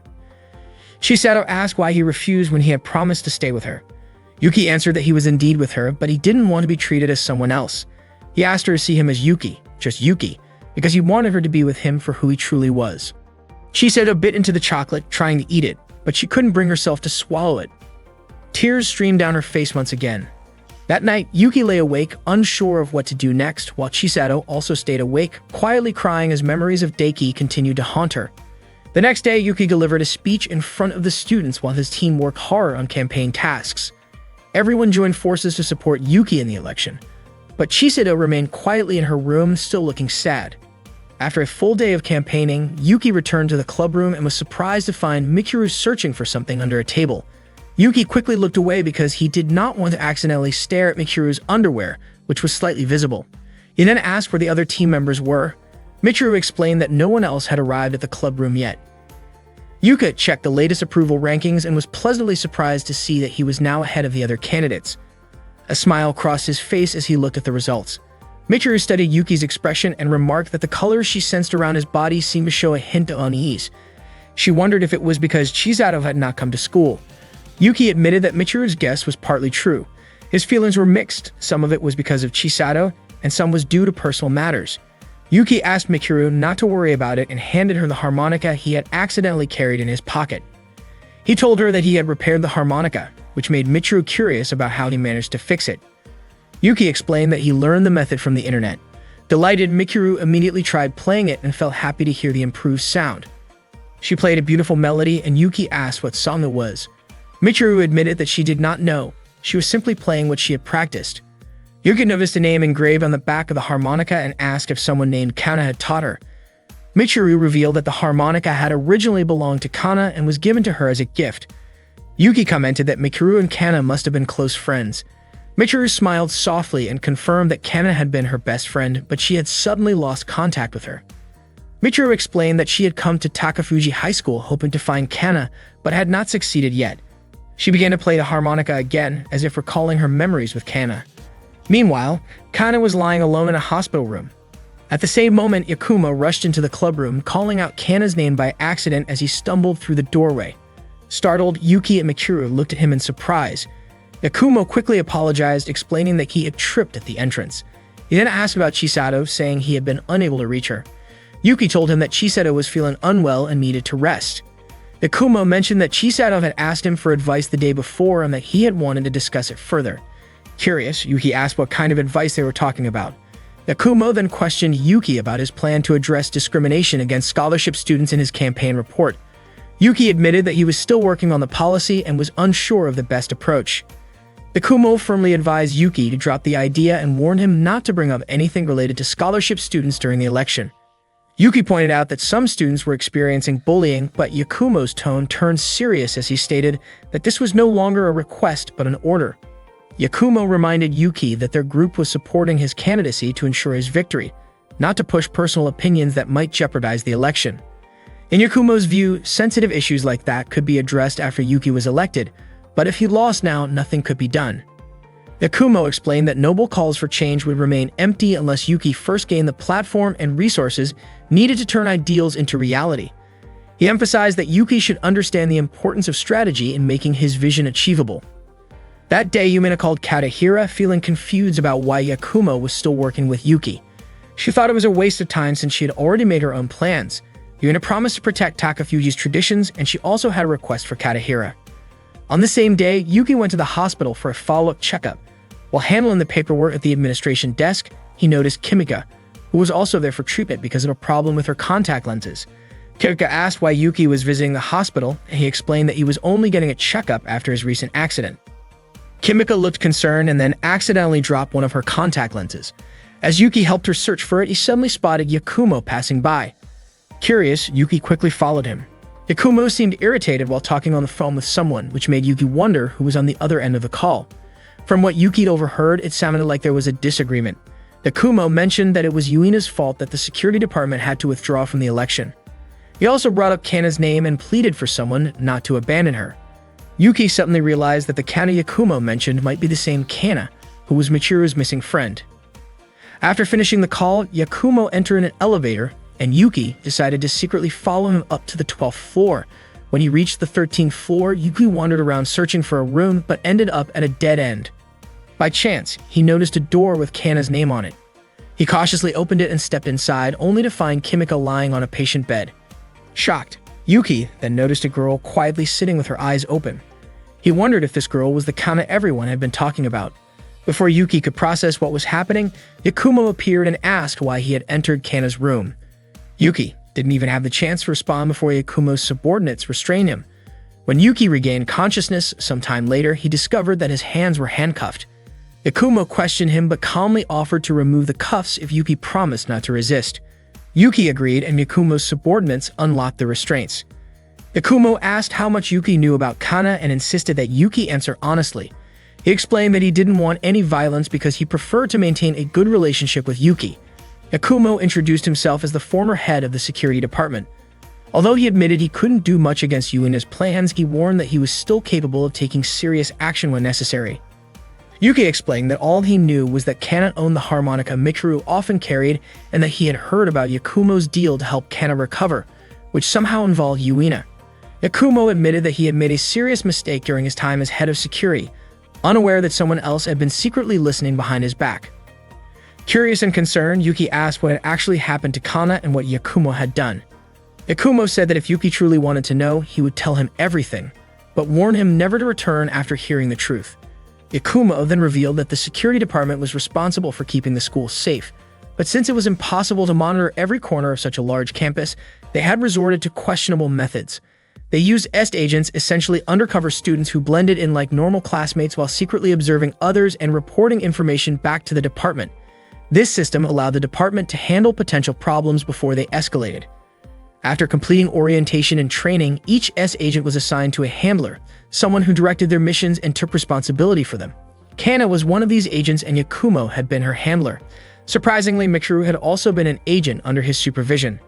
Speaker 1: Shiseido asked why he refused when he had promised to stay with her. Yuki answered that he was indeed with her, but he didn't want to be treated as someone else. He asked her to see him as Yuki, just Yuki, because he wanted her to be with him for who he truly was. Shiseido bit into the chocolate, trying to eat it, but she couldn't bring herself to swallow it. Tears streamed down her face once again. That night, Yuki lay awake, unsure of what to do next, while Shiseido also stayed awake, quietly crying as memories of Daiki continued to haunt her. The next day, Yuki delivered a speech in front of the students while his team worked hard on campaign tasks. Everyone joined forces to support Yuki in the election, but Chisato remained quietly in her room, still looking sad. After a full day of campaigning, Yuki returned to the club room and was surprised to find Mikuru searching for something under a table. Yuki quickly looked away because he did not want to accidentally stare at Mikuru's underwear, which was slightly visible. He then asked where the other team members were. Mikuru explained that no one else had arrived at the club room yet. Yuka checked the latest approval rankings and was pleasantly surprised to see that he was now ahead of the other candidates. A smile crossed his face as he looked at the results. Mikuru studied Yuki's expression and remarked that the colors she sensed around his body seemed to show a hint of unease. She wondered if it was because Chisato had not come to school. Yuki admitted that Mikuru's guess was partly true. His feelings were mixed. Some of it was because of Chisato, and some was due to personal matters. Yuki asked Mikuru not to worry about it and handed her the harmonica he had accidentally carried in his pocket. He told her that he had repaired the harmonica, which made Mikuru curious about how he managed to fix it. Yuki explained that he learned the method from the internet. Delighted, Mikuru immediately tried playing it and felt happy to hear the improved sound. She played a beautiful melody and Yuki asked what song it was. Mikuru admitted that she did not know. She was simply playing what she had practiced. Yuki noticed a name engraved on the back of the harmonica and asked if someone named Kana had taught her. Mikuru revealed that the harmonica had originally belonged to Kana and was given to her as a gift. Yuki commented that Mikuru and Kana must have been close friends. Mikuru smiled softly and confirmed that Kana had been her best friend, but she had suddenly lost contact with her. Mikuru explained that she had come to Takafuji High School hoping to find Kana, but had not succeeded yet. She began to play the harmonica again, as if recalling her memories with Kana. Meanwhile, Kana was lying alone in a hospital room. At the same moment, Yakumo rushed into the club room, calling out Kana's name by accident as he stumbled through the doorway. Startled, Yuki and Mikuru looked at him in surprise. Yakumo quickly apologized, explaining that he had tripped at the entrance. He then asked about Chisato, saying he had been unable to reach her. Yuki told him that Chisato was feeling unwell and needed to rest. Yakumo mentioned that Chisato had asked him for advice the day before and that he had wanted to discuss it further. Curious, Yuki asked what kind of advice they were talking about. Yakumo then questioned Yuki about his plan to address discrimination against scholarship students in his campaign report. Yuki admitted that he was still working on the policy and was unsure of the best approach. Yakumo firmly advised Yuki to drop the idea and warned him not to bring up anything related to scholarship students during the election. Yuki pointed out that some students were experiencing bullying, but Yakumo's tone turned serious as he stated that this was no longer a request but an order. Yakumo reminded Yuki that their group was supporting his candidacy to ensure his victory, not to push personal opinions that might jeopardize the election. In Yakumo's view, sensitive issues like that could be addressed after Yuki was elected, but if he lost now, nothing could be done. Yakumo explained that noble calls for change would remain empty unless Yuki first gained the platform and resources needed to turn ideals into reality. He emphasized that Yuki should understand the importance of strategy in making his vision achievable. That day, Yumina called Katahira, feeling confused about why Yakumo was still working with Yuki. She thought it was a waste of time since she had already made her own plans. Yumina promised to protect Takafuji's traditions, and she also had a request for Katahira. On the same day, Yuki went to the hospital for a follow-up checkup. While handling the paperwork at the administration desk, he noticed Kimika, who was also there for treatment because of a problem with her contact lenses. Kimika asked why Yuki was visiting the hospital, and he explained that he was only getting a checkup after his recent accident. Kimika looked concerned and then accidentally dropped one of her contact lenses. As Yuki helped her search for it, he suddenly spotted Yakumo passing by. Curious, Yuki quickly followed him. Yakumo seemed irritated while talking on the phone with someone, which made Yuki wonder who was on the other end of the call. From what Yuki had overheard, it sounded like there was a disagreement. Yakumo mentioned that it was Yuina's fault that the security department had to withdraw from the election. He also brought up Kana's name and pleaded for someone not to abandon her. Yuki suddenly realized that the Kana Yakumo mentioned might be the same Kana, who was Michiru's missing friend. After finishing the call, Yakumo entered an elevator, and Yuki decided to secretly follow him up to the 12th floor. When he reached the 13th floor, Yuki wandered around searching for a room but ended up at a dead end. By chance, he noticed a door with Kana's name on it. He cautiously opened it and stepped inside, only to find Kimika lying on a patient bed. Shocked, Yuki then noticed a girl quietly sitting with her eyes open. He wondered if this girl was the Kana everyone had been talking about. Before Yuki could process what was happening, Yakumo appeared and asked why he had entered Kana's room. Yuki, didn't even have the chance to respond before Yakumo's subordinates restrained him. When Yuki regained consciousness sometime later, he discovered that his hands were handcuffed. Yakumo questioned him but calmly offered to remove the cuffs if Yuki promised not to resist. Yuki agreed, and Yakumo's subordinates unlocked the restraints. Yakumo asked how much Yuki knew about Kana and insisted that Yuki answer honestly. He explained that he didn't want any violence because he preferred to maintain a good relationship with Yuki. Yakumo introduced himself as the former head of the security department. Although he admitted he couldn't do much against Yuina's plans, he warned that he was still capable of taking serious action when necessary. Yuki explained that all he knew was that Kana owned the harmonica Mikuru often carried and that he had heard about Yakumo's deal to help Kana recover, which somehow involved Yuina. Yakumo admitted that he had made a serious mistake during his time as head of security, unaware that someone else had been secretly listening behind his back. Curious and concerned, Yuki asked what had actually happened to Kana and what Yakumo had done. Yakumo said that if Yuki truly wanted to know, he would tell him everything, but warned him never to return after hearing the truth. Yakumo then revealed that the security department was responsible for keeping the school safe, but since it was impossible to monitor every corner of such a large campus, they had resorted to questionable methods. They used EST agents, essentially undercover students who blended in like normal classmates while secretly observing others and reporting information back to the department. This system allowed the department to handle potential problems before they escalated. After completing orientation and training, each S agent was assigned to a handler, someone who directed their missions and took responsibility for them. Kana was one of these agents and Yakumo had been her handler. Surprisingly, Mikuru had also been an agent under his supervision.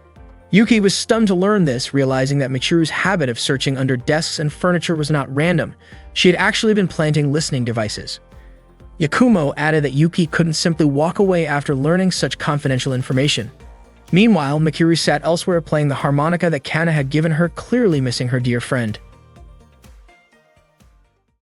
Speaker 1: Yuki was stunned to learn this, realizing that Michiru's habit of searching under desks and furniture was not random. She had actually been planting listening devices. Yakumo added that Yuki couldn't simply walk away after learning such confidential information. Meanwhile, Mikuru sat elsewhere playing the harmonica that Kana had given her, clearly missing her dear friend.